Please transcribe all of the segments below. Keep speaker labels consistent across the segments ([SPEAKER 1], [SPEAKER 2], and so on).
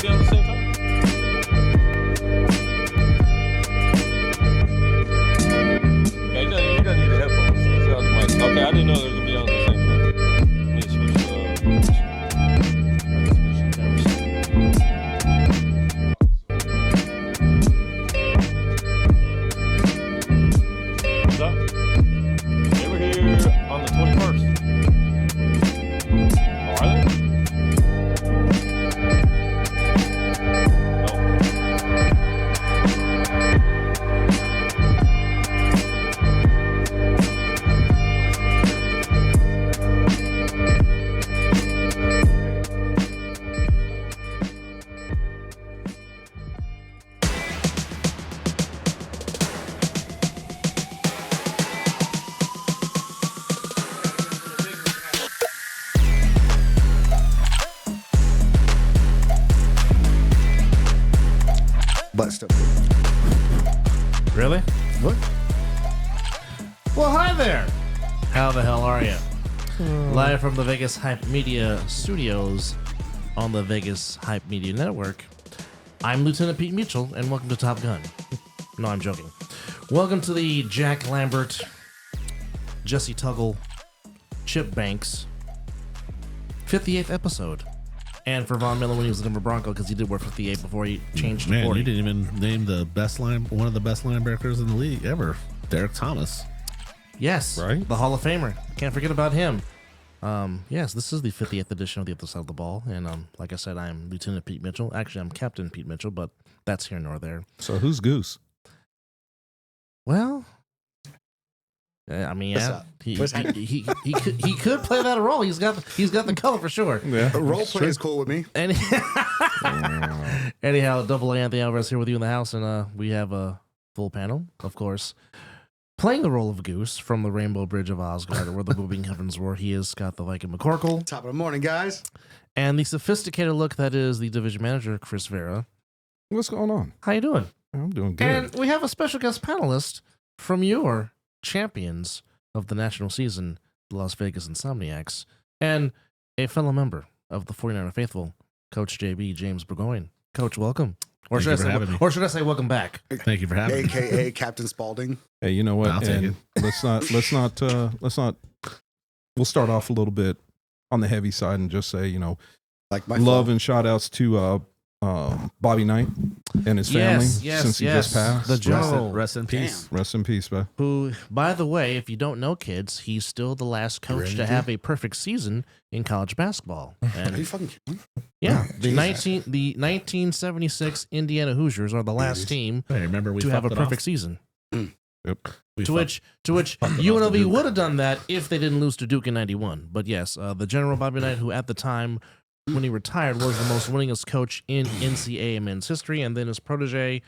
[SPEAKER 1] be on at the same time? Yeah, you don't need the headphones. It's out the mic. Okay, I didn't know they were gonna be on at the same time. Let me switch cameras. What's up? They were here on the 21st. Oh, are they?
[SPEAKER 2] But still.
[SPEAKER 3] Really?
[SPEAKER 2] What?
[SPEAKER 3] Well, hi there. How the hell are you? Live from the Vegas Hype Media Studios on the Vegas Hype Media Network. I'm Lieutenant Pete Mitchell, and welcome to Top Gun. No, I'm joking. Welcome to the Jack Lambert, Jesse Tuggle, Chip Banks 58th episode. And for Von Miller when he was a Denver Bronco, because he did wear 58 before he changed to 40.
[SPEAKER 4] You didn't even name the best one of the best linebackers in the league ever, Derek Thomas.
[SPEAKER 3] Yes,
[SPEAKER 1] Right.
[SPEAKER 3] The Hall of Famer. Can't forget about him. Yes, this is the 50th edition of The Other Side of the Ball, and like I said, I'm Lieutenant Pete Mitchell. Actually, I'm Captain Pete Mitchell, but that's here nor there.
[SPEAKER 1] So who's Goose?
[SPEAKER 3] Well, I mean,
[SPEAKER 2] What's
[SPEAKER 3] yeah,
[SPEAKER 2] up?
[SPEAKER 3] he
[SPEAKER 2] What's
[SPEAKER 3] could play that role. He's got the color for sure.
[SPEAKER 1] Yeah.
[SPEAKER 2] Role play is cool with me.
[SPEAKER 3] And anyhow, Double A Anthony Alvarez here with you in the house, and we have a full panel, of course. Playing the role of Goose from the Rainbow Bridge of Asgard, or where the moving heavens were, he is Scott the Viking McCorkle.
[SPEAKER 2] Top of the morning, guys.
[SPEAKER 3] And the sophisticated look that is the division manager, Chris Vera.
[SPEAKER 1] What's going on?
[SPEAKER 3] How you doing?
[SPEAKER 1] I'm doing good.
[SPEAKER 3] And we have a special guest panelist from your champions of the national season, the Las Vegas Insomniacs, and a fellow member of the 49er Faithful, Coach JB, James Burgoyne. Coach, welcome. Or
[SPEAKER 4] Thank
[SPEAKER 3] should I say welcome back?
[SPEAKER 4] Thank you for having me.
[SPEAKER 2] AKA Captain Spaulding.
[SPEAKER 1] Hey, you know what?
[SPEAKER 4] I'll take it.
[SPEAKER 1] Let's not. We'll start off a little bit on the heavy side and just say,
[SPEAKER 2] Like my
[SPEAKER 1] love
[SPEAKER 2] fault.
[SPEAKER 1] and shout outs to Bobby Knight and his family since he just passed.
[SPEAKER 3] The general,
[SPEAKER 4] Rest in peace.
[SPEAKER 1] Rest in peace, man.
[SPEAKER 3] who, by the way, if you don't know, kids, he's still the last coach to have a perfect season in college basketball.
[SPEAKER 2] Are you
[SPEAKER 3] And
[SPEAKER 2] fucking kidding?
[SPEAKER 3] yeah, the
[SPEAKER 2] Jesus.
[SPEAKER 3] 1976 Indiana Hoosiers are the last team
[SPEAKER 4] Hey, remember we
[SPEAKER 3] to have a
[SPEAKER 4] fucked it
[SPEAKER 3] perfect
[SPEAKER 4] off?
[SPEAKER 3] season.
[SPEAKER 1] Yep.
[SPEAKER 4] We
[SPEAKER 3] To which
[SPEAKER 4] fucked it off to
[SPEAKER 3] UNLV
[SPEAKER 4] Duke.
[SPEAKER 3] would have done that if they didn't lose to Duke in 91. But yes, the General Bobby Knight, who at the time when he retired was the most winningest coach in NCAA men's history, and then his protege,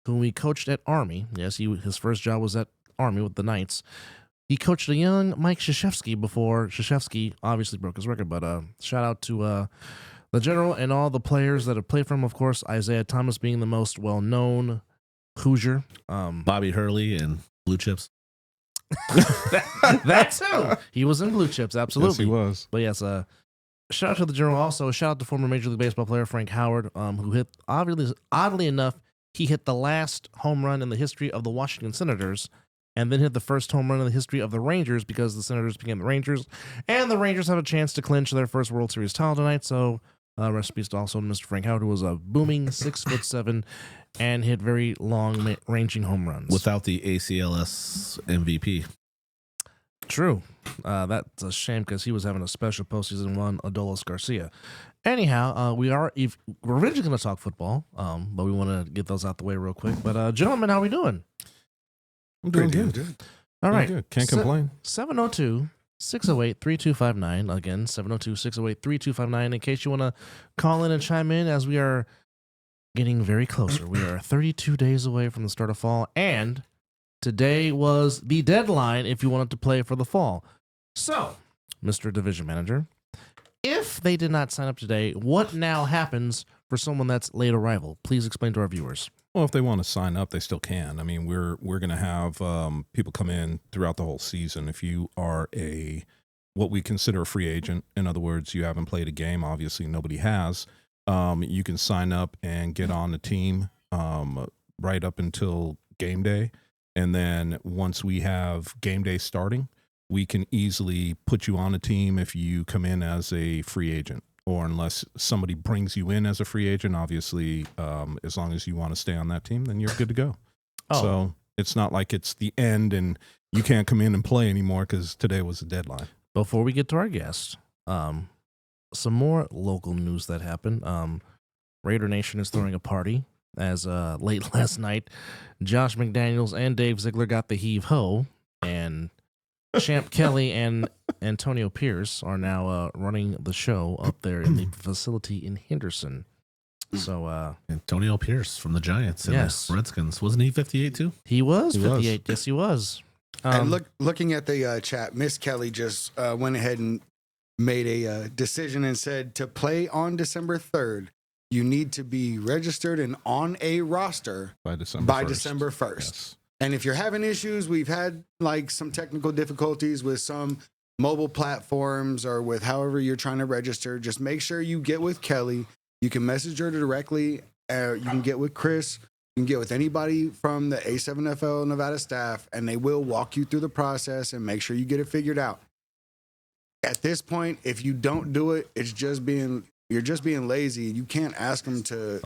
[SPEAKER 3] whom he coached at Army. Yes, his first job was at Army with the Knights. He coached a young Mike Krzyzewski before Krzyzewski obviously broke his record. But shout out to the General and all the players that have played for him. Of course, Isaiah Thomas being the most well-known Hoosier.
[SPEAKER 4] Bobby Hurley and Blue Chips.
[SPEAKER 3] That too. He was in Blue Chips, absolutely.
[SPEAKER 1] Yes, he was.
[SPEAKER 3] But yes, shout out to the General also. Shout out to former Major League Baseball player Frank Howard, who hit, oddly enough, he hit the last home run in the history of the Washington Senators, and then hit the first home run in the history of the Rangers because the Senators became the Rangers, and the Rangers have a chance to clinch their first World Series title tonight. So rest in peace to also Mr. Frank Howard, who was a booming 6'7" and hit very long ranging home runs.
[SPEAKER 4] Without the ACLS MVP.
[SPEAKER 3] True. That's a shame because he was having a special postseason one, Adolis Garcia. Anyhow, we're originally going to talk football, but we want to get those out the way real quick. But gentlemen, how we doing?
[SPEAKER 1] I'm doing
[SPEAKER 2] Pretty
[SPEAKER 1] good.
[SPEAKER 3] All right.
[SPEAKER 1] Good. Can't complain.
[SPEAKER 3] 702-608-3259. Again, 702-608-3259. In case you want to call in and chime in as we are getting very closer. We are 32 days away from the start of fall, and today was the deadline if you wanted to play for the fall. So, Mr. Division Manager, if they did not sign up today, what now happens for someone that's late arrival? Please explain to our viewers.
[SPEAKER 1] Well, if they want to sign up, they still can. I mean, we're going to have people come in throughout the whole season. If you are what we consider a free agent, in other words, you haven't played a game, obviously nobody has,
[SPEAKER 5] you can sign up and get on the team right up until game day. And then once we have game day starting, we can easily put you on a team if you come in as a free agent, or unless somebody brings you in as a free agent. Obviously, as long as you want to stay on that team, then you're good to go.
[SPEAKER 3] Oh.
[SPEAKER 5] So it's not like it's the end and you can't come in and play anymore because today was the deadline.
[SPEAKER 3] Before we get to our guest, some more local news that happened. Raider Nation is throwing a party, as late last night, Josh McDaniels and Dave Ziegler got the heave-ho, and Champ Kelly and Antonio Pierce are now running the show up there in the facility in Henderson. So
[SPEAKER 4] Antonio Pierce from the Giants and
[SPEAKER 3] Yes.
[SPEAKER 4] the Redskins. Wasn't he 58 too?
[SPEAKER 3] he was
[SPEAKER 5] He was.
[SPEAKER 3] 58. Yes, he was.
[SPEAKER 2] And looking at the chat, Miss Kelly just went ahead and made a decision and said to play on December 3rd, you need to be registered and on a roster
[SPEAKER 5] By December 1st.
[SPEAKER 2] December 1st.
[SPEAKER 5] Yes.
[SPEAKER 2] And if you're having issues, we've had like some technical difficulties with some mobile platforms or with however you're trying to register, just make sure you get with Kelly. You can message her directly. You can get with Chris. You can get with anybody from the A7FL Nevada staff, and they will walk you through the process and make sure you get it figured out. At this point, if you don't do it, you're just being lazy. You can't ask them to.
[SPEAKER 3] He's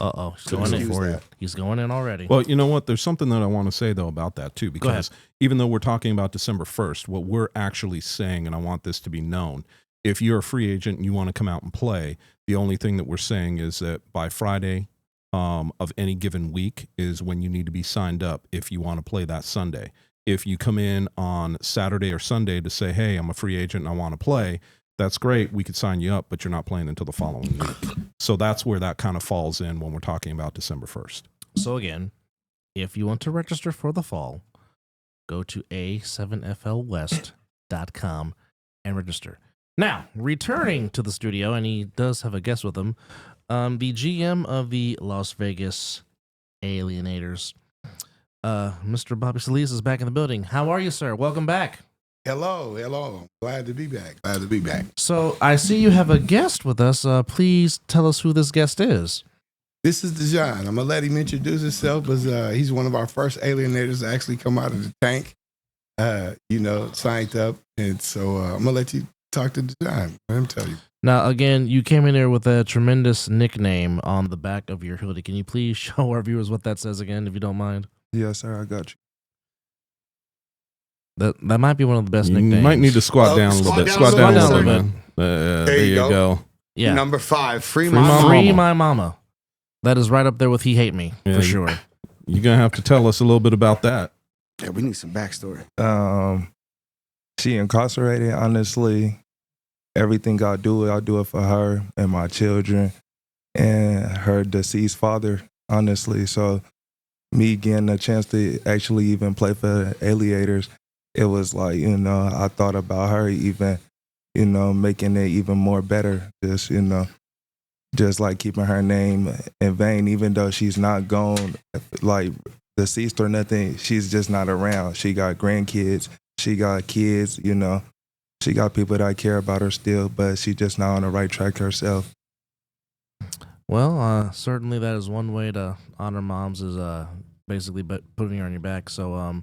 [SPEAKER 3] going in
[SPEAKER 2] excuse
[SPEAKER 3] for you.
[SPEAKER 2] that.
[SPEAKER 3] He's going in already.
[SPEAKER 5] Well, you know what? There's something that I want to say, though, about that, too,
[SPEAKER 3] ahead.
[SPEAKER 5] because even though we're talking about December 1st, what we're actually saying, and I want this to be known, if you're a free agent and you want to come out and play, the only thing that we're saying is that by Friday of any given week is when you need to be signed up if you want to play that Sunday. If you come in on Saturday or Sunday to say, hey, I'm a free agent and I want to play, that's great. We could sign you up, but you're not playing until the following week. So that's where that kind of falls in when we're talking about December 1st.
[SPEAKER 3] So again, if you want to register for the fall, go to a7flwest.com and register. Now, returning to the studio, and he does have a guest with him, the GM of the Las Vegas Alienators, Mr. Bobby Solis is back in the building. How are you, sir? Welcome back.
[SPEAKER 6] Hello. Glad to be back.
[SPEAKER 3] So I see you have a guest with us. Please tell us who this guest is.
[SPEAKER 6] This is Dejan. I'm going to let him introduce himself, but he's one of our first alienators to actually come out of the tank, signed up. And so I'm going to let you talk to Dejan. Let him tell you.
[SPEAKER 3] Now, again, you came in there with a tremendous nickname on the back of your hoodie. Can you please show our viewers what that says again, if you don't mind?
[SPEAKER 7] Yes, sir. I got you.
[SPEAKER 3] That might be one of the best
[SPEAKER 5] You
[SPEAKER 3] nicknames.
[SPEAKER 5] might need to squat down a little bit.
[SPEAKER 2] squat down a little bit,
[SPEAKER 5] man. There you go.
[SPEAKER 3] Yeah.
[SPEAKER 2] Number 5, free
[SPEAKER 5] Free
[SPEAKER 2] mama.
[SPEAKER 3] Free my mama. That is right up there with He Hate Me,
[SPEAKER 5] Yeah,
[SPEAKER 3] for sure.
[SPEAKER 5] You're going to have to tell us a little bit about that.
[SPEAKER 2] Yeah, we need some backstory.
[SPEAKER 7] She incarcerated, honestly. Everything I do it for her and my children and her deceased father, honestly. So me getting a chance to actually even play for the Alienators, it was like, I thought about her even, making it even more better. Just like keeping her name in vain, even though she's not gone, like deceased or nothing, she's just not around. She got grandkids, she got kids, she got people that care about her still, but she's just not on the right track herself.
[SPEAKER 3] Well, certainly that is one way to honor moms is basically putting her on your back. So,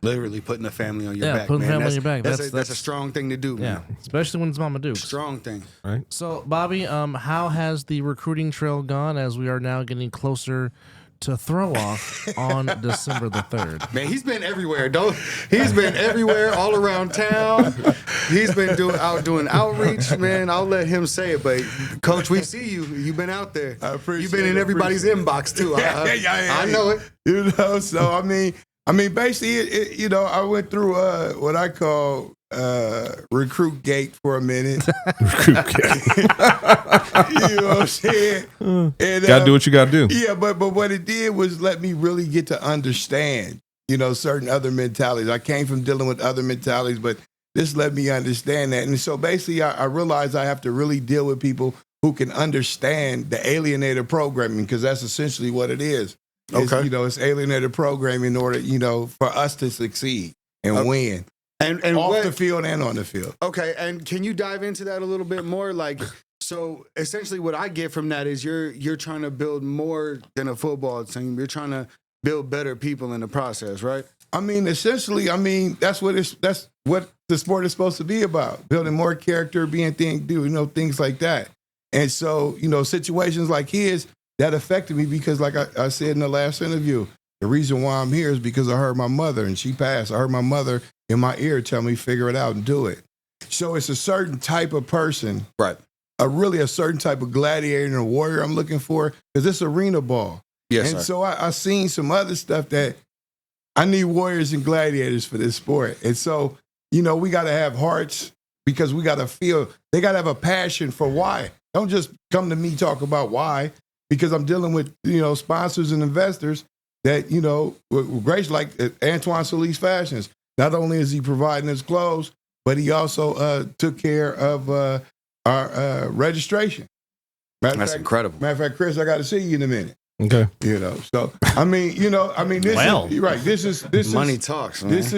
[SPEAKER 2] Literally putting a family on your back.
[SPEAKER 3] putting
[SPEAKER 2] man.
[SPEAKER 3] family on
[SPEAKER 2] That's-
[SPEAKER 3] your back.
[SPEAKER 2] That's a strong thing to do,
[SPEAKER 3] yeah,
[SPEAKER 2] man.
[SPEAKER 3] especially when it's Mama Dukes.
[SPEAKER 2] Strong thing.
[SPEAKER 5] Right?
[SPEAKER 3] So, Bobby, how has the recruiting trail gone as we are now getting closer to throw off on December the 3rd?
[SPEAKER 2] Man, he's been everywhere. He's been everywhere, all around town. He's been doing outreach, man. I'll let him say it, but Coach, we see you. You've been out there.
[SPEAKER 6] I appreciate
[SPEAKER 2] You've been in
[SPEAKER 6] it,
[SPEAKER 2] everybody's inbox too. I know it.
[SPEAKER 6] So I mean, basically, I went through what I call recruit gate for a minute. You know what I'm saying? And,
[SPEAKER 5] Got to do what you got to do.
[SPEAKER 6] Yeah, but what it did was let me really get to understand, certain other mentalities. I came from dealing with other mentalities, but this let me understand that. And so basically, I realized I have to really deal with people who can understand the alienator programming, because that's essentially what it is.
[SPEAKER 2] Okay.
[SPEAKER 6] It's alienator programming in order, for us to succeed and win.
[SPEAKER 2] And
[SPEAKER 6] Off the field and on the field.
[SPEAKER 2] Okay, and can you dive into that a little bit more? Like, So essentially, what I get from that is you're trying to build more than a football team. You're trying to build better people in the process, right?
[SPEAKER 6] I mean, essentially, that's what the sport is supposed to be about: building more character, things like that. And so, situations like his that affected me because, like I said in the last interview, the reason why I'm here is because I heard my mother, and she passed. I heard my mother in my ear tell me, "Figure it out and do it." So it's a certain type of person,
[SPEAKER 2] Right.
[SPEAKER 6] A certain type of gladiator and a warrior I'm looking for, because it's arena ball.
[SPEAKER 2] Yes,
[SPEAKER 6] And
[SPEAKER 2] sir.
[SPEAKER 6] so I seen some other stuff that I need warriors and gladiators for this sport. And so, we got to have hearts because we got to feel, they got to have a passion for why. Don't just come to me talk about why, because I'm dealing with, sponsors and investors that, great, like Antoine Solis Fashions. Not only is he providing his clothes, but he also took care of our registration.
[SPEAKER 2] That's incredible.
[SPEAKER 6] Matter of fact, Chris, I got to see you in a minute.
[SPEAKER 5] Okay.
[SPEAKER 6] So this
[SPEAKER 3] Well.
[SPEAKER 6] is right. This
[SPEAKER 2] Money
[SPEAKER 6] is
[SPEAKER 2] talks, man.
[SPEAKER 6] this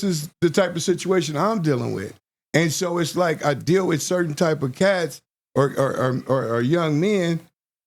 [SPEAKER 6] is the type of situation I'm dealing with, and so it's like I deal with certain type of cats or young men,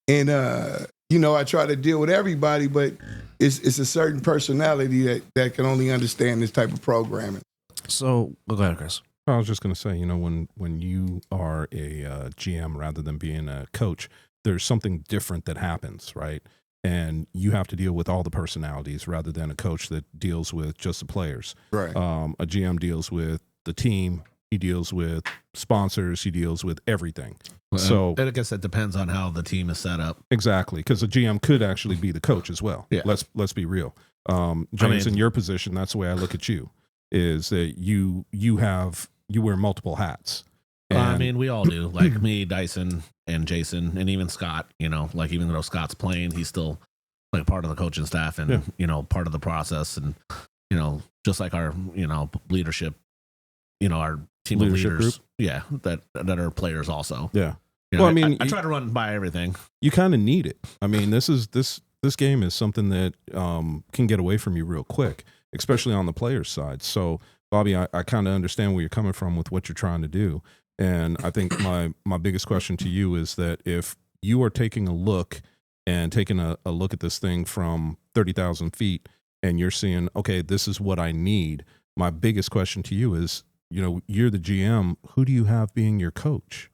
[SPEAKER 6] and I try to deal with everybody, but it's a certain personality that can only understand this type of programming.
[SPEAKER 3] So go ahead, Chris.
[SPEAKER 5] I was just going to say, when you are a GM rather than being a coach, there's something different that happens, right? And you have to deal with all the personalities rather than a coach that deals with just the players.
[SPEAKER 6] Right.
[SPEAKER 5] A GM deals with the team. He deals with sponsors. He deals with everything. So
[SPEAKER 4] I guess that depends on how the team is set up.
[SPEAKER 5] exactly, because a GM could actually be the coach as well.
[SPEAKER 4] Yeah.
[SPEAKER 5] Let's be real. James, in your position, that's the way I look at you. Is that you wear multiple hats.
[SPEAKER 4] We all do. Like me, Dyson, and Jason, and even Scott. Even though Scott's playing, he's still like part of the coaching staff and part of the process. And just like our leadership, our team
[SPEAKER 5] Leadership
[SPEAKER 4] of leaders,
[SPEAKER 5] group?
[SPEAKER 4] that are players also.
[SPEAKER 5] Yeah.
[SPEAKER 4] Well,
[SPEAKER 5] I
[SPEAKER 4] I try to run by everything.
[SPEAKER 5] You kind of need it. This game is something that can get away from you real quick, especially on the players' side. So, Bobby, I kind of understand where you're coming from with what you're trying to do. And I think my biggest question to you is that if you are taking a look at this thing from 30,000 feet and you're seeing, okay, this is what I need. My biggest question to you is, you're the GM. Who do you have being your coach?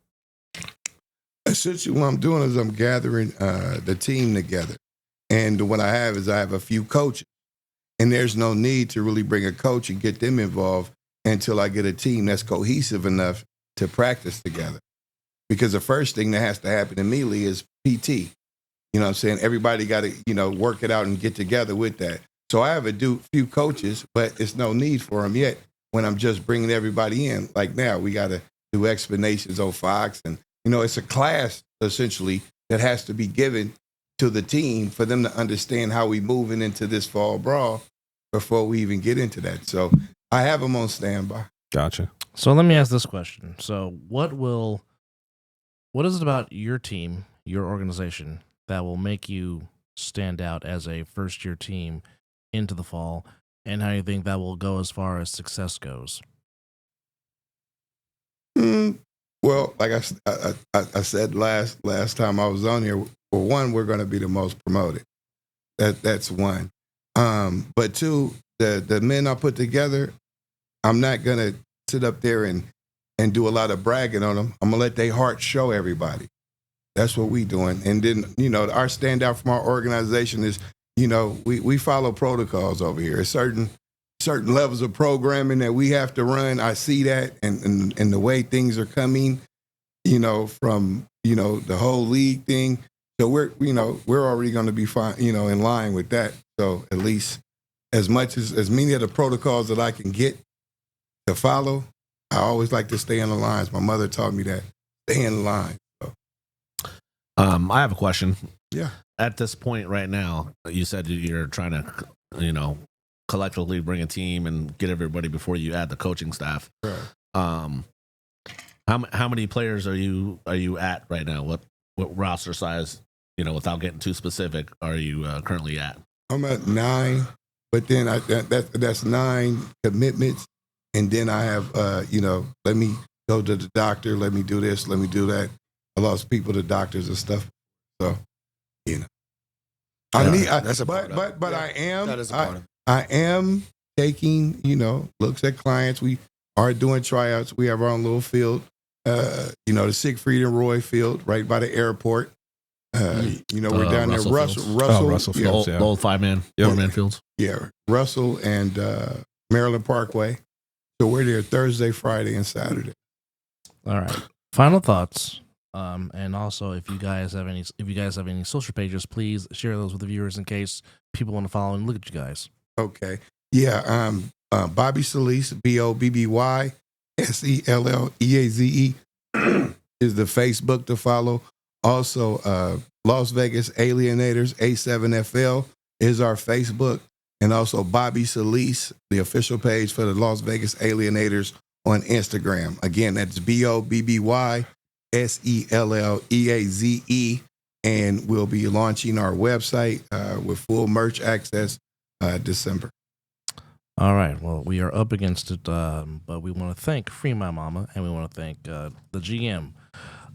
[SPEAKER 6] Essentially, what I'm doing is I'm gathering the team together. And what I have a few coaches. And there's no need to really bring a coach and get them involved until I get a team that's cohesive enough to practice together. Because the first thing that has to happen immediately is PT. You know what I'm saying? Everybody got to, work it out and get together with that. So I have a few coaches, but it's no need for them yet when I'm just bringing everybody in. Like now, we got to do explanations on Fox. And, it's a class, essentially, that has to be given to the team for them to understand how we moving into this fall brawl before we even get into that. So I have them on standby.
[SPEAKER 5] Gotcha.
[SPEAKER 3] So let me ask this question. So what is it about your team, your organization, that will make you stand out as a first-year team into the fall, and how you think that will go as far as success goes?
[SPEAKER 6] Well, like I said last time I was on here, for one, we're going to be the most promoted. That's one. But two, the men I put together, I'm not going to sit up there and do a lot of bragging on them. I'm going to let their heart show everybody. That's what we doing. And then, our standout from our organization is, we follow protocols over here. It's certain levels of programming that we have to run. I see that and the way things are coming, from, the whole league thing. So we're already going to be fine, in line with that. So at least as many of the protocols that I can get to follow, I always like to stay in the lines. My mother taught me that. Stay in line. So.
[SPEAKER 4] I have a question.
[SPEAKER 6] Yeah.
[SPEAKER 4] At this point right now, you said you're trying to, collectively bring a team and get everybody before you add the coaching staff.
[SPEAKER 6] Right.
[SPEAKER 4] How many players are you at right now? What roster size, without getting too specific, are you currently at?
[SPEAKER 6] I'm at 9, but then that's 9 commitments. And then I have, let me go to the doctor, let me do this, let me do that. I lost people to doctors and stuff. So, you know,
[SPEAKER 2] That's a part of it.
[SPEAKER 6] but
[SPEAKER 2] Yeah,
[SPEAKER 6] I am,
[SPEAKER 2] that is a part of it.
[SPEAKER 6] I am taking, looks at clients. We are doing tryouts. We have our own little field, the Siegfried and Roy field right by the airport. We're down there.
[SPEAKER 4] Russell
[SPEAKER 6] Russell,
[SPEAKER 4] Fields.
[SPEAKER 6] Russell,
[SPEAKER 5] Russell
[SPEAKER 6] yeah,
[SPEAKER 5] Fields.
[SPEAKER 4] The old 5-man, 4-man fields.
[SPEAKER 6] yeah, Russell and Maryland Parkway. So we're there Thursday, Friday, and Saturday.
[SPEAKER 3] All right. Final thoughts. And also, if you guys have any social pages, please share those with the viewers in case people want to follow and look at you guys.
[SPEAKER 6] Okay. Yeah. Bobby Solis, BOBBY SELLEAZE is the Facebook to follow. Also, Las Vegas Alienators A7FL is our Facebook, and also Bobby Solis, the official page for the Las Vegas Alienators on Instagram. Again, that's BOBBY SELLEAZE, and we'll be launching our website with full merch access December.
[SPEAKER 3] All right. Well, we are up against it, but we want to thank Free My Mama, and we want to thank the GM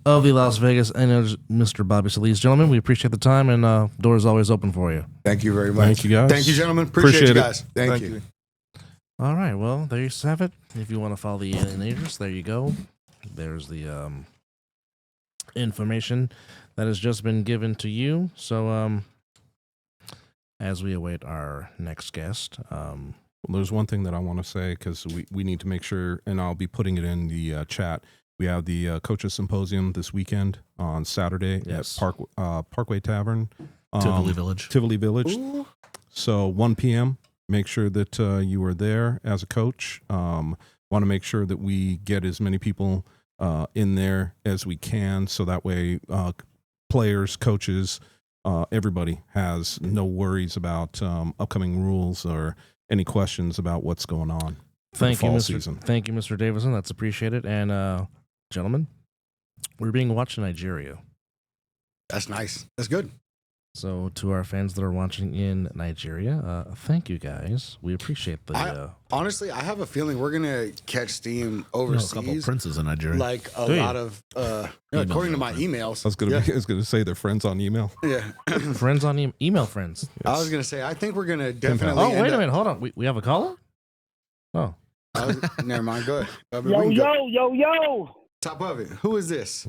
[SPEAKER 3] of the Las Vegas and Mr. Bobby Solis. Gentlemen, we appreciate the time, and doors always open for you.
[SPEAKER 6] Thank you very much.
[SPEAKER 5] Thank you, guys.
[SPEAKER 2] Thank you, gentlemen. Appreciate you
[SPEAKER 5] it.
[SPEAKER 2] guys.
[SPEAKER 6] Thank you.
[SPEAKER 3] All right. Well, there you have it. If you want to follow the Alienators, there you go. There's the information that has just been given to you. So, as we await our next guest,
[SPEAKER 5] Well, there's one thing that I want to say because we need to make sure, and I'll be putting it in the chat. We have the Coaches Symposium this weekend on Saturday
[SPEAKER 3] Yes.
[SPEAKER 5] at Parkway Tavern,
[SPEAKER 4] Tivoli Village.
[SPEAKER 5] Ooh. So 1 p.m. Make sure that you are there as a coach. Want to make sure that we get as many people in there as we can, so that way players, coaches, everybody has no worries about upcoming rules or any questions about what's going on.
[SPEAKER 3] thank you,
[SPEAKER 5] fall
[SPEAKER 3] Mr.
[SPEAKER 5] season.
[SPEAKER 3] Thank you, Mr. Davison. That's appreciated. And gentlemen, we're being watched in Nigeria.
[SPEAKER 2] That's nice. That's good.
[SPEAKER 3] So to our fans that are watching in Nigeria, thank you guys. We appreciate the.
[SPEAKER 2] Honestly, I have a feeling we're gonna catch steam
[SPEAKER 4] You know, a
[SPEAKER 2] overseas.
[SPEAKER 4] couple princes in Nigeria.
[SPEAKER 2] Like a
[SPEAKER 3] Do you?
[SPEAKER 2] lot of, according to my emails.
[SPEAKER 5] I was gonna say they're friends on email.
[SPEAKER 2] Yeah.
[SPEAKER 3] friends on email friends.
[SPEAKER 2] I was gonna say, I think we're gonna definitely.
[SPEAKER 3] Oh, wait
[SPEAKER 2] end
[SPEAKER 3] a
[SPEAKER 2] up-
[SPEAKER 3] minute. Hold on. We have a caller? Oh.
[SPEAKER 2] Never mind. Go ahead.
[SPEAKER 8] Yo.
[SPEAKER 2] Top of it. Who is this?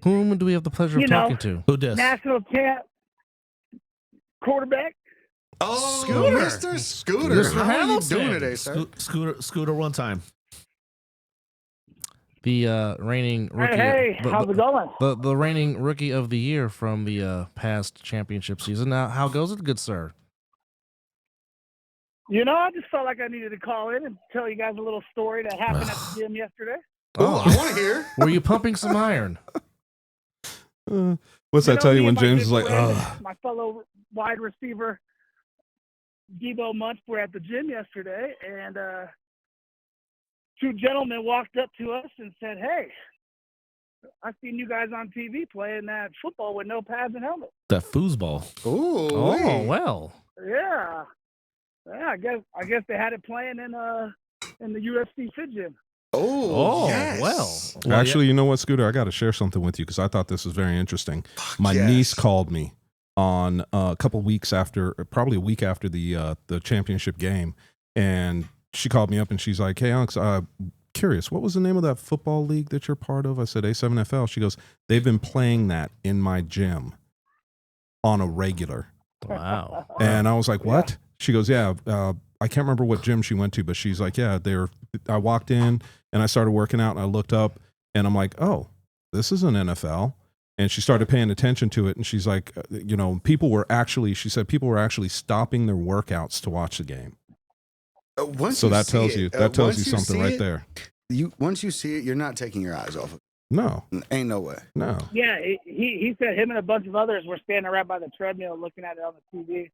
[SPEAKER 3] Whom do we have the pleasure of
[SPEAKER 8] You know.
[SPEAKER 3] talking to?
[SPEAKER 4] Who dis?
[SPEAKER 8] National champ quarterback.
[SPEAKER 2] Oh,
[SPEAKER 3] Scooter.
[SPEAKER 2] Mr. Scooter.
[SPEAKER 3] Mr.
[SPEAKER 2] How are you
[SPEAKER 3] Hamilton.
[SPEAKER 2] doing today, sir?
[SPEAKER 4] Scooter one time.
[SPEAKER 3] The reigning rookie.
[SPEAKER 8] Hey, how's it going?
[SPEAKER 3] The reigning rookie of the year from the past championship season. Now, how goes it, good sir?
[SPEAKER 8] You know, I just felt like I needed to call in and tell you guys a little story that happened at the gym yesterday.
[SPEAKER 2] Oh, I want to hear.
[SPEAKER 3] Were you pumping some iron?
[SPEAKER 5] What's that tell you
[SPEAKER 8] me
[SPEAKER 5] when
[SPEAKER 8] and my
[SPEAKER 5] James
[SPEAKER 8] good
[SPEAKER 5] is like,
[SPEAKER 8] friend,
[SPEAKER 5] oh,
[SPEAKER 8] my fellow wide receiver, Debo Munch, were at the gym yesterday, and two gentlemen walked up to us and said, "Hey, I've seen you guys on TV playing that football with no pads and helmets."
[SPEAKER 4] That foosball.
[SPEAKER 2] Ooh.
[SPEAKER 3] Oh, well.
[SPEAKER 8] Yeah, I guess they had it playing in the UFC fit gym.
[SPEAKER 2] Oh,
[SPEAKER 3] Oh,
[SPEAKER 2] yes.
[SPEAKER 3] well.
[SPEAKER 5] actually, you know what, Scooter? I got to share something with you because I thought this was very interesting. My
[SPEAKER 2] yes.
[SPEAKER 5] niece called me on a couple weeks after, probably a week after the championship game, and she called me up and she's like, "Hey, Alex, curious, what was the name of that football league that you're part of?" I said, A7FL. She goes, "They've been playing that in my gym on a regular."
[SPEAKER 3] Wow.
[SPEAKER 5] And I was like, "What?" She goes, "Yeah, I can't remember what gym she went to, but she's like, yeah, I walked in and I started working out and I looked up and I'm like, oh, this is an NFL." And she started paying attention to it. And she's like, people were actually stopping their workouts to watch the game. So that tells you something right there.
[SPEAKER 2] Once you see it, you're not taking your eyes off of
[SPEAKER 5] No,
[SPEAKER 2] it. Ain't no way.
[SPEAKER 5] no.
[SPEAKER 8] Yeah, he said him and a bunch of others were standing right by the treadmill looking at it on the TV.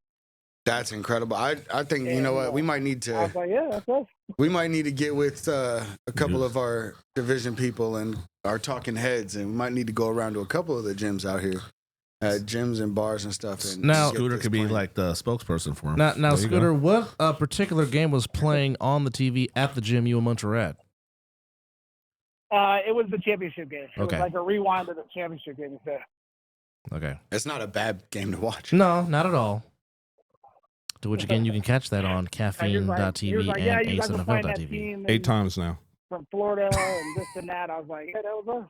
[SPEAKER 2] That's incredible. I think, you know what, we might need
[SPEAKER 8] I was
[SPEAKER 2] to
[SPEAKER 8] like, yeah, that's us.
[SPEAKER 2] we might need to get with a couple of our division people and our talking heads, and we might need to go around to a couple of the gyms out here, gyms and bars and stuff. And
[SPEAKER 3] Now-
[SPEAKER 2] get
[SPEAKER 4] Scooter
[SPEAKER 2] this
[SPEAKER 4] could be
[SPEAKER 2] playing.
[SPEAKER 4] like the spokesperson for him.
[SPEAKER 3] Now
[SPEAKER 5] There you
[SPEAKER 3] Scooter, what particular game was playing on the TV at the gym you and Munch were at?
[SPEAKER 8] It was the championship game. It
[SPEAKER 3] Okay.
[SPEAKER 8] was like a rewind of the championship game. So.
[SPEAKER 3] Okay.
[SPEAKER 2] It's not a bad game to watch.
[SPEAKER 3] No, not at all. To which again, you can catch that on
[SPEAKER 8] He was
[SPEAKER 3] caffeine.tv
[SPEAKER 8] like, yeah,
[SPEAKER 3] and
[SPEAKER 8] you guys were playing that
[SPEAKER 3] AceNFL.tv.
[SPEAKER 8] team
[SPEAKER 5] 8 times now.
[SPEAKER 8] from Florida and this and that. I was like, yeah, that was us.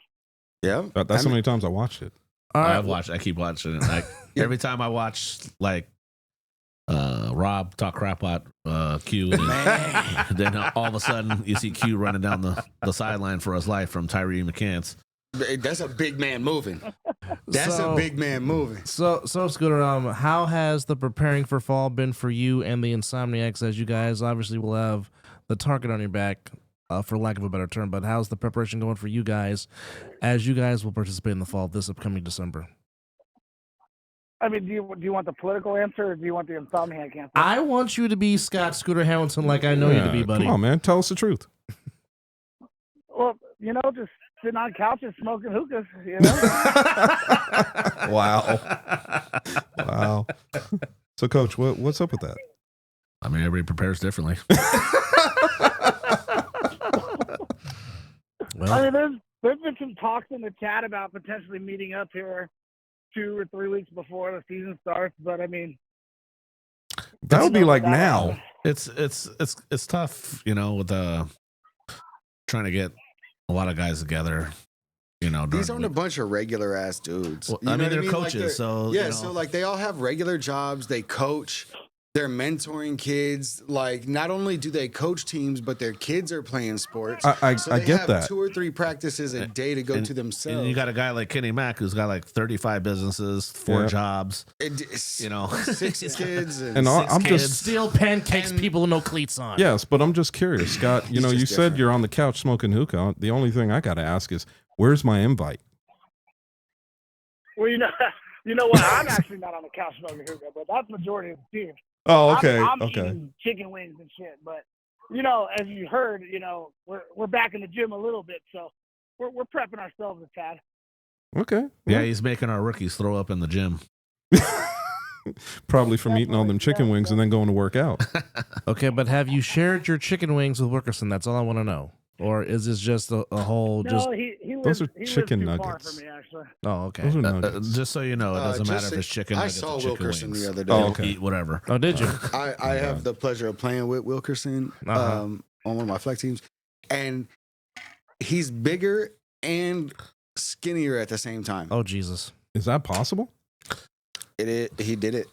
[SPEAKER 2] Yeah.
[SPEAKER 5] That's how many times I watched it.
[SPEAKER 3] All right.
[SPEAKER 4] I keep watching it. Like every time I watch like Rob talk crap about Q, and then all of a sudden you see Q running down the sideline for his life from Tyree McCants.
[SPEAKER 2] That's a big man moving. That's a big man moving.
[SPEAKER 3] So Scooter, how has the preparing for fall been for you and the Insomniacs, as you guys obviously will have the target on your back, for lack of a better term, but how's the preparation going for you guys as you guys will participate in the fall this upcoming December?
[SPEAKER 8] I mean, do you want the political answer or do you want the Insomniac answer?
[SPEAKER 3] I want you to be Scott Scooter Hamilton like I know you to be, buddy.
[SPEAKER 5] Come on, man. Tell us the truth.
[SPEAKER 8] Well, just sitting on couches smoking hookahs, you know?
[SPEAKER 5] Wow. So, Coach, what's up with that?
[SPEAKER 4] I mean, everybody prepares differently.
[SPEAKER 3] Well,
[SPEAKER 8] I mean, there's been some talks in the chat about potentially meeting up here 2 or 3 weeks before the season starts, but I mean,
[SPEAKER 5] That would be like now.
[SPEAKER 4] It's tough, with trying to get a lot of guys together.
[SPEAKER 2] These aren't a bunch of regular ass dudes.
[SPEAKER 4] Well,
[SPEAKER 2] You know what
[SPEAKER 4] they're
[SPEAKER 2] Like,
[SPEAKER 4] coaches, so
[SPEAKER 2] yeah, so like they all have regular jobs. They coach. They're mentoring kids. Like not only do they coach teams, but their kids are playing sports.
[SPEAKER 5] I
[SPEAKER 2] they
[SPEAKER 5] get
[SPEAKER 2] have
[SPEAKER 5] that.
[SPEAKER 2] 2 or 3 practices a day to go to themselves.
[SPEAKER 4] And you got a guy like Kenny Mack who's got like 35 businesses, 4
[SPEAKER 5] Yeah.
[SPEAKER 4] jobs.
[SPEAKER 2] 6 kids
[SPEAKER 5] And I'm just
[SPEAKER 3] steel pancakes, people with no cleats on.
[SPEAKER 5] yes, but I'm just curious, Scott. You
[SPEAKER 2] just
[SPEAKER 5] said
[SPEAKER 2] different.
[SPEAKER 5] you're on the couch smoking hookah. The only thing I got to ask is, where's my invite?
[SPEAKER 8] well, you know what? I'm actually not on the couch smoking hookah, but that's the majority of the team.
[SPEAKER 5] Oh, okay,
[SPEAKER 8] I'm
[SPEAKER 5] okay.
[SPEAKER 8] eating chicken wings and shit, but as you heard, we're back in the gym a little bit, so we're prepping ourselves a tad.
[SPEAKER 5] Okay.
[SPEAKER 4] Yeah, he's making our rookies throw up in the gym.
[SPEAKER 5] Probably from eating all them chicken wings and then going to work out.
[SPEAKER 3] Okay, but have you shared your chicken wings with Wilkerson? That's all I want to know. Or is this just a whole
[SPEAKER 8] No, he
[SPEAKER 5] Those
[SPEAKER 8] lives,
[SPEAKER 5] are
[SPEAKER 8] he lives
[SPEAKER 5] chicken
[SPEAKER 8] too
[SPEAKER 5] nuggets.
[SPEAKER 8] Far from me, actually.
[SPEAKER 3] Oh, okay.
[SPEAKER 5] Those are nuggets.
[SPEAKER 4] Just so you know, it doesn't matter if it's chicken.
[SPEAKER 2] I
[SPEAKER 4] nuggets
[SPEAKER 2] saw
[SPEAKER 4] or chicken
[SPEAKER 2] Wilkerson
[SPEAKER 4] wings.
[SPEAKER 2] the other day.
[SPEAKER 5] Oh,
[SPEAKER 4] He'll
[SPEAKER 5] okay.
[SPEAKER 4] eat whatever.
[SPEAKER 3] Oh, did you?
[SPEAKER 2] I have the pleasure of playing with Wilkerson on one of my flex teams, and he's bigger and skinnier at the same time.
[SPEAKER 3] Oh, Jesus.
[SPEAKER 5] Is that possible?
[SPEAKER 2] He did it.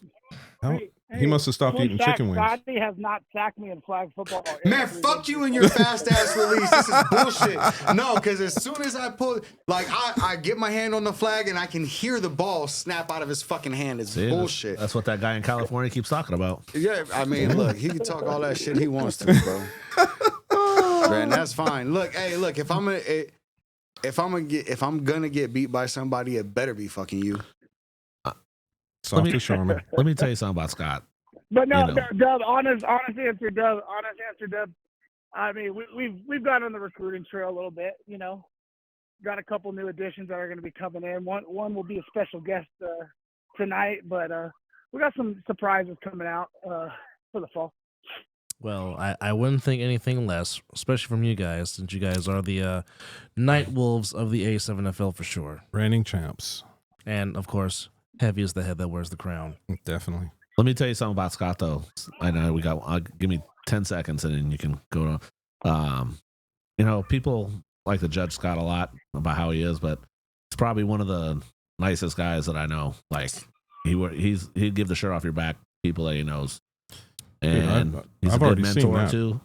[SPEAKER 5] How- He must have stopped eating chicken wings.
[SPEAKER 8] Scotty has not sacked me in flag football.
[SPEAKER 2] Man, fuck you and your fast ass release. This is bullshit. No, because as soon as I pull, like I get my hand on the flag and I can hear the ball snap out of his fucking hand. It's
[SPEAKER 4] See,
[SPEAKER 2] bullshit.
[SPEAKER 4] That's what that guy in California keeps talking about.
[SPEAKER 2] Yeah, I mean, look, he can talk all that shit he wants to, bro. Man, that's fine. Look, if I'm gonna get beat by somebody, it better be fucking you.
[SPEAKER 5] Softly Charmin.
[SPEAKER 4] Let me tell you something about Scott.
[SPEAKER 8] But no,
[SPEAKER 4] You know.
[SPEAKER 8] Dub, honest answer, Dub. I mean, we've gone on the recruiting trail a little bit. Got a couple new additions that are going to be coming in. One will be a special guest tonight, but we got some surprises coming out for the fall.
[SPEAKER 3] Well, I wouldn't think anything less, especially from you guys, since you guys are the Night Wolves of the A7FL for sure.
[SPEAKER 5] Reigning champs.
[SPEAKER 3] And, of course, heavy is the head that wears the crown.
[SPEAKER 5] Definitely.
[SPEAKER 4] Let me tell you something about Scott, though. I know we got. Give me 10 seconds, and then you can go to. People like to judge Scott a lot about how he is, but he's probably one of the nicest guys that I know. Like he'd give the shirt off your back, people that he knows, and he's
[SPEAKER 5] I've
[SPEAKER 4] a good
[SPEAKER 5] already seen
[SPEAKER 4] mentor
[SPEAKER 5] that.
[SPEAKER 4] too.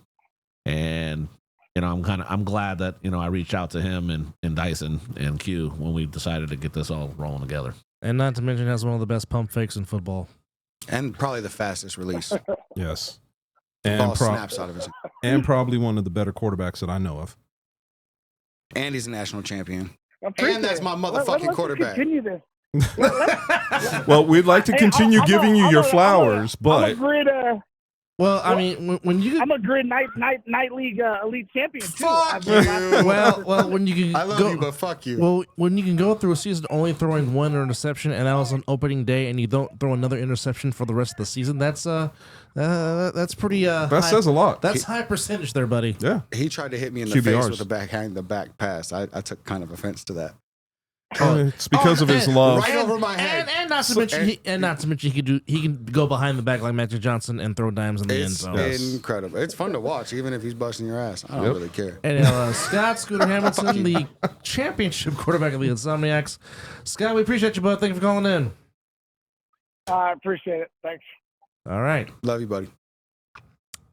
[SPEAKER 4] And I'm glad that I reached out to him and Dyson and Q when we decided to get this all rolling together.
[SPEAKER 3] And not to mention, has one of the best pump fakes in football.
[SPEAKER 2] And probably the fastest release.
[SPEAKER 5] Yes.
[SPEAKER 2] Ball
[SPEAKER 5] And,
[SPEAKER 2] snaps out of his.
[SPEAKER 5] and probably one of the better quarterbacks that I know of.
[SPEAKER 2] And he's a national champion.
[SPEAKER 8] Appreciate
[SPEAKER 2] And that's
[SPEAKER 8] it.
[SPEAKER 2] my
[SPEAKER 8] Let's
[SPEAKER 2] motherfucking
[SPEAKER 8] just
[SPEAKER 2] quarterback.
[SPEAKER 8] Continue this.
[SPEAKER 5] Well, we'd like to
[SPEAKER 8] Hey,
[SPEAKER 5] continue
[SPEAKER 8] I'm
[SPEAKER 5] giving you
[SPEAKER 8] a-
[SPEAKER 5] your
[SPEAKER 8] I'm a-
[SPEAKER 5] flowers,
[SPEAKER 8] I'm a
[SPEAKER 5] but
[SPEAKER 8] great,
[SPEAKER 3] Well, I mean, when you
[SPEAKER 8] I'm a grid night league elite champion too.
[SPEAKER 2] Fuck
[SPEAKER 3] well, when you can
[SPEAKER 2] I love
[SPEAKER 3] go,
[SPEAKER 2] you, but fuck you.
[SPEAKER 3] well, when you can go through a season only throwing one interception, and that was on opening day, and you don't throw another interception for the rest of the season, that's pretty.
[SPEAKER 5] That says a lot.
[SPEAKER 3] That's high percentage there, buddy.
[SPEAKER 5] Yeah.
[SPEAKER 2] He tried to hit me in the face
[SPEAKER 5] QBRs.
[SPEAKER 2] with the back pass. I took kind of offense to that.
[SPEAKER 5] It's because of his love.
[SPEAKER 2] Right over my head.
[SPEAKER 3] And not to mention, he can go behind the back like Magic Johnson and throw dimes in the end
[SPEAKER 2] It's
[SPEAKER 3] zone.
[SPEAKER 2] incredible. It's fun to watch, even if he's busting your ass. I don't really care.
[SPEAKER 3] And Scott Scooter Hamilton, the championship quarterback of the Insomniacs. Scott, we appreciate you, bud. Thank you for calling in.
[SPEAKER 8] I appreciate it. Thanks.
[SPEAKER 3] All right.
[SPEAKER 2] Love you, buddy.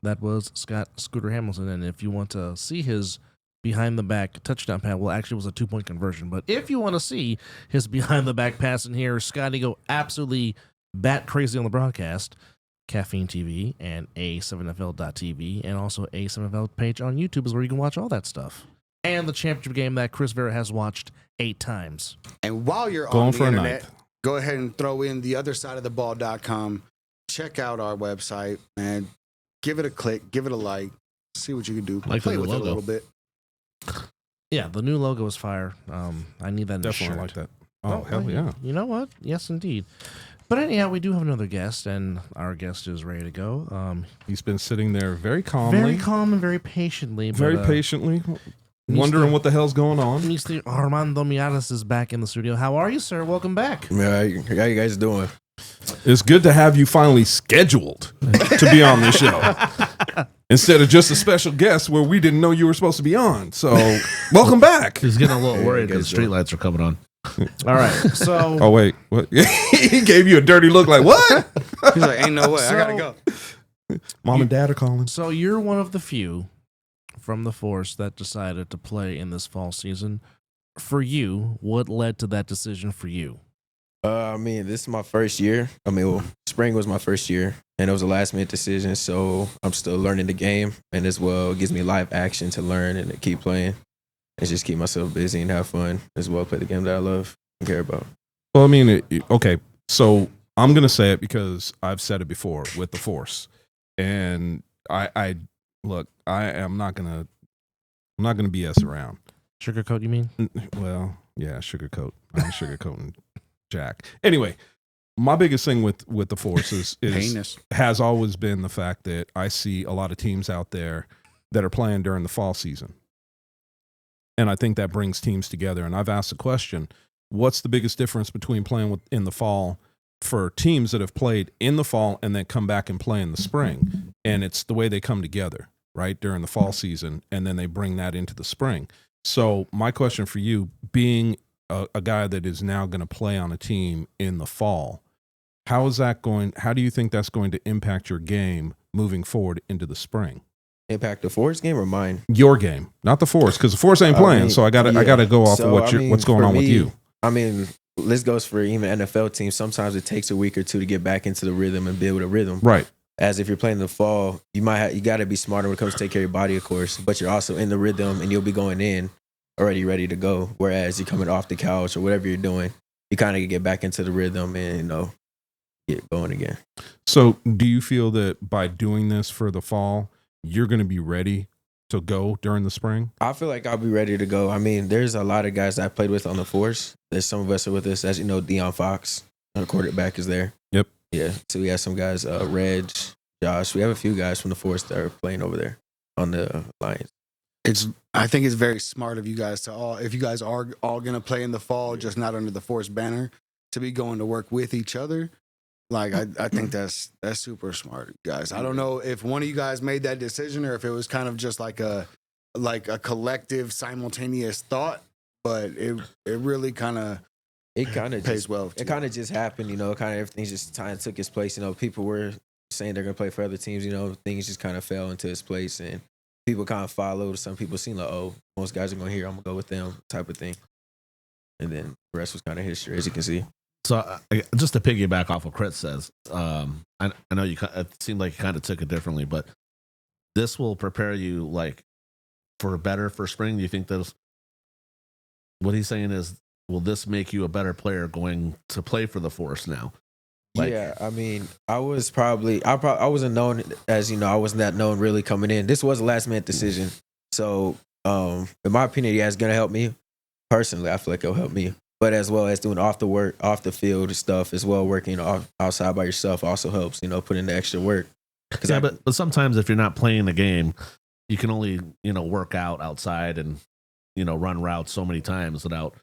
[SPEAKER 3] That was Scott Scooter Hamilton. And if you want to see his behind the back touchdown pass, well, actually it was a 2-point conversion. But if you want to see his behind the back pass and hear Scotty go absolutely bat crazy on the broadcast, Caffeine TV and A7FL.TV and also A7FL page on YouTube is where you can watch all that stuff. And the championship game that Chris Vera has watched 8 times.
[SPEAKER 2] And while you're
[SPEAKER 5] Going
[SPEAKER 2] on
[SPEAKER 5] for
[SPEAKER 2] the
[SPEAKER 5] a
[SPEAKER 2] internet,
[SPEAKER 5] ninth.
[SPEAKER 2] go ahead and throw in the other side of the ball.com. Check out our website and give it a click, give it a like, see what you can do.
[SPEAKER 4] Like the
[SPEAKER 2] Play
[SPEAKER 4] new
[SPEAKER 2] with it a
[SPEAKER 4] logo.
[SPEAKER 2] little bit.
[SPEAKER 3] Yeah, the new logo is fire. I need that in a
[SPEAKER 5] Definitely
[SPEAKER 3] shirt.
[SPEAKER 5] like that. Oh, hell yeah.
[SPEAKER 3] You know what? Yes, indeed. But anyhow, we do have another guest, and our guest is ready to go.
[SPEAKER 5] He's been sitting there very calmly,
[SPEAKER 3] Very calm and very patiently.
[SPEAKER 5] very
[SPEAKER 3] but,
[SPEAKER 5] patiently, wondering what the hell's going on.
[SPEAKER 3] Mr. Armando Miaras is back in the studio. How are you, sir? Welcome back.
[SPEAKER 9] How you guys doing?
[SPEAKER 5] It's good to have you finally scheduled to be on this show instead of just a special guest where we didn't know you were supposed to be on. So, welcome back.
[SPEAKER 4] He's getting a little worried
[SPEAKER 9] guys
[SPEAKER 4] because street lights are coming on.
[SPEAKER 3] All right. So,
[SPEAKER 5] Oh wait, what? He gave you a dirty look, like what?
[SPEAKER 2] He's like, ain't no way. I gotta go.
[SPEAKER 5] Mom and Dad are calling.
[SPEAKER 3] so you're one of the few from the Force that decided to play in this fall season. For you, what led to that decision for you?
[SPEAKER 9] I mean, this is my first year. I mean, well, spring was my first year, and it was a last-minute decision, so I'm still learning the game, and as well, it gives me live action to learn and to keep playing and just keep myself busy and have fun, as well play the game that I love and care about.
[SPEAKER 5] Well, I mean, okay. So I'm gonna say it because I've said it before with the Force, and I look. I'm not gonna BS around.
[SPEAKER 3] Sugarcoat, you mean?
[SPEAKER 5] Well, yeah, sugarcoat. I'm sugarcoating Jack. Anyway, my biggest thing with the Force is
[SPEAKER 2] Heinous.
[SPEAKER 5] has always been the fact that I see a lot of teams out there that are playing during the fall season. And I think that brings teams together. And I've asked the question, what's the biggest difference between playing in the fall for teams that have played in the fall and then come back and play in the spring? And it's the way they come together, right, during the fall season, and then they bring that into the spring. So my question for you, being a guy that is now going to play on a team in the fall, how do you think that's going to impact your game moving forward into the spring?
[SPEAKER 9] Impact the Force game or mine?
[SPEAKER 5] Your game, not the Force, because the Force ain't playing. So I got to go off of what's going on with you.
[SPEAKER 9] I mean, this goes for even NFL teams. Sometimes it takes a week or two to get back into the rhythm and build a rhythm.
[SPEAKER 5] Right.
[SPEAKER 9] As if you're playing in the fall, you got to be smarter when it comes to take care of your body, of course. But you're also in the rhythm, and you'll be going in already ready to go. Whereas you're coming off the couch or whatever you're doing, you kind of get back into the rhythm and get going again.
[SPEAKER 5] So do you feel that by doing this for the fall, you're going to be ready to go during the spring?
[SPEAKER 9] I feel like I'll be ready to go. I mean, there's a lot of guys that I played with on the Force. There's some of us are with us, as you know, Deion Fox, our quarterback, is there.
[SPEAKER 5] Yep.
[SPEAKER 9] Yeah. So we have some guys, Reg, Josh. We have a few guys from the Force that are playing over there on the Lions.
[SPEAKER 2] I think it's very smart of you guys if you guys are all going to play in the fall, just not under the Force banner, to be going to work with each other. Like, I think that's super smart, guys. I don't know if one of you guys made that decision or if it was kind of just like a collective simultaneous thought, but it really kind of pays well.
[SPEAKER 9] It kind of just happened, kind of everything just time took its place. People were saying they're going to play for other teams, things just kind of fell into its place and people kind of followed. Some people seem like, oh, most guys are going here, I'm going to go with them type of thing. And then the rest was kind of history, as you can see.
[SPEAKER 4] So just to piggyback off what Chris says, I know it seemed like you kind of took it differently, but this will prepare you for spring. Do you think what he's saying is, will this make you a better player going to play for the Force now? Like,
[SPEAKER 9] yeah, I mean, I wasn't known as, I wasn't that known really coming in. This was a last minute decision. So, in my opinion, yeah, it's gonna help me personally. I feel like it'll help me, but as well as doing off the field stuff as well, working outside by yourself also helps. Put in the extra work.
[SPEAKER 4] yeah, but sometimes if you're not playing the game, you can only work out outside and run routes so many times without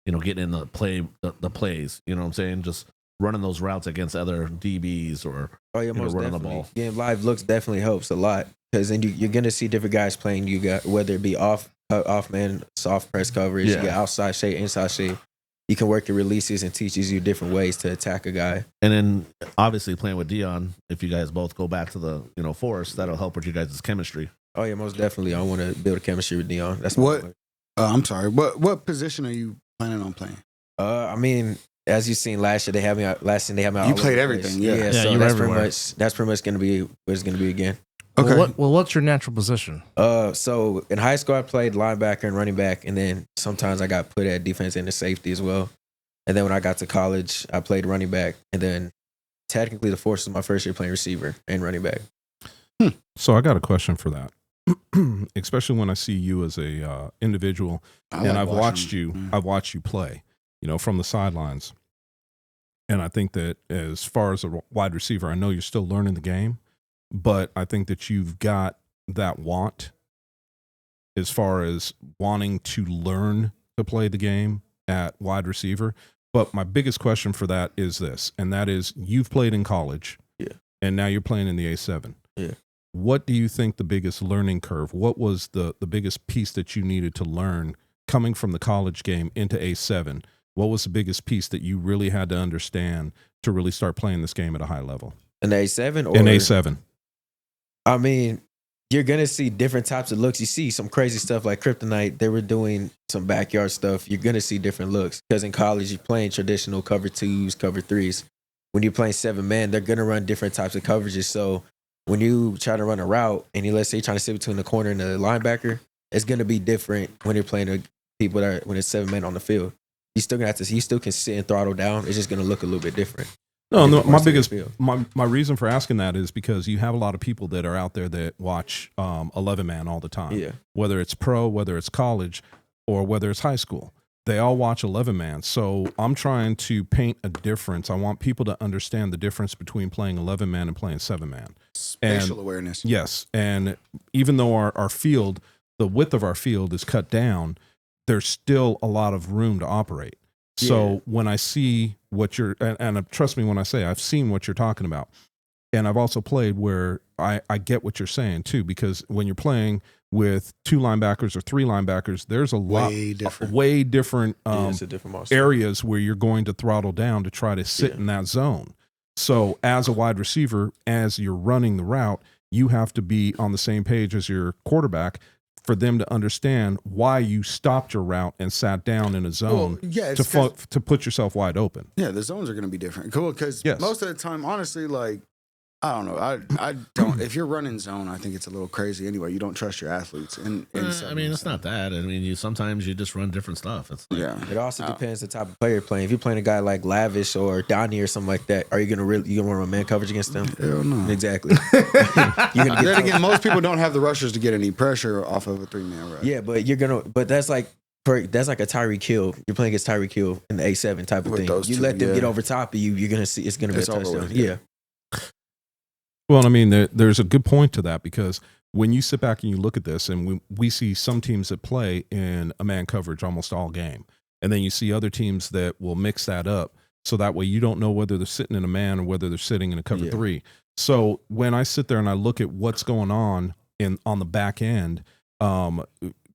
[SPEAKER 4] getting in the plays. You know what I'm saying? Just running those routes against other DBs or
[SPEAKER 9] most
[SPEAKER 4] running
[SPEAKER 9] definitely.
[SPEAKER 4] the ball.
[SPEAKER 9] Getting live looks definitely helps a lot because then you're gonna see different guys playing. You got whether it be off man, soft press coverage, you got outside shape, inside shape. You can work your releases and teaches you different ways to attack a guy.
[SPEAKER 4] And then obviously playing with Dion, if you guys both go back to the force, that'll help with you guys' chemistry.
[SPEAKER 9] Oh yeah, most definitely. I want to build a chemistry with Dion. That's
[SPEAKER 2] what. I'm sorry. What position are you planning on playing?
[SPEAKER 9] I mean, as you've seen last year, they had me out. Last year they had me out.
[SPEAKER 2] You played everything, yeah.
[SPEAKER 9] So
[SPEAKER 3] you
[SPEAKER 9] that's
[SPEAKER 3] were
[SPEAKER 9] pretty much going to be what it's going to be again.
[SPEAKER 2] Okay.
[SPEAKER 3] Well, what's your natural position?
[SPEAKER 9] So in high school, I played linebacker and running back, and then sometimes I got put at defense and the safety as well. And then when I got to college, I played running back, and then technically the force was my first year playing receiver and running back.
[SPEAKER 5] So I got a question for that. Especially when I see you as a individual, and I've watched you play, from the sidelines. And I think that as far as a wide receiver, I know you're still learning the game, but I think that you've got that want as far as wanting to learn to play the game at wide receiver. But my biggest question for that is this, and that is you've played in college, and now you're playing in the A7.
[SPEAKER 9] Yeah.
[SPEAKER 5] What do you think the biggest learning curve, what was the biggest piece that you needed to learn coming from the college game into A7? What was the biggest piece that you really had to understand to really start playing this game at a high level?
[SPEAKER 9] In A7 or
[SPEAKER 5] in A7?
[SPEAKER 9] I mean, you're going to see different types of looks. You see some crazy stuff like Kryptonite. They were doing some backyard stuff. You're going to see different looks because in college, you're playing traditional cover 2s, cover 3s. When you're playing 7-man, they're going to run different types of coverages. So when you try to run a route and let's say you're trying to sit between the corner and the linebacker, it's going to be different when you're playing the people when it's 7-man on the field. You still can sit and throttle down. It's just going to look a little bit different.
[SPEAKER 5] No, my reason for asking that is because you have a lot of people that are out there that watch 11-man all the time.
[SPEAKER 9] Yeah.
[SPEAKER 5] Whether it's pro, whether it's college, or whether it's high school. They all watch 11-man. So I'm trying to paint a difference. I want people to understand the difference between playing 11-man and playing 7-man.
[SPEAKER 2] Spatial awareness.
[SPEAKER 5] Yes. And even though our field, the width of our field is cut down, there's still a lot of room to operate. So when I see what you're, and trust me when I say I've seen what you're talking about, and I've also played where I get what you're saying too, because when you're playing with 2 linebackers or 3 linebackers, there's a way different
[SPEAKER 9] it's a different monster.
[SPEAKER 5] areas where you're going to throttle down to try to sit in that zone. So as a wide receiver, as you're running the route, you have to be on the same page as your quarterback for them to understand why you stopped your route and sat down in a zone to put yourself wide open.
[SPEAKER 2] Yeah, the zones are going to be different. Cool, because
[SPEAKER 5] Yes.
[SPEAKER 2] most of the time, honestly, like, I don't know. I don't. If you're running zone, I think it's a little crazy anyway. You don't trust your athletes.
[SPEAKER 4] I mean, it's not that. I mean, sometimes you just run different stuff. It's like,
[SPEAKER 2] Yeah.
[SPEAKER 9] It also depends the type of player you're playing. If you're playing a guy like Lavish or Donnie or something like that, are you gonna run man coverage against them?
[SPEAKER 2] Hell no.
[SPEAKER 9] Exactly. You're gonna
[SPEAKER 2] Then again, most people don't have the rushers to get any pressure off of a 3-man rush.
[SPEAKER 9] Yeah, but that's like a Tyreek Hill. You're playing against Tyreek Hill in the A7 type of
[SPEAKER 2] With
[SPEAKER 9] thing.
[SPEAKER 2] those
[SPEAKER 9] You
[SPEAKER 2] two,
[SPEAKER 9] let them
[SPEAKER 2] yeah.
[SPEAKER 9] get over top of you, you're gonna see it's gonna be
[SPEAKER 2] It's
[SPEAKER 9] a
[SPEAKER 2] over
[SPEAKER 9] touchdown.
[SPEAKER 2] with, yeah.
[SPEAKER 5] Well, I mean, there's a good point to that because when you sit back and you look at this, and we see some teams that play in a man coverage almost all game, and then you see other teams that will mix that up, so that way you don't know whether they're sitting in a man or whether they're sitting in a cover 3. So when I sit there and I look at what's going on on the back end,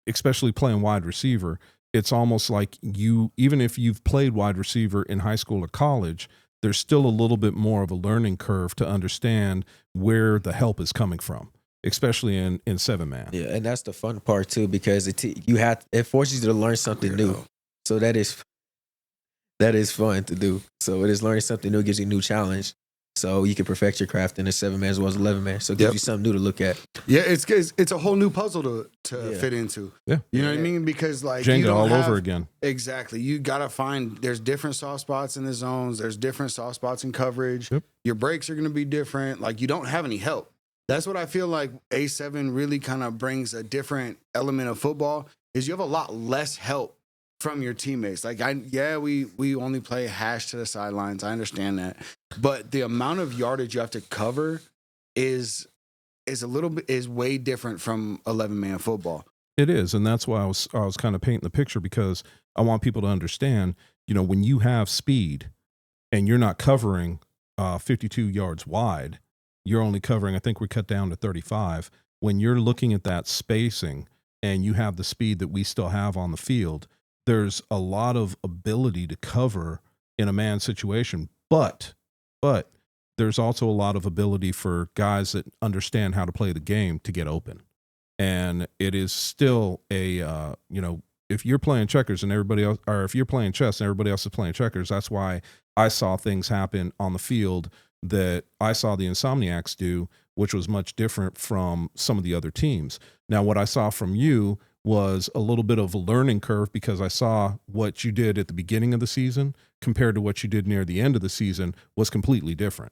[SPEAKER 5] especially playing wide receiver, it's almost like even if you've played wide receiver in high school or college, there's still a little bit more of a learning curve to understand where the help is coming from, especially in 7-man.
[SPEAKER 9] Yeah, and that's the fun part too, because it forces you to learn something new. So that is fun to do. So it is learning something new, gives you a new challenge. So you can perfect your craft in a 7-man as well as 11-man. So it gives you something new to look at.
[SPEAKER 2] Yeah, it's a whole new puzzle to
[SPEAKER 9] Yeah.
[SPEAKER 2] fit into.
[SPEAKER 5] Yeah.
[SPEAKER 2] You know what I mean? Because like you
[SPEAKER 5] Jenga
[SPEAKER 2] don't
[SPEAKER 5] all
[SPEAKER 2] have-
[SPEAKER 5] over again.
[SPEAKER 2] Exactly. You gotta find there's different soft spots in the zones. There's different soft spots in coverage.
[SPEAKER 5] Yep.
[SPEAKER 2] Your breaks are gonna be different. Like you don't have any help. That's what I feel like A7 really kind of brings a different element of football. Is you have a lot less help from your teammates. Like we only play hash to the sidelines. I understand that. But the amount of yardage you have to cover is way different from 11-man football.
[SPEAKER 5] It is, and that's why I was kind of painting the picture, because I want people to understand, when you have speed and you're not covering 52 yards wide, you're only covering, I think we cut down to 35. When you're looking at that spacing and you have the speed that we still have on the field, there's a lot of ability to cover in a man situation, but there's also a lot of ability for guys that understand how to play the game to get open. And it is still if you're playing checkers and everybody else, or if you're playing chess and everybody else is playing checkers, that's why I saw things happen on the field that I saw the Insomniacs do, which was much different from some of the other teams. Now, what I saw from you was a little bit of a learning curve, because I saw what you did at the beginning of the season compared to what you did near the end of the season was completely different.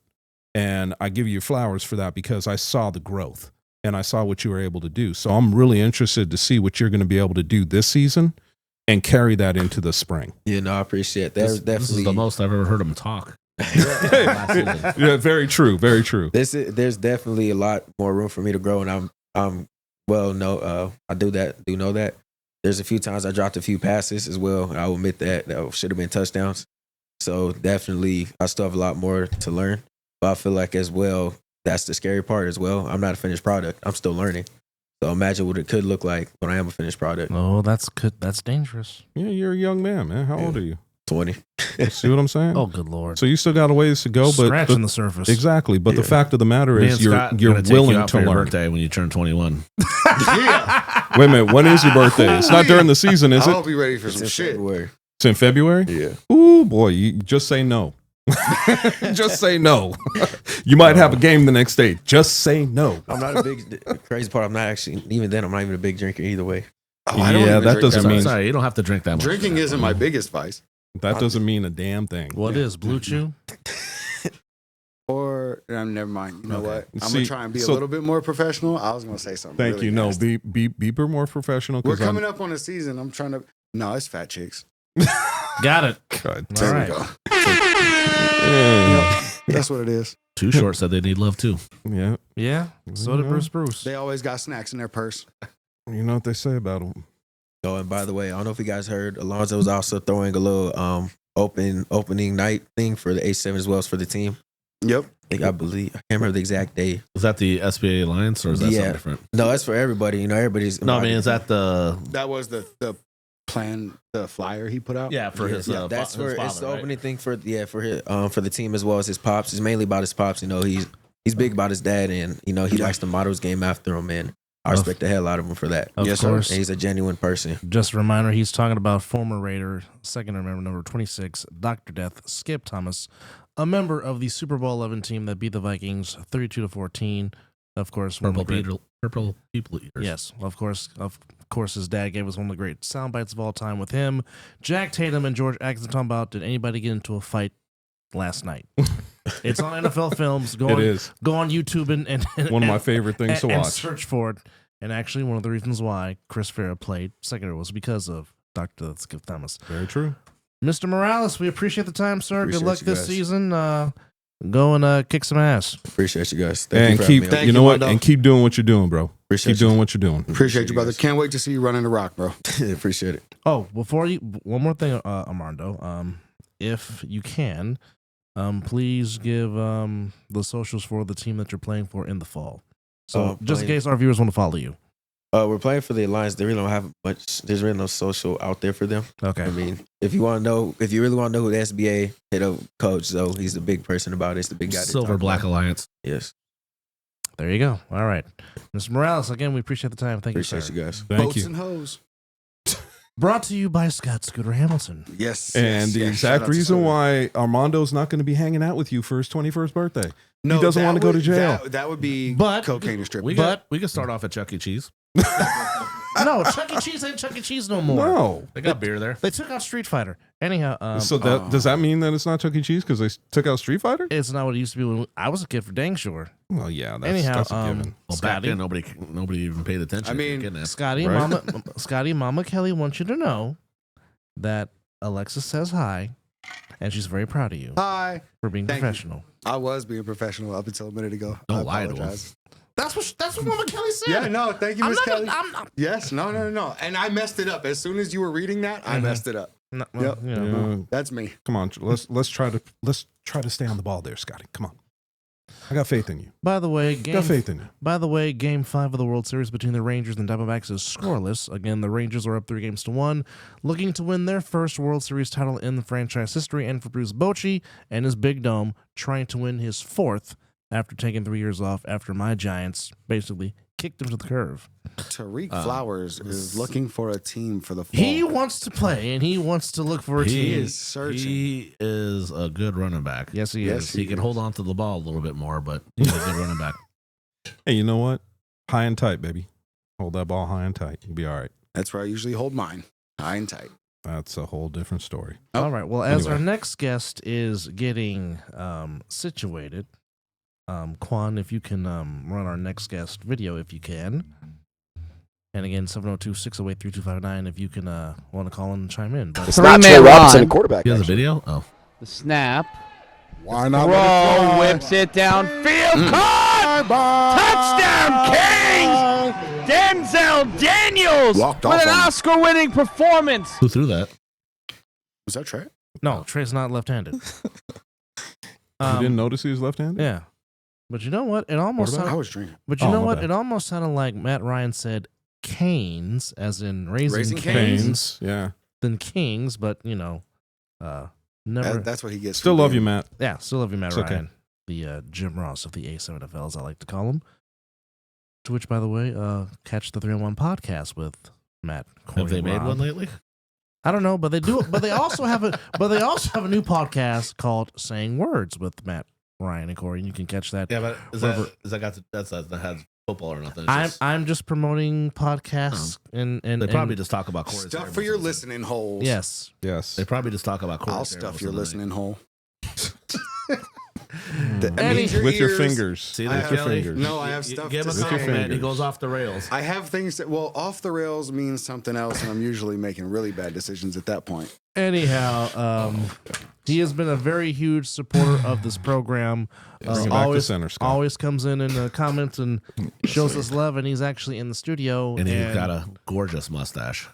[SPEAKER 5] And I give you flowers for that, because I saw the growth and I saw what you were able to do. So I'm really interested to see what you're going to be able to do this season and carry that into the spring.
[SPEAKER 9] Yeah, no, I appreciate that.
[SPEAKER 4] This is the most I've ever heard him talk.
[SPEAKER 5] Yeah, very true. Very true.
[SPEAKER 9] There's definitely a lot more room for me to grow, and I do know that. There's a few times I dropped a few passes as well. I will admit that should have been touchdowns. So definitely, I still have a lot more to learn. But I feel like as well, that's the scary part as well. I'm not a finished product. I'm still learning. So imagine what it could look like when I am a finished product.
[SPEAKER 3] Oh, that's good. That's dangerous.
[SPEAKER 5] Yeah, you're a young man, man. How old are you?
[SPEAKER 9] 20.
[SPEAKER 5] See what I'm saying?
[SPEAKER 3] Oh, good Lord.
[SPEAKER 5] So you still got a ways to go, but
[SPEAKER 3] Scratching the surface.
[SPEAKER 5] Exactly. But the
[SPEAKER 9] Yeah.
[SPEAKER 5] fact of the matter
[SPEAKER 4] Me
[SPEAKER 5] is,
[SPEAKER 4] and
[SPEAKER 5] you're
[SPEAKER 4] Scott
[SPEAKER 5] you're
[SPEAKER 4] gonna take
[SPEAKER 5] willing
[SPEAKER 4] you out
[SPEAKER 5] to
[SPEAKER 4] for your
[SPEAKER 5] learn.
[SPEAKER 4] birthday when you turn 21.
[SPEAKER 5] Wait a minute. When is your birthday? It's not during the season, is
[SPEAKER 2] I'll
[SPEAKER 5] it?
[SPEAKER 2] be ready for
[SPEAKER 9] It's
[SPEAKER 2] some
[SPEAKER 9] in
[SPEAKER 2] shit.
[SPEAKER 9] February.
[SPEAKER 5] It's in February.
[SPEAKER 9] Yeah.
[SPEAKER 5] Ooh, boy, you just say no. Just say no. You might have a game the next day. Just say no.
[SPEAKER 9] I'm not a big crazy part. I'm not even a big drinker either way.
[SPEAKER 2] Oh, I don't
[SPEAKER 5] Yeah,
[SPEAKER 2] even
[SPEAKER 5] that
[SPEAKER 2] drink
[SPEAKER 5] doesn't
[SPEAKER 2] that
[SPEAKER 5] mean-
[SPEAKER 2] much.
[SPEAKER 4] Sorry, you don't have to drink that much.
[SPEAKER 2] Drinking isn't my biggest vice.
[SPEAKER 5] That doesn't mean a damn thing.
[SPEAKER 3] What is Blue Chew?
[SPEAKER 2] Or never mind. You know
[SPEAKER 5] Okay.
[SPEAKER 2] what? I'm
[SPEAKER 5] See,
[SPEAKER 2] gonna try and be a
[SPEAKER 5] so-
[SPEAKER 2] little bit more professional. I was gonna say something.
[SPEAKER 5] Thank
[SPEAKER 2] really
[SPEAKER 5] you. No,
[SPEAKER 2] nasty.
[SPEAKER 5] be more professional.
[SPEAKER 2] We're
[SPEAKER 5] 'cause I'm-
[SPEAKER 2] coming up on a season. I'm trying to. No, it's fat chicks.
[SPEAKER 3] Got it.
[SPEAKER 5] God,
[SPEAKER 3] All
[SPEAKER 2] There
[SPEAKER 3] right.
[SPEAKER 2] we go.
[SPEAKER 5] yeah.
[SPEAKER 2] That's what it is.
[SPEAKER 4] Too Short said they need love too.
[SPEAKER 5] Yeah.
[SPEAKER 3] Yeah. So did Bruce.
[SPEAKER 2] They always got snacks in their purse.
[SPEAKER 5] You know what they say about them.
[SPEAKER 9] Oh, and by the way, I don't know if you guys heard, Alonzo was also throwing a little opening night thing for the A7 as well as for the team.
[SPEAKER 2] Yep.
[SPEAKER 9] I believe I can't remember the exact day.
[SPEAKER 4] Is that the SBA Alliance or is that
[SPEAKER 9] Yeah.
[SPEAKER 4] something different?
[SPEAKER 9] No, that's for everybody. You know, everybody's.
[SPEAKER 4] No, I mean, is that the
[SPEAKER 2] That was the plan, the flyer he put out.
[SPEAKER 4] for his?
[SPEAKER 9] Yeah, that's
[SPEAKER 4] his
[SPEAKER 9] for
[SPEAKER 4] father,
[SPEAKER 9] it's the
[SPEAKER 4] right?
[SPEAKER 9] opening thing for the team as well as his pops. It's mainly about his pops. You know, he's big about his dad, and you know he likes to model his game after him, and I respect the hell out of him for that.
[SPEAKER 3] Of
[SPEAKER 2] Yes, sir.
[SPEAKER 3] course.
[SPEAKER 9] And he's a genuine person.
[SPEAKER 3] Just a reminder, he's talking about former Raider, second member, number 26, Dr. Death, Skip Thomas, a member of the Super Bowl 11 team that beat the Vikings 32-14. Of course, one of the great-
[SPEAKER 4] Purple people eaters.
[SPEAKER 3] Yes, of course, his dad gave us one of the great sound bites of all time with him. Jack Tatum and George Atkinson talking about, did anybody get into a fight last night? It's on NFL Films. Go
[SPEAKER 5] It
[SPEAKER 3] on,
[SPEAKER 5] is
[SPEAKER 3] Go on YouTube and
[SPEAKER 5] one of my favorite things to
[SPEAKER 3] and
[SPEAKER 5] watch.
[SPEAKER 3] search for it. And actually, one of the reasons why Chris Farrah played secondary was because of Dr. Skip Thomas.
[SPEAKER 5] Very true.
[SPEAKER 3] Mr. Morales, we appreciate the time, sir.
[SPEAKER 9] Appreciate
[SPEAKER 3] Good luck
[SPEAKER 9] you
[SPEAKER 3] this
[SPEAKER 9] guys.
[SPEAKER 3] season. Go and kick some ass.
[SPEAKER 9] Appreciate you guys.
[SPEAKER 5] And
[SPEAKER 9] you for
[SPEAKER 5] keep,
[SPEAKER 9] having me on.
[SPEAKER 5] you know
[SPEAKER 2] you,
[SPEAKER 5] what?
[SPEAKER 2] Mondo.
[SPEAKER 5] And keep doing what you're doing, bro.
[SPEAKER 9] Appreciate
[SPEAKER 5] Keep doing what you're doing.
[SPEAKER 2] Appreciate you, brother.
[SPEAKER 9] guys.
[SPEAKER 2] Can't wait to see you running the rock, bro.
[SPEAKER 9] Appreciate it.
[SPEAKER 3] Oh, one more thing, Armando. If you can, please give the socials for the team that you're playing for in the fall. So just in
[SPEAKER 9] playing-
[SPEAKER 3] case our viewers want to follow you.
[SPEAKER 9] We're playing for the Alliance. They really don't have much. There's really no social out there for them.
[SPEAKER 3] Okay.
[SPEAKER 9] I mean, if you really want to know who the SBA, hit up Coach. So he's the big person about it. He's the big guy. to
[SPEAKER 4] Silver
[SPEAKER 9] talk
[SPEAKER 4] Black
[SPEAKER 9] about.
[SPEAKER 4] Alliance.
[SPEAKER 9] Yes.
[SPEAKER 3] There you go. All right. Mr. Morales, again, we appreciate the time. Thank
[SPEAKER 9] Appreciate
[SPEAKER 3] you, sir.
[SPEAKER 9] you guys.
[SPEAKER 5] Thank
[SPEAKER 2] Boats
[SPEAKER 5] you.
[SPEAKER 2] and hoes.
[SPEAKER 3] Brought to you by Scott Scooter Hamilton.
[SPEAKER 2] Yes.
[SPEAKER 5] And the exact reason why Armando's not going to be hanging out with you for his 21st birthday.
[SPEAKER 2] No,
[SPEAKER 5] he doesn't
[SPEAKER 2] that
[SPEAKER 5] want to go to
[SPEAKER 2] would-
[SPEAKER 5] jail.
[SPEAKER 2] That would be
[SPEAKER 3] But-
[SPEAKER 2] cocaine and strip.
[SPEAKER 4] We can start off at Chuck E. Cheese.
[SPEAKER 3] No, Chuck E. Cheese ain't Chuck E. Cheese no more.
[SPEAKER 5] No.
[SPEAKER 4] They got beer there.
[SPEAKER 3] They took out Street Fighter. Anyhow,
[SPEAKER 5] So does that mean that it's not Chuck E. Cheese because they took out Street Fighter?
[SPEAKER 3] it's not what it used to be when I was a kid, for dang sure.
[SPEAKER 5] Well, yeah,
[SPEAKER 3] Anyhow,
[SPEAKER 5] that's a given.
[SPEAKER 4] Well, back
[SPEAKER 3] Scotty,
[SPEAKER 4] then nobody even paid attention.
[SPEAKER 2] I mean,
[SPEAKER 4] to getting that.
[SPEAKER 3] Scotty,
[SPEAKER 5] Right?
[SPEAKER 3] Mama Kelly wants you to know that Alexis says hi, and she's very proud of you
[SPEAKER 2] Hi.
[SPEAKER 3] for being
[SPEAKER 2] Thank you.
[SPEAKER 3] professional.
[SPEAKER 2] I was being professional up until a minute ago.
[SPEAKER 4] Don't
[SPEAKER 2] I
[SPEAKER 4] lie to him.
[SPEAKER 2] apologize.
[SPEAKER 3] That's what Mama Kelly said.
[SPEAKER 2] Yeah, no, thank you,
[SPEAKER 3] I'm
[SPEAKER 2] Miss
[SPEAKER 3] not.
[SPEAKER 2] Kelly.
[SPEAKER 3] I'm
[SPEAKER 2] Yes, no. And I messed it up. As soon as you were reading that, I messed it up.
[SPEAKER 3] not.
[SPEAKER 2] Yep.
[SPEAKER 3] You know,
[SPEAKER 5] Yeah.
[SPEAKER 2] That's me.
[SPEAKER 5] Come on, let's try to stay on the ball there, Scotty. Come on, I got faith in you.
[SPEAKER 3] By the way,
[SPEAKER 5] Got faith in you.
[SPEAKER 3] Game 5 of the World Series between the Rangers and Diamondbacks is scoreless. Again, the Rangers are up 3-1, looking to win their first World Series title in the franchise history, and for Bruce Bochy and his Big Dome trying to win his 4th after taking 3 years off after my Giants basically kicked him to the curve.
[SPEAKER 2] Tariq Flowers is looking for a team for the fall.
[SPEAKER 3] He wants to play, and he wants to look for a
[SPEAKER 2] He
[SPEAKER 3] team.
[SPEAKER 2] is searching.
[SPEAKER 4] He is a good running back.
[SPEAKER 3] Yes, he
[SPEAKER 2] Yes,
[SPEAKER 3] is.
[SPEAKER 4] He can hold on to the ball a little bit more, but he's a good running back.
[SPEAKER 5] Hey, you know what? High and tight, baby. Hold that ball high and tight. You'll be all right.
[SPEAKER 2] That's where I usually hold mine, high and tight.
[SPEAKER 5] That's a whole different story.
[SPEAKER 3] All right. Well, as
[SPEAKER 5] Anyway.
[SPEAKER 3] our next guest is getting situated, Quan, if you can run our next guest video, if you can. And again, 702-608-3259, if you can want to call in and chime in. But
[SPEAKER 10] Three-man run.
[SPEAKER 2] quarterback.
[SPEAKER 4] He has a video? Oh.
[SPEAKER 10] The snap.
[SPEAKER 2] Why not?
[SPEAKER 10] Throw, whips it downfield. Caught! Touchdown, Kings! Denzel Daniels
[SPEAKER 2] Walked
[SPEAKER 10] with
[SPEAKER 2] off
[SPEAKER 10] an
[SPEAKER 2] on him.
[SPEAKER 10] Oscar-winning performance.
[SPEAKER 4] Who threw that?
[SPEAKER 2] Was that Trey?
[SPEAKER 3] no, Trey's not left-handed.
[SPEAKER 5] You didn't notice he was left-handed?
[SPEAKER 3] Yeah. But you know what? It almost
[SPEAKER 2] I
[SPEAKER 3] sounded,
[SPEAKER 2] was drinking.
[SPEAKER 3] but you
[SPEAKER 5] Oh,
[SPEAKER 3] know
[SPEAKER 5] my
[SPEAKER 3] what?
[SPEAKER 5] bad.
[SPEAKER 3] It almost sounded like Matt Ryan said Canes, as in Raising
[SPEAKER 2] Raising
[SPEAKER 3] Canes,
[SPEAKER 5] Canes. Yeah.
[SPEAKER 3] than Kings, but you know, never.
[SPEAKER 2] That's what he gets.
[SPEAKER 5] Still
[SPEAKER 2] for
[SPEAKER 5] love
[SPEAKER 2] being-
[SPEAKER 5] you, Matt.
[SPEAKER 3] Yeah, still love you, Matt
[SPEAKER 5] It's okay.
[SPEAKER 3] Ryan. The Jim Ross of the A7FL, as I like to call him. To which, by the way, catch the 3-on-1 podcast with Matt. Corey,
[SPEAKER 4] Have they
[SPEAKER 3] and
[SPEAKER 4] made
[SPEAKER 3] Rob.
[SPEAKER 4] one lately?
[SPEAKER 3] I don't know, but they do. But they also have a. But they also have a new podcast called Saying Words with Matt Ryan and Corey, and you can catch that.
[SPEAKER 4] Yeah, but
[SPEAKER 3] Whatever.
[SPEAKER 4] that has football or nothing? It's
[SPEAKER 3] I'm
[SPEAKER 4] just-
[SPEAKER 3] I'm just promoting podcasts and
[SPEAKER 4] they probably just talk about Corey's
[SPEAKER 2] Stuff
[SPEAKER 4] hair
[SPEAKER 2] for your
[SPEAKER 4] most of the time.
[SPEAKER 2] listening holes.
[SPEAKER 3] yes.
[SPEAKER 5] Yes.
[SPEAKER 4] They probably just talk about Corey's
[SPEAKER 2] I'll
[SPEAKER 4] hair
[SPEAKER 2] stuff
[SPEAKER 4] most
[SPEAKER 2] your
[SPEAKER 4] of the night.
[SPEAKER 2] listening hole.
[SPEAKER 3] Any-
[SPEAKER 5] With your
[SPEAKER 2] ears.
[SPEAKER 5] fingers.
[SPEAKER 4] See
[SPEAKER 2] I
[SPEAKER 4] that,
[SPEAKER 2] have-
[SPEAKER 5] With your
[SPEAKER 4] Kelly?
[SPEAKER 5] fingers.
[SPEAKER 2] No, I have stuff
[SPEAKER 4] Give
[SPEAKER 2] to
[SPEAKER 4] him a
[SPEAKER 2] say.
[SPEAKER 4] compliment. He
[SPEAKER 5] fingers.
[SPEAKER 4] goes off the rails.
[SPEAKER 2] I have things that, well, off the rails means something else, and I'm usually making really bad decisions at that point.
[SPEAKER 3] Anyhow, he has been a very huge supporter of this program.
[SPEAKER 5] Bring it back to center, Scott.
[SPEAKER 3] Always comes in and comments and shows us love, and he's actually in the studio.
[SPEAKER 4] And he's got a gorgeous mustache.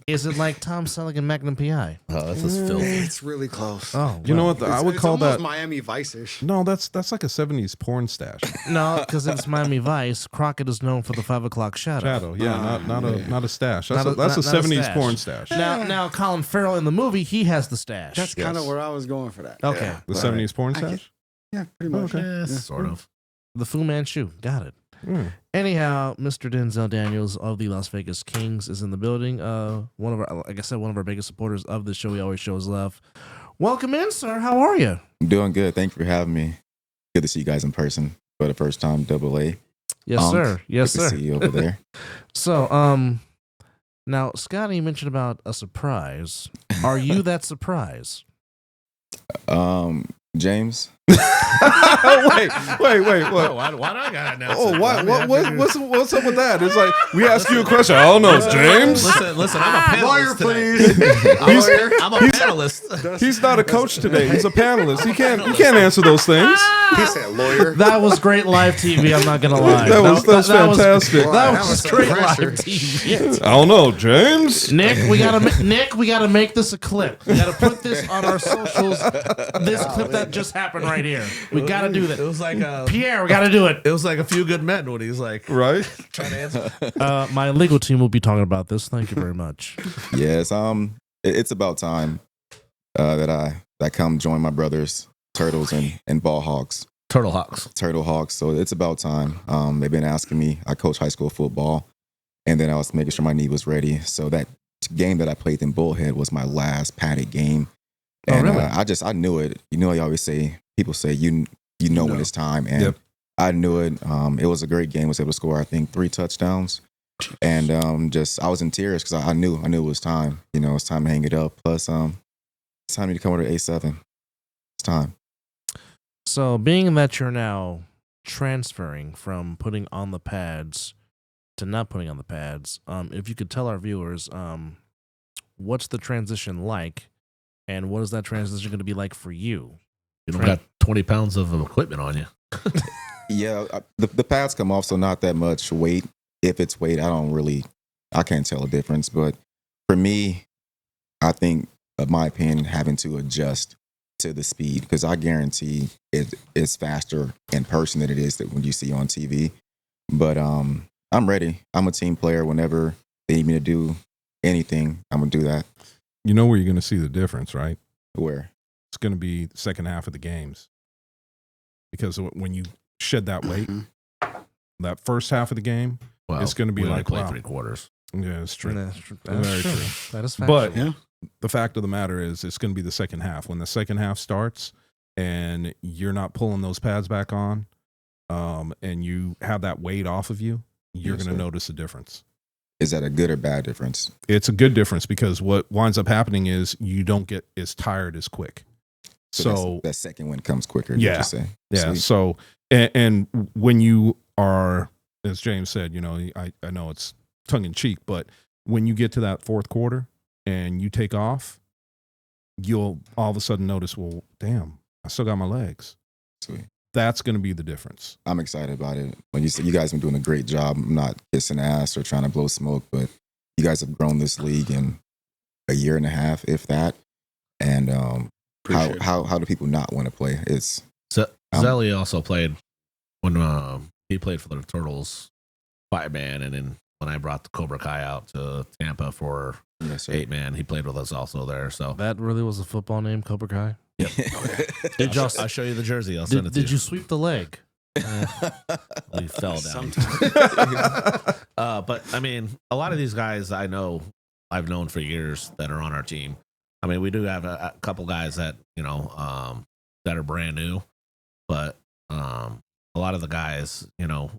[SPEAKER 3] Is it like Tom Selleck and Magnum PI?
[SPEAKER 4] Oh, that's just filthy.
[SPEAKER 2] It's really close.
[SPEAKER 3] Oh,
[SPEAKER 5] You know
[SPEAKER 3] well.
[SPEAKER 5] what? I would call
[SPEAKER 2] almost
[SPEAKER 5] that.
[SPEAKER 2] Miami Vice-ish.
[SPEAKER 5] No, that's like a 70s porn stash.
[SPEAKER 3] No, because it's Miami Vice. Crockett is known for the 5 o'clock shadow.
[SPEAKER 5] Shadow. Yeah, not a stash. That's
[SPEAKER 3] Not
[SPEAKER 5] a, that's a
[SPEAKER 3] not a
[SPEAKER 5] 70s
[SPEAKER 3] stash.
[SPEAKER 5] porn stash.
[SPEAKER 3] Now, Colin Farrell in the movie, he has the stash.
[SPEAKER 2] That's kind of where I was going for that.
[SPEAKER 3] Okay.
[SPEAKER 2] Yeah.
[SPEAKER 5] The
[SPEAKER 2] Right.
[SPEAKER 5] 70s porn
[SPEAKER 2] I get-
[SPEAKER 5] stash?
[SPEAKER 2] Yeah, pretty much.
[SPEAKER 5] Okay.
[SPEAKER 4] Yeah, sort of.
[SPEAKER 3] The Fu Manchu. Got it.
[SPEAKER 5] Mm.
[SPEAKER 3] Anyhow, Mr. Denzel Daniels of the Las Vegas Kings is in the building. One of our, like I said, one of our biggest supporters of the show. He always shows love. Welcome in, sir. How are you?
[SPEAKER 11] I'm doing good. Thank you for having me. Good to see you guys in person for the first time. AA.
[SPEAKER 3] Yes, sir. Yes,
[SPEAKER 11] Good to
[SPEAKER 3] sir.
[SPEAKER 11] see you over there.
[SPEAKER 3] So, now Scotty mentioned about a surprise. Are you that surprise?
[SPEAKER 11] James.
[SPEAKER 5] wait. What?
[SPEAKER 4] Why do I got it now?
[SPEAKER 5] Oh, what's up with that? It's like we ask you a question. I don't know, James.
[SPEAKER 4] Listen. I'm a
[SPEAKER 2] Lawyer,
[SPEAKER 4] panelist today.
[SPEAKER 2] please.
[SPEAKER 4] I'm a panelist.
[SPEAKER 5] He's not a coach today. He's a panelist. He can't answer those things.
[SPEAKER 2] He said lawyer.
[SPEAKER 3] That was great live TV. I'm not gonna lie.
[SPEAKER 5] That was fantastic.
[SPEAKER 2] Wow,
[SPEAKER 3] That
[SPEAKER 2] that
[SPEAKER 3] was
[SPEAKER 2] was some
[SPEAKER 3] great
[SPEAKER 2] pressure.
[SPEAKER 3] live TV.
[SPEAKER 5] I don't know, James.
[SPEAKER 3] Nick, we gotta make this a clip. We gotta put this on our socials. This clip that just happened right here. We gotta do
[SPEAKER 4] It
[SPEAKER 3] that.
[SPEAKER 4] was like
[SPEAKER 3] Pierre, we gotta do it.
[SPEAKER 4] it was like a Few Good Men when he's like
[SPEAKER 5] Right?
[SPEAKER 4] trying to answer.
[SPEAKER 3] My legal team will be talking about this. Thank you very much.
[SPEAKER 11] Yes. It's about time that I come join my brothers, Turtles and Ball Hogs.
[SPEAKER 4] Turtle Hawks.
[SPEAKER 11] Turtle Hawks. So it's about time. They've been asking me. I coach high school football, and then I was making sure my knee was ready. So that game that I played in Bullhead was my last padded game. And
[SPEAKER 3] really?
[SPEAKER 11] I knew it. You know, I always say, people say, you know when it's time. And I knew it. It was a great game. I was able to score, I think, 3 touchdowns. And I was in tears because I knew it was time. You know, it's time to hang it up. Plus, it's time to come over to A7. It's time.
[SPEAKER 3] So, being that you're now transferring from putting on the pads to not putting on the pads, if you could tell our viewers, what's the transition like, and what is that transition going to be like for you?
[SPEAKER 4] You don't got 20 pounds of equipment on you.
[SPEAKER 11] Yeah, the pads come off, so not that much weight. If it's weight, I can't tell a difference. But for me, I think, in my opinion, having to adjust to the speed, because I guarantee it's faster in person than it is that when you see on TV. But I'm ready. I'm a team player. Whenever they need me to do anything, I'm gonna do that.
[SPEAKER 5] You know where you're going to see the difference, right?
[SPEAKER 11] Where?
[SPEAKER 5] It's going to be the second half of the games. Because when you shed that weight, that first half of the game, it's going to be like,
[SPEAKER 4] play
[SPEAKER 5] wow.
[SPEAKER 4] 3 quarters.
[SPEAKER 5] Yeah, it's true.
[SPEAKER 3] That's true.
[SPEAKER 5] Very true.
[SPEAKER 3] That is factual.
[SPEAKER 5] But the fact of the matter is, it's going to be the second half. When the second half starts and you're not pulling those pads back on, and you have that weight off of you, you're going to notice a difference.
[SPEAKER 11] Is that a good or bad difference?
[SPEAKER 5] It's a good difference, because what winds up happening is you don't get as tired as quick. So
[SPEAKER 11] that second win comes quicker.
[SPEAKER 5] Yeah.
[SPEAKER 11] You say.
[SPEAKER 5] Yeah.
[SPEAKER 11] Sweet.
[SPEAKER 5] So, and when you are, as James said, you know, I know it's tongue in cheek, but when you get to that fourth quarter and you take off, you'll all of a sudden notice, well, damn, I still got my legs.
[SPEAKER 11] Sweet.
[SPEAKER 5] That's going to be the difference.
[SPEAKER 11] I'm excited about it. When you say you guys have been doing a great job, I'm not kissing ass or trying to blow smoke, but you guys have grown this league in a year and a half, if that. And how do people not want to play? It's
[SPEAKER 4] Zelly also played when he played for the Turtles 5-man, and then when I brought the Cobra Kai out to Tampa for 8-man, he played with us also there. So
[SPEAKER 3] that really was a football name, Cobra Kai.
[SPEAKER 4] Yep. I'll show you the jersey. I'll send it to you.
[SPEAKER 3] Did you sweep the leg?
[SPEAKER 4] We fell down. But I mean, a lot of these guys I've known for years that are on our team. I mean, we do have a couple guys that that are brand new, but a lot of the guys,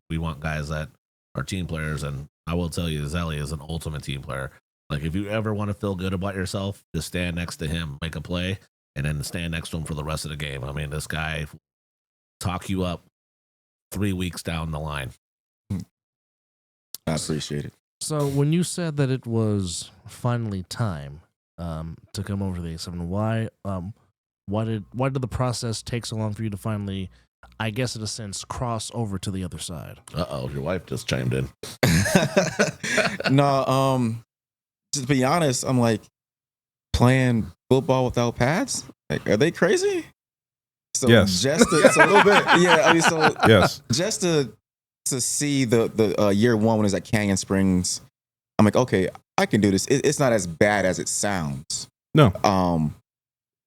[SPEAKER 4] we want guys that are team players. And I will tell you, Zelly is an ultimate team player. Like, if you ever want to feel good about yourself, just stand next to him, make a play, and then stand next to him for the rest of the game. I mean, this guy talk you up 3 weeks down the line.
[SPEAKER 11] I appreciate it.
[SPEAKER 3] So when you said that it was finally time to come over to the A7, why did the process take so long for you to finally, I guess in a sense, cross over to the other side?
[SPEAKER 4] Your wife just chimed in.
[SPEAKER 11] No, to be honest, I'm like, playing football without pads? Like, are they crazy? So
[SPEAKER 5] yes.
[SPEAKER 11] Just to, so a little bit, yeah. I mean, so
[SPEAKER 5] yes.
[SPEAKER 11] Just to see the year one when it's at Canyon Springs, I'm like, okay, I can do this. It's not as bad as it sounds.
[SPEAKER 5] No.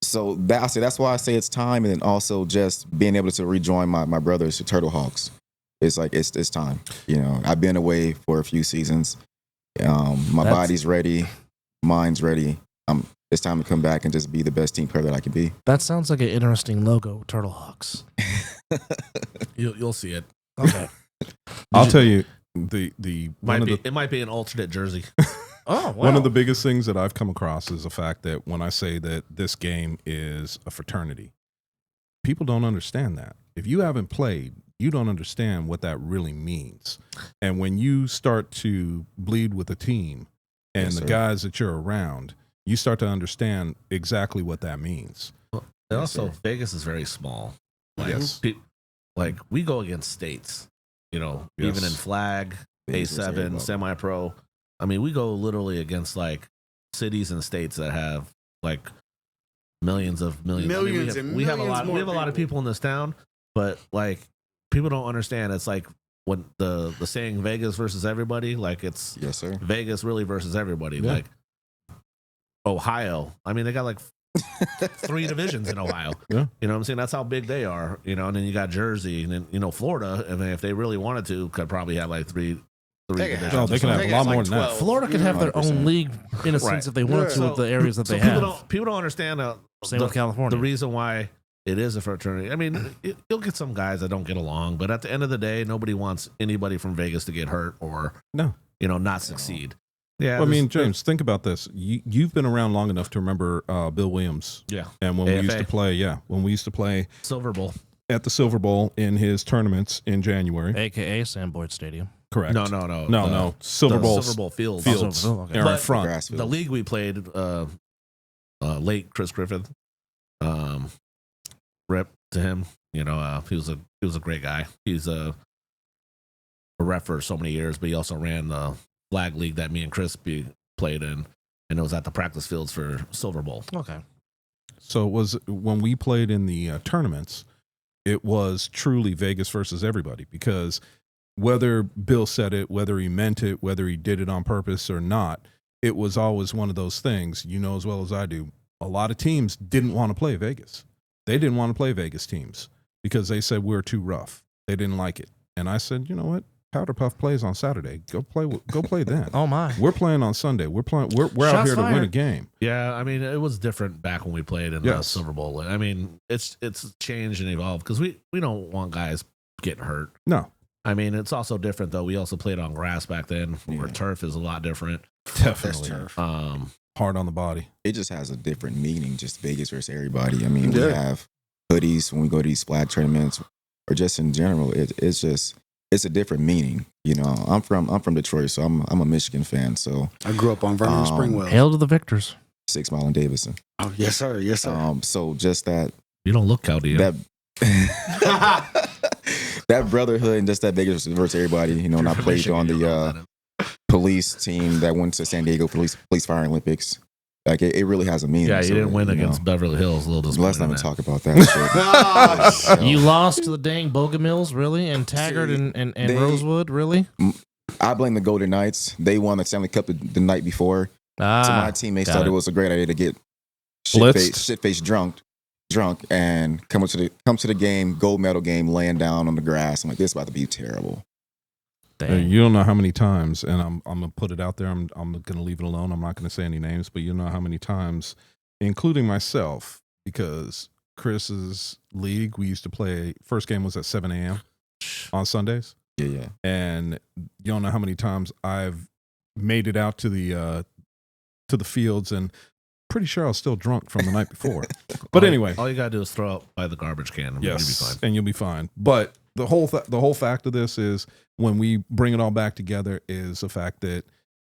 [SPEAKER 11] So that's why I say it's time, and then also just being able to rejoin my brothers, the Turtle Hawks. It's like it's time. I've been away for a few seasons. My body's ready, mind's ready. It's time to come back and just be the best team player that I can be.
[SPEAKER 3] That sounds like an interesting logo, Turtle Hawks.
[SPEAKER 4] You'll see it.
[SPEAKER 3] Okay.
[SPEAKER 5] I'll tell you,
[SPEAKER 4] it might be an alternate jersey.
[SPEAKER 3] Oh, wow.
[SPEAKER 5] One of the biggest things that I've come across is the fact that when I say that this game is a fraternity, people don't understand that. If you haven't played, you don't understand what that really means. And when you start to bleed with a team and the guys that you're around, you start to understand exactly what that means.
[SPEAKER 4] And also, Vegas is very small.
[SPEAKER 5] Yes.
[SPEAKER 4] Like, we go against states, even in flag, A7, semi-pro. I mean, we go literally against, like, cities and states that have, like, millions. I mean, we have a lot of people in this town, but, like, people don't understand. It's like when the saying Vegas versus everybody, like, it's Vegas really versus everybody. Yeah. Like, Ohio, I mean, they got like 3 divisions in Ohio.
[SPEAKER 5] Yeah.
[SPEAKER 4] You know what I'm saying? That's how big they are, and then you got Jersey, and then, Florida, and then if they really wanted to, could probably have like three
[SPEAKER 2] They can
[SPEAKER 5] No, they can have a lot more than that.
[SPEAKER 3] Florida could have their own
[SPEAKER 11] 100%.
[SPEAKER 3] league in a sense if they wanted to with the areas that they have.
[SPEAKER 4] People don't understand
[SPEAKER 3] Same with California.
[SPEAKER 4] the reason why it is a fraternity. I mean, you'll get some guys that don't get along, but at the end of the day, nobody wants anybody from Vegas to get hurt or not succeed. Yeah,
[SPEAKER 5] Well, I mean, James, think about this. You've been around long enough to remember Bill Williams.
[SPEAKER 4] Yeah.
[SPEAKER 5] And when we used to play
[SPEAKER 4] Silver Bowl
[SPEAKER 5] at the Silver Bowl in his tournaments in January.
[SPEAKER 3] AKA Sam Boyd Stadium.
[SPEAKER 5] Correct.
[SPEAKER 4] No.
[SPEAKER 5] Silver Bowl
[SPEAKER 4] Fields.
[SPEAKER 3] Okay.
[SPEAKER 5] Are in front.
[SPEAKER 4] The league we played, late Chris Griffith, rep to him. He was a great guy. He's a ref for so many years, but he also ran the flag league that me and Chris played in, and it was at the practice fields for Silver Bowl.
[SPEAKER 3] Okay.
[SPEAKER 5] So it was when we played in the tournaments, it was truly Vegas versus everybody, because whether Bill said it, whether he meant it, whether he did it on purpose or not, it was always one of those things, as well as I do. A lot of teams didn't want to play Vegas. They didn't want to play Vegas teams because they said we're too rough. They didn't like it. And I said, you know what? Powder Puff plays on Saturday. Go play then.
[SPEAKER 3] Oh my.
[SPEAKER 5] We're playing on Sunday. We're out here to win a game.
[SPEAKER 4] Yeah, I mean, it was different back when we played in the Silver Bowl. I mean, it's changed and evolved because we don't want guys getting hurt.
[SPEAKER 5] No.
[SPEAKER 4] I mean, it's also different though. We also played on grass back then, where turf is a lot different.
[SPEAKER 5] Definitely.
[SPEAKER 2] Turf.
[SPEAKER 5] Hard on the body.
[SPEAKER 11] It just has a different meaning, just Vegas versus everybody. I mean, we have hoodies when we go to these flag tournaments, or just in general. It's a different meaning. I'm from Detroit, so I'm a Michigan fan. So
[SPEAKER 2] I grew up on Vernon Springwell.
[SPEAKER 3] Hail to the victors.
[SPEAKER 11] 6 Mile and Davidson.
[SPEAKER 2] Oh yes, sir. Yes, sir.
[SPEAKER 11] So just that
[SPEAKER 4] You don't look Chaldean.
[SPEAKER 11] that brotherhood and just that Vegas versus everybody. And I played on the police team that went to San Diego Police Fire Olympics. Like it really has a meaning.
[SPEAKER 4] Yeah, you
[SPEAKER 11] So,
[SPEAKER 4] didn't win against Beverly Hills. A little disappointing.
[SPEAKER 11] Let's not even talk about that shit.
[SPEAKER 3] You lost to the dang Bogomils, really? And Taggart and Rosewood, really?
[SPEAKER 11] I blame the Golden Knights. They won the Stanley Cup the night before. So my teammates thought it was a great idea to get shit-faced drunk and come to the game, gold medal game, laying down on the grass. I'm like, this is about to be terrible.
[SPEAKER 5] You don't know how many times, and I'm gonna put it out there. I'm gonna leave it alone. I'm not gonna say any names, but you know how many times, including myself, because Chris's league, we used to play. First game was at 7 a.m. on Sundays.
[SPEAKER 11] Yeah.
[SPEAKER 5] And you don't know how many times I've made it out to the fields, and pretty sure I was still drunk from the night before. But anyway,
[SPEAKER 4] all you gotta do is throw up by the garbage can, and you'll be fine.
[SPEAKER 5] And you'll be fine. But the whole fact of this is, when we bring it all back together, is the fact that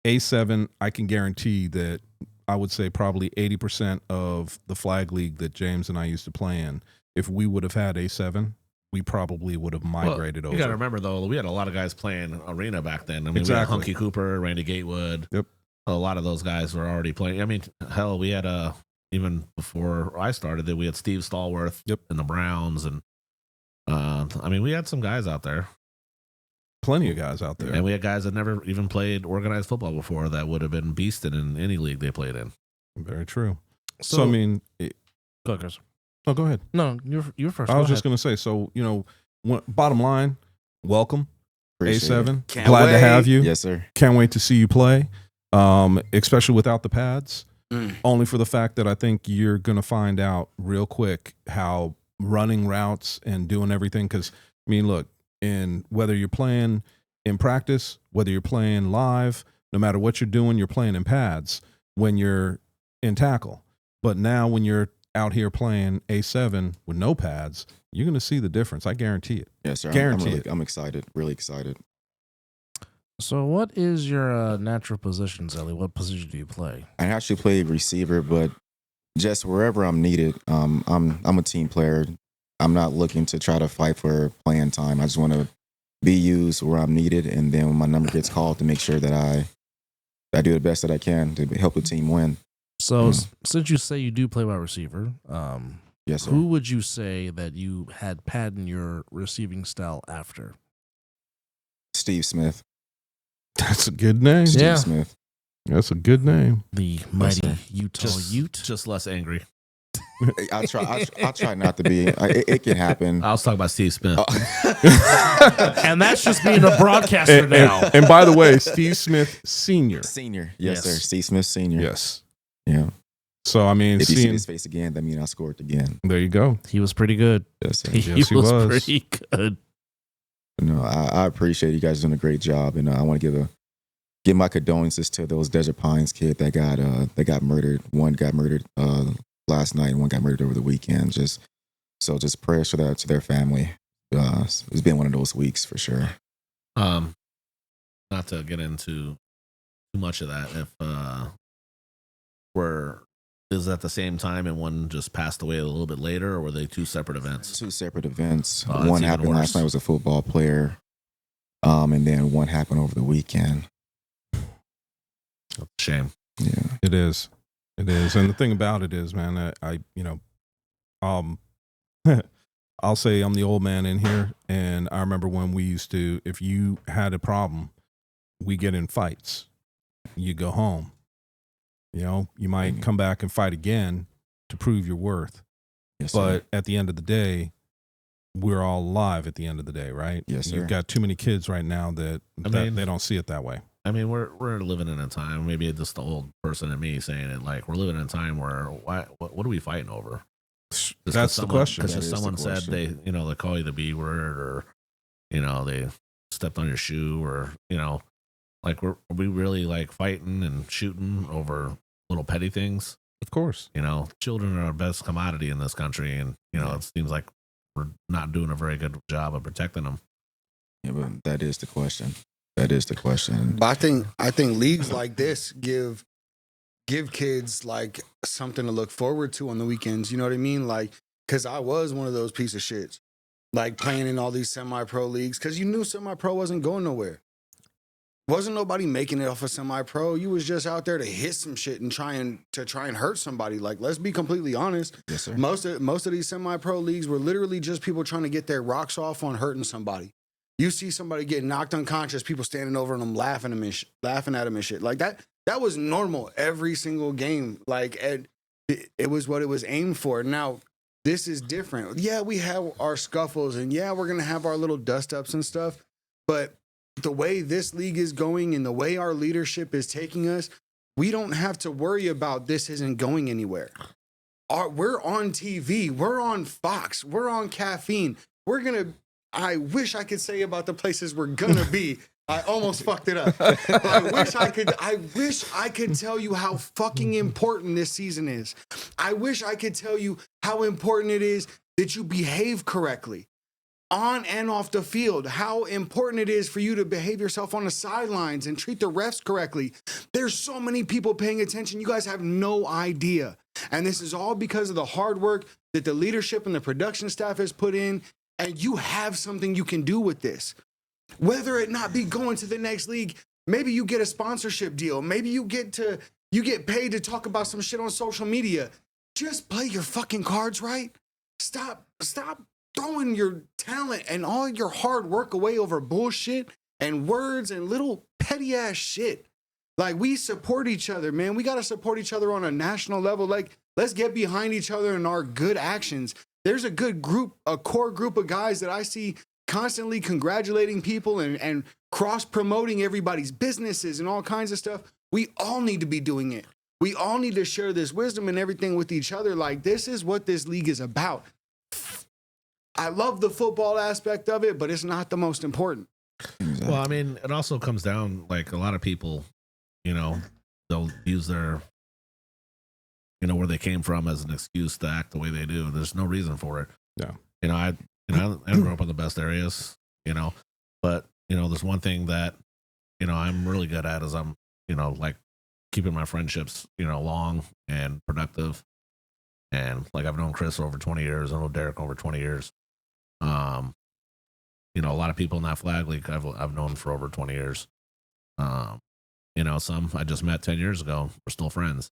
[SPEAKER 5] A7, I can guarantee that I would say probably 80% of the flag league that James and I used to play in, if we would have had A7, we probably would have migrated over.
[SPEAKER 4] You got to remember, though, we had a lot of guys playing arena back then. I mean, we had Hunky Cooper, Randy Gatewood.
[SPEAKER 5] Yep.
[SPEAKER 4] A lot of those guys were already playing. I mean, hell, we had even before I started, that we had Steve Stallworth in the Browns, and I mean, we had some guys out there.
[SPEAKER 5] Plenty of guys out there.
[SPEAKER 4] And we had guys that never even played organized football before that would have been beasted in any league they played in.
[SPEAKER 5] Very true. So I mean,
[SPEAKER 3] go, Chris.
[SPEAKER 5] Oh, go ahead.
[SPEAKER 3] No, you're first.
[SPEAKER 5] I was just going to say, so, bottom line, welcome.
[SPEAKER 11] Appreciate
[SPEAKER 5] A7.
[SPEAKER 11] it.
[SPEAKER 5] Glad to have you.
[SPEAKER 11] Yes, sir.
[SPEAKER 5] Can't wait to see you play, especially without the pads. Only for the fact that I think you're going to find out real quick how running routes and doing everything. Because, I mean, look, whether you're playing in practice, whether you're playing live, no matter what you're doing, you're playing in pads when you're in tackle. But now when you're out here playing A7 with no pads, you're going to see the difference. I guarantee it.
[SPEAKER 11] Yes, sir.
[SPEAKER 5] Guarantee it.
[SPEAKER 11] I'm excited. Really excited.
[SPEAKER 3] So what is your natural position, Zelly? What position do you play?
[SPEAKER 11] I actually play receiver, but just wherever I'm needed. I'm a team player. I'm not looking to try to fight for playing time. I just want to be used where I'm needed, and then when my number gets called, to make sure that I do the best that I can to help the team win.
[SPEAKER 3] So since you say you do play wide receiver,
[SPEAKER 11] yes, sir.
[SPEAKER 3] Who would you say that you had patterned your receiving style after?
[SPEAKER 11] Steve Smith.
[SPEAKER 5] That's a good name.
[SPEAKER 11] Steve Smith.
[SPEAKER 5] That's a good name.
[SPEAKER 3] The mighty Utah Ute.
[SPEAKER 4] Just less angry.
[SPEAKER 11] I try not to be. It can happen.
[SPEAKER 4] I was talking about Steve Smith.
[SPEAKER 3] And that's just being a broadcaster now.
[SPEAKER 5] And by the way, Steve Smith Senior.
[SPEAKER 11] Senior,
[SPEAKER 3] Yes.
[SPEAKER 11] yes, sir. Steve Smith Senior.
[SPEAKER 5] Yes.
[SPEAKER 11] Yeah.
[SPEAKER 5] So I mean,
[SPEAKER 11] If you see
[SPEAKER 5] seeing
[SPEAKER 11] his face again, that means I scored again.
[SPEAKER 5] there you go.
[SPEAKER 3] He was pretty good.
[SPEAKER 11] Yes, sir.
[SPEAKER 3] He,
[SPEAKER 5] Yes, he
[SPEAKER 3] was
[SPEAKER 5] was.
[SPEAKER 3] pretty good.
[SPEAKER 11] No, I appreciate you guys doing a great job, and I want to give my condolences to those Desert Pines kid that got murdered. One got murdered last night, and one got murdered over the weekend. Just prayers for that to their family. It's been one of those weeks for sure.
[SPEAKER 4] Not to get into too much of that, if is at the same time and one just passed away a little bit later, or were they two separate events?
[SPEAKER 11] Two separate events.
[SPEAKER 4] Oh, that's
[SPEAKER 11] One
[SPEAKER 4] even
[SPEAKER 11] happened
[SPEAKER 4] worse.
[SPEAKER 11] last night, was a football player, and then one happened over the weekend.
[SPEAKER 4] Shame.
[SPEAKER 11] Yeah.
[SPEAKER 5] It is. And the thing about it is, man, I'll say I'm the old man in here, and I remember when we used to, if you had a problem, we get in fights. You go home. You know, you might come back and fight again to prove your worth.
[SPEAKER 11] Yes, sir.
[SPEAKER 5] But at the end of the day, we're all alive at the end of the day, right?
[SPEAKER 11] Yes, sir.
[SPEAKER 5] You've got too many kids right now that they don't see it that way.
[SPEAKER 4] I mean, we're living in a time. Maybe it's just the old person in me saying it. Like, we're living in a time where what are we fighting over? Just 'cause
[SPEAKER 5] That's the question.
[SPEAKER 4] Because
[SPEAKER 11] That is the
[SPEAKER 4] someone said
[SPEAKER 11] question.
[SPEAKER 4] they call you the B word, or they stepped on your shoe, or like are we really like fighting and shooting over little petty things?
[SPEAKER 5] Of course.
[SPEAKER 4] Children are our best commodity in this country, and it seems like we're not doing a very good job of protecting them.
[SPEAKER 11] Yeah, but that is the question. That is the question.
[SPEAKER 2] But I think leagues like this give kids like something to look forward to on the weekends. You know what I mean? Like, because I was one of those piece of shits, like playing in all these semi-pro leagues, because you knew semi-pro wasn't going nowhere. Wasn't nobody making it off of semi-pro. You was just out there to hit some shit and try and hurt somebody. Like, let's be completely honest.
[SPEAKER 11] Yes, sir.
[SPEAKER 2] Most of these semi-pro leagues were literally just people trying to get their rocks off on hurting somebody. You see somebody get knocked unconscious, people standing over them, laughing at them and shit. Like that was normal every single game. Like it was what it was aimed for. Now, this is different. Yeah, we have our scuffles, and yeah, we're gonna have our little dust-ups and stuff. But the way this league is going and the way our leadership is taking us, we don't have to worry about this isn't going anywhere. We're on TV. We're on Fox. We're on Caffeine. I wish I could say about the places we're gonna be. I almost fucked it up. I wish I could tell you how fucking important this season is. I wish I could tell you how important it is that you behave correctly on and off the field, how important it is for you to behave yourself on the sidelines and treat the refs correctly. There's so many people paying attention. You guys have no idea. And this is all because of the hard work that the leadership and the production staff has put in. And you have something you can do with this. Whether it not be going to the next league, maybe you get a sponsorship deal. Maybe you get paid to talk about some shit on social media. Just play your fucking cards right. Stop throwing your talent and all your hard work away over bullshit and words and little petty ass shit. Like, we support each other, man. We got to support each other on a national level. Like, let's get behind each other in our good actions. There's a good group, a core group of guys that I see constantly congratulating people and cross-promoting everybody's businesses and all kinds of stuff. We all need to be doing it. We all need to share this wisdom and everything with each other. Like, this is what this league is about. I love the football aspect of it, but it's not the most important.
[SPEAKER 4] Well, I mean, it also comes down, like, a lot of people, they'll use their, where they came from as an excuse to act the way they do. There's no reason for it.
[SPEAKER 5] Yeah.
[SPEAKER 4] I grew up in the best areas, but, there's one thing that, I'm really good at is I'm, like keeping my friendships, long and productive. And like, I've known Chris over 20 years. I know Derek over 20 years. A lot of people in that flag league I've known for over 20 years. Some I just met 10 years ago. We're still friends.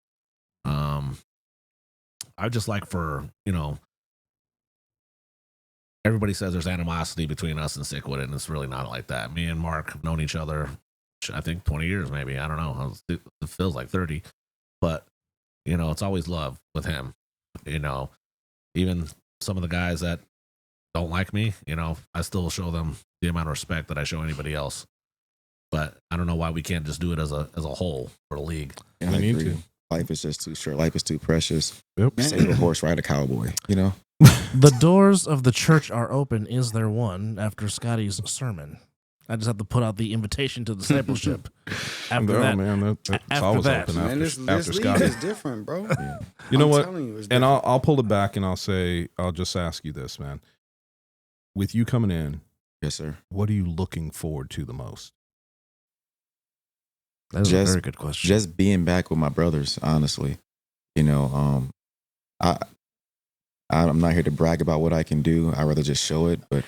[SPEAKER 4] I just like for, everybody says there's animosity between us and Sickwood, and it's really not like that. Me and Mark have known each other, I think 20 years, maybe. I don't know. It feels like 30, but it's always love with him. you know, even some of the guys that don't like me, you know, I still show them the amount of respect that I show anybody else. But I don't know why we can't just do it as a whole for the league.
[SPEAKER 11] Yeah,
[SPEAKER 5] We
[SPEAKER 11] I
[SPEAKER 5] need
[SPEAKER 11] agree.
[SPEAKER 5] to.
[SPEAKER 11] Life is just too short. Life is too precious.
[SPEAKER 5] Yep.
[SPEAKER 11] Save a horse, ride a cowboy. You know.
[SPEAKER 3] The doors of the church are open. Is there one? After Scotty's sermon, I just have to put out the invitation to discipleship. After
[SPEAKER 5] Oh,
[SPEAKER 3] that,
[SPEAKER 5] man, that's
[SPEAKER 3] after
[SPEAKER 5] always
[SPEAKER 3] that.
[SPEAKER 5] open
[SPEAKER 2] Man,
[SPEAKER 5] after,
[SPEAKER 2] this
[SPEAKER 5] after
[SPEAKER 2] league
[SPEAKER 5] Scotty.
[SPEAKER 2] is different, bro.
[SPEAKER 5] You know
[SPEAKER 2] I'm
[SPEAKER 5] what?
[SPEAKER 2] telling you, it's
[SPEAKER 5] And
[SPEAKER 2] different.
[SPEAKER 5] I'll pull it back and I'll say, I'll just ask you this, man. With you coming in,
[SPEAKER 11] Yes, sir.
[SPEAKER 5] what are you looking forward to the most?
[SPEAKER 3] That's a
[SPEAKER 11] Just-
[SPEAKER 3] very good question.
[SPEAKER 11] Just being back with my brothers, honestly. You know, I'm not here to brag about what I can do. I'd rather just show it. But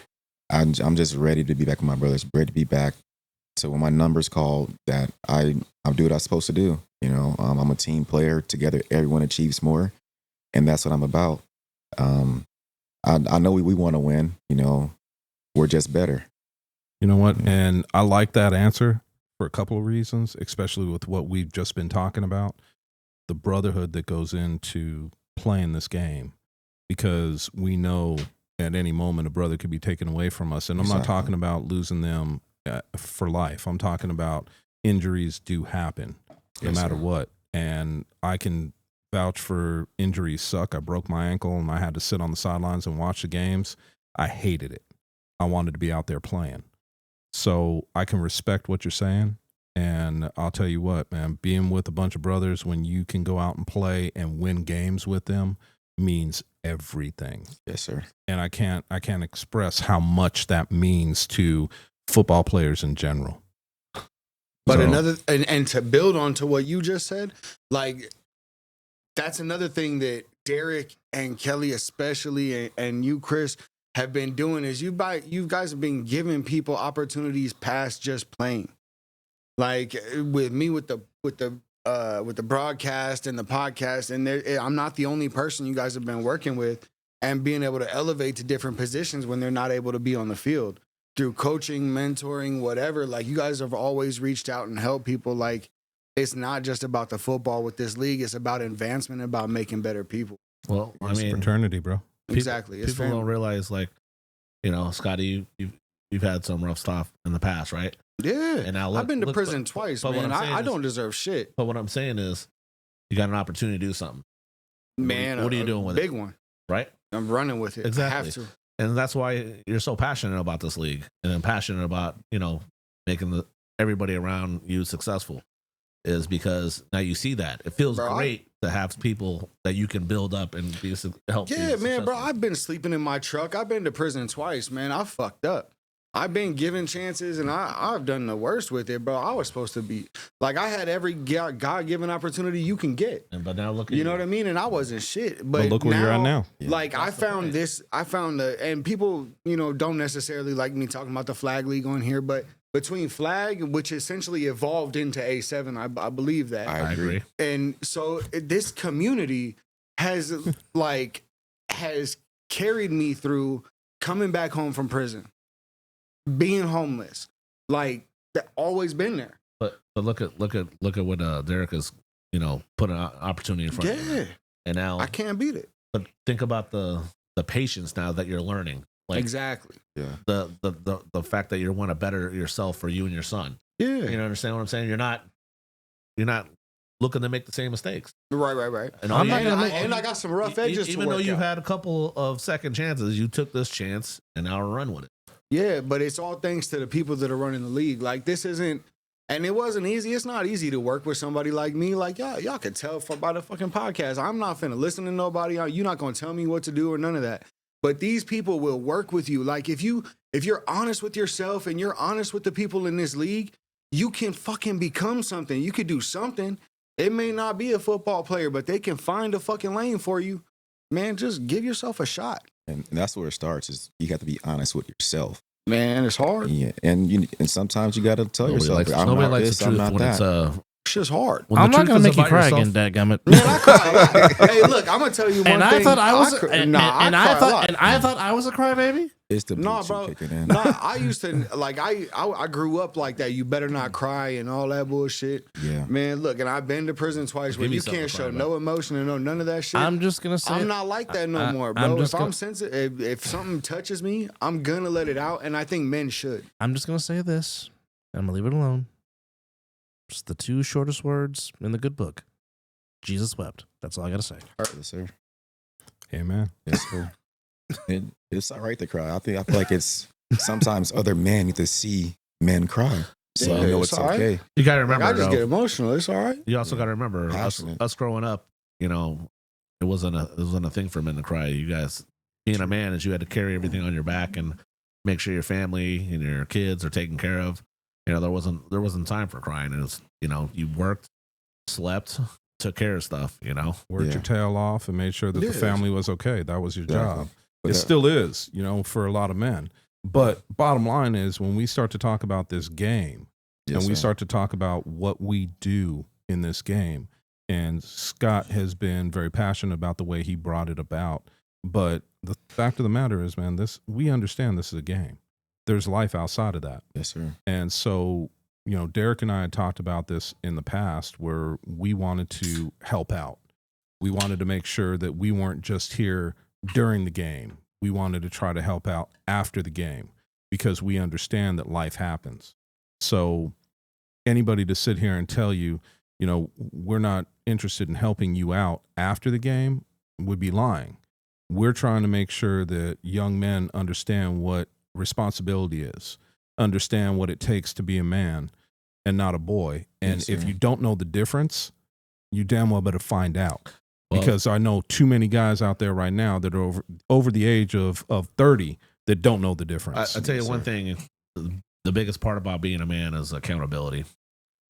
[SPEAKER 11] I'm just ready to be back with my brothers. Ready to be back. So when my numbers call, that I do what I'm supposed to do. You know, I'm a team player. Together, everyone achieves more, and that's what I'm about. I know we want to win. You know, we're just better.
[SPEAKER 5] You know what? And I like that answer for a couple of reasons, especially with what we've just been talking about, the brotherhood that goes into playing this game, because we know at any moment a brother could be taken away from us. And I'm not
[SPEAKER 11] Exactly.
[SPEAKER 5] talking about losing them for life. I'm talking about injuries do happen no
[SPEAKER 11] Yes,
[SPEAKER 5] matter
[SPEAKER 11] sir.
[SPEAKER 5] what. And I can vouch for injuries suck. I broke my ankle and I had to sit on the sidelines and watch the games. I hated it. I wanted to be out there playing. So I can respect what you're saying. And I'll tell you what, man, being with a bunch of brothers when you can go out and play and win games with them means everything.
[SPEAKER 11] Yes, sir.
[SPEAKER 5] And I can't
[SPEAKER 2] express
[SPEAKER 5] express how much that means to football players in general.
[SPEAKER 2] But
[SPEAKER 5] So-
[SPEAKER 2] another, and to build on to what you just said, like, that's another thing that Derek and Kelly especially, and you, Chris, have been doing is you guys have been giving people opportunities past just playing. Like with me with the broadcast and the podcast, and I'm not the only person you guys have been working with, and being able to elevate to different positions when they're not able to be on the field through coaching, mentoring, whatever. Like, you guys have always reached out and helped people. Like, it's not just about the football with this league; it's about advancement, about making better people.
[SPEAKER 4] Well, I
[SPEAKER 5] It's
[SPEAKER 4] mean,
[SPEAKER 5] fraternity, bro.
[SPEAKER 2] Exactly. It's
[SPEAKER 4] people
[SPEAKER 2] family.
[SPEAKER 4] don't realize, like, you know, Scotty, you've had some rough stuff in the past, right?
[SPEAKER 2] Yeah,
[SPEAKER 4] And now
[SPEAKER 2] I've been to
[SPEAKER 4] look-
[SPEAKER 2] prison twice,
[SPEAKER 4] but what
[SPEAKER 2] man.
[SPEAKER 4] I'm saying
[SPEAKER 2] I
[SPEAKER 4] is-
[SPEAKER 2] don't deserve shit,
[SPEAKER 4] But what I'm saying is, you got an opportunity to do something,
[SPEAKER 2] man.
[SPEAKER 4] what are you
[SPEAKER 2] a
[SPEAKER 4] doing with it?
[SPEAKER 2] big one.
[SPEAKER 4] right?
[SPEAKER 2] I'm running with it.
[SPEAKER 4] Exactly.
[SPEAKER 2] I have to.
[SPEAKER 4] And that's why you're so passionate about this league, and then passionate about, you know, making everybody around you successful, is because now you see that it feels
[SPEAKER 2] Bro,
[SPEAKER 4] great to have people that you can build up and help. be
[SPEAKER 2] Yeah, man, bro.
[SPEAKER 4] successful.
[SPEAKER 2] I've been sleeping in my truck. I've been to prison twice, man. I fucked up. I've been given chances, and I've done the worst with it, bro. I was supposed to be like, I had every God-given opportunity you can get.
[SPEAKER 4] But now look at
[SPEAKER 2] You know what I mean? And I wasn't shit.
[SPEAKER 5] But look where you're at now.
[SPEAKER 2] Like, I found this, and people, you know, don't necessarily like me talking about the flag league on here, but between flag, which essentially evolved into A7, I believe that.
[SPEAKER 11] I agree.
[SPEAKER 2] And so this community has carried me through coming back home from prison, being homeless, like, that always been there.
[SPEAKER 4] But look at what Derek is, you know, put an opportunity in front of you.
[SPEAKER 2] Yeah,
[SPEAKER 4] And now,
[SPEAKER 2] I can't beat it.
[SPEAKER 4] but think about the patience now that you're learning. Like,
[SPEAKER 2] Exactly.
[SPEAKER 11] Yeah.
[SPEAKER 4] the fact that you want to better yourself for you and your son.
[SPEAKER 2] Yeah.
[SPEAKER 4] You know, understand what I'm saying? You're not looking to make the same mistakes.
[SPEAKER 2] Right.
[SPEAKER 4] And
[SPEAKER 2] I'm
[SPEAKER 4] all
[SPEAKER 2] not
[SPEAKER 4] you-
[SPEAKER 2] gonna and I got some rough edges.
[SPEAKER 4] even
[SPEAKER 2] to
[SPEAKER 4] though
[SPEAKER 2] work
[SPEAKER 4] you've
[SPEAKER 2] out.
[SPEAKER 4] had a couple of second chances, you took this chance and now run with it.
[SPEAKER 2] Yeah, but it's all thanks to the people that are running the league. Like, this isn't, and it wasn't easy. It's not easy to work with somebody like me. Like, y'all could tell by the fucking podcast. I'm not finna listen to nobody. You're not gonna tell me what to do or none of that. But these people will work with you. Like, if you're honest with yourself and you're honest with the people in this league, you can fucking become something. You could do something. It may not be a football player, but they can find a fucking lane for you. Man, just give yourself a shot.
[SPEAKER 11] And that's where it starts. Is you got to be honest with yourself.
[SPEAKER 2] Man, it's hard.
[SPEAKER 11] Yeah, and sometimes you got to tell
[SPEAKER 4] Nobody
[SPEAKER 11] yourself,
[SPEAKER 4] likes,
[SPEAKER 11] I'm
[SPEAKER 4] nobody
[SPEAKER 11] not
[SPEAKER 4] likes
[SPEAKER 11] this,
[SPEAKER 4] the
[SPEAKER 11] I'm
[SPEAKER 4] truth
[SPEAKER 11] not
[SPEAKER 4] when
[SPEAKER 11] that.
[SPEAKER 4] it's
[SPEAKER 2] Shit's hard.
[SPEAKER 4] when the
[SPEAKER 3] I'm not
[SPEAKER 4] truth
[SPEAKER 3] gonna
[SPEAKER 4] is
[SPEAKER 3] make you
[SPEAKER 4] about
[SPEAKER 3] cry
[SPEAKER 4] yourself.
[SPEAKER 3] again, dadgummit.
[SPEAKER 2] Man, I cry. Hey, look, I'm gonna tell you one
[SPEAKER 3] And
[SPEAKER 2] thing.
[SPEAKER 3] I thought I was,
[SPEAKER 2] cry-
[SPEAKER 3] and
[SPEAKER 2] nah,
[SPEAKER 3] I
[SPEAKER 2] cry a
[SPEAKER 3] thought,
[SPEAKER 2] lot.
[SPEAKER 3] and I thought I was a crybaby.
[SPEAKER 11] It's the
[SPEAKER 2] Nah,
[SPEAKER 11] boots
[SPEAKER 2] bro.
[SPEAKER 11] kicking in.
[SPEAKER 2] Nah, I used to like I grew up like that. You better not cry and all that bullshit.
[SPEAKER 11] Yeah.
[SPEAKER 2] Man, look, and I've been to prison twice where
[SPEAKER 4] me
[SPEAKER 2] you
[SPEAKER 4] something
[SPEAKER 2] can't
[SPEAKER 4] to cry
[SPEAKER 2] show no emotion and no none of that shit.
[SPEAKER 3] I'm just gonna say
[SPEAKER 2] I'm not like that no more,
[SPEAKER 3] I'm
[SPEAKER 2] bro.
[SPEAKER 3] just
[SPEAKER 2] If I'm
[SPEAKER 3] gonna-
[SPEAKER 2] sensitive, if something touches me, I'm gonna let it out, and I think men should.
[SPEAKER 3] I'm just gonna say this, and I'm gonna leave it alone. Just the 2 shortest words in the good book. Jesus wept. That's all I gotta say.
[SPEAKER 11] Yes, sir.
[SPEAKER 5] Amen.
[SPEAKER 11] Yes, sir. It's all right to cry. I feel like it's sometimes other men need to see men cry, so
[SPEAKER 2] Yeah,
[SPEAKER 11] you know
[SPEAKER 2] it's
[SPEAKER 11] it's
[SPEAKER 2] all right.
[SPEAKER 11] okay.
[SPEAKER 4] You got to
[SPEAKER 2] Like,
[SPEAKER 4] remember,
[SPEAKER 2] I just
[SPEAKER 4] though,
[SPEAKER 2] get emotional. It's all right.
[SPEAKER 4] you also got to remember
[SPEAKER 11] Passionate.
[SPEAKER 4] us growing up. You know, it wasn't a thing for men to cry. You guys being a man is you had to carry everything on your back and make sure your family and your kids are taken care of. You know, there wasn't time for crying. It was, you know, you worked, slept, took care of stuff. You know,
[SPEAKER 5] Worked
[SPEAKER 11] Yeah.
[SPEAKER 5] your tail off and made sure that
[SPEAKER 2] Yeah.
[SPEAKER 5] the family was okay. That was your
[SPEAKER 11] Exactly.
[SPEAKER 5] job.
[SPEAKER 11] But
[SPEAKER 5] It
[SPEAKER 11] that-
[SPEAKER 5] still is, you know, for a lot of men. But bottom line is when we start to talk about this game
[SPEAKER 11] Yes,
[SPEAKER 5] and we
[SPEAKER 11] sir.
[SPEAKER 5] start to talk about what we do in this game, and Scott has been very passionate about the way he brought it about. But the fact of the matter is, man, we understand this is a game. There's life outside of that.
[SPEAKER 11] Yes, sir.
[SPEAKER 5] And so, you know, Derek and I had talked about this in the past where we wanted to help out. We wanted to make sure that we weren't just here during the game. We wanted to try to help out after the game because we understand that life happens. So anybody to sit here and tell you, you know, we're not interested in helping you out after the game would be lying. We're trying to make sure that young men understand what responsibility is, understand what it takes to be a man and not a boy. And
[SPEAKER 11] Yes,
[SPEAKER 5] if
[SPEAKER 11] sir.
[SPEAKER 5] you don't know the difference, you damn well better find out.
[SPEAKER 4] Well-
[SPEAKER 5] Because I know too many guys out there right now that are over the age of 30 that don't know the difference.
[SPEAKER 4] I tell you
[SPEAKER 11] Yes,
[SPEAKER 4] one
[SPEAKER 11] sir.
[SPEAKER 4] thing: the biggest part about being a man is accountability.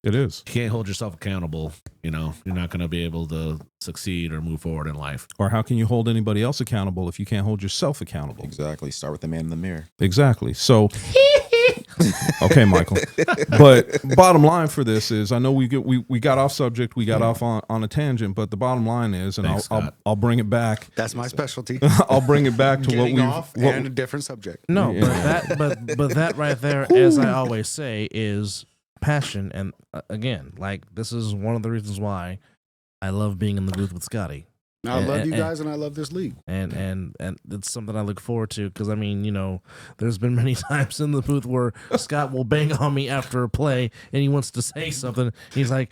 [SPEAKER 5] It is.
[SPEAKER 4] You can't hold yourself accountable. You know, you're not going to be able to succeed or move forward in life.
[SPEAKER 5] Or how can you hold anybody else accountable if you can't hold yourself accountable?
[SPEAKER 11] Exactly. Start with the man in the mirror.
[SPEAKER 5] Exactly. So, okay, Michael. But bottom line for this is, I know we got off subject, we got off on a tangent, but the bottom line is, and
[SPEAKER 4] Thanks,
[SPEAKER 5] I'll
[SPEAKER 4] Scott.
[SPEAKER 5] I'll bring it back.
[SPEAKER 2] That's my specialty.
[SPEAKER 5] I'll bring it back to what
[SPEAKER 2] Getting
[SPEAKER 5] we
[SPEAKER 2] off and a different subject.
[SPEAKER 3] No,
[SPEAKER 5] Yeah.
[SPEAKER 3] but that right there, as I always say, is passion. And again, like this is one of the reasons why I love being in the booth with Scotty.
[SPEAKER 2] I love you
[SPEAKER 3] And-
[SPEAKER 2] guys, and I love this league.
[SPEAKER 3] And it's something I look forward to because I mean, you know, there's been many times in the booth where Scott will bang on me after a play and he wants to say something. He's like,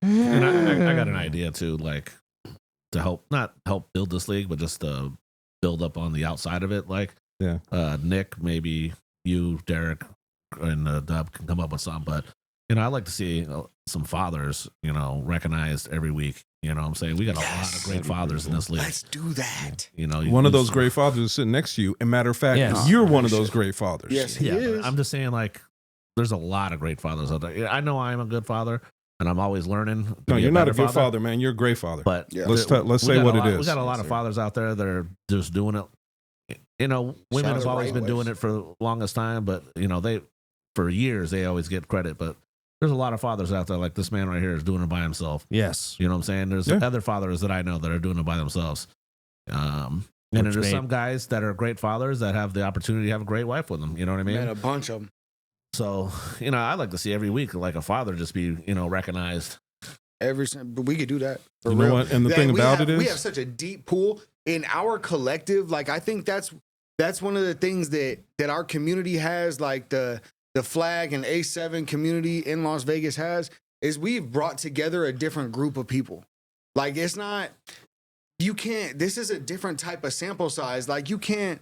[SPEAKER 4] And I got an idea too, like to not help build this league, but just to build up on the outside of it. Like,
[SPEAKER 5] Yeah.
[SPEAKER 4] Nick, maybe you, Derek, and Dub can come up with something. But you know, I like to see some fathers, you know, recognized every week. You know what I'm saying? We got a lot of great fathers in this league.
[SPEAKER 2] Let's do that.
[SPEAKER 4] You know,
[SPEAKER 5] One of those great fathers is sitting next to you. And matter of fact,
[SPEAKER 3] Yes.
[SPEAKER 5] you're one of those great fathers.
[SPEAKER 2] Yes, he
[SPEAKER 4] Yeah, but
[SPEAKER 2] is.
[SPEAKER 4] I'm just saying, like, there's a lot of great fathers out there. I know I'm a good father, and I'm always learning. to
[SPEAKER 5] No,
[SPEAKER 4] be
[SPEAKER 5] you're not a
[SPEAKER 4] better
[SPEAKER 5] good father, man. You're a great father.
[SPEAKER 4] But
[SPEAKER 2] Yeah.
[SPEAKER 5] let's
[SPEAKER 4] we
[SPEAKER 5] say
[SPEAKER 4] got
[SPEAKER 5] what
[SPEAKER 4] a
[SPEAKER 5] it
[SPEAKER 4] lot-
[SPEAKER 5] is.
[SPEAKER 4] We got a lot
[SPEAKER 11] Yes,
[SPEAKER 4] of
[SPEAKER 11] sir.
[SPEAKER 4] fathers out there that are just doing it. You know, women
[SPEAKER 2] Shout
[SPEAKER 4] have
[SPEAKER 2] out
[SPEAKER 4] always
[SPEAKER 2] right
[SPEAKER 4] been
[SPEAKER 2] ways.
[SPEAKER 4] doing it for the longest time, but you know, for years they always get credit. But there's a lot of fathers out there, like this man right here is doing it by himself.
[SPEAKER 3] yes,
[SPEAKER 4] You know what I'm saying? There's
[SPEAKER 5] Yeah.
[SPEAKER 4] other fathers that I know that are doing it by themselves. And
[SPEAKER 3] Which
[SPEAKER 4] there's
[SPEAKER 3] made-
[SPEAKER 4] some guys that are great fathers that have the opportunity to have a great wife with them. You know what I mean?
[SPEAKER 2] Man, a bunch of them.
[SPEAKER 4] So, you know, I like to see every week like a father just be, you know, recognized.
[SPEAKER 2] But we could do that. For
[SPEAKER 5] You know
[SPEAKER 2] real.
[SPEAKER 5] what? And the
[SPEAKER 2] Man,
[SPEAKER 5] thing
[SPEAKER 2] we
[SPEAKER 5] about
[SPEAKER 2] have-
[SPEAKER 5] it
[SPEAKER 2] we
[SPEAKER 5] is-
[SPEAKER 2] have such a deep pool in our collective. Like, I think that's one of the things that our community has, like the flag and A7 community in Las Vegas has, is we've brought together a different group of people. Like, it's not, this is a different type of sample size. Like, you can't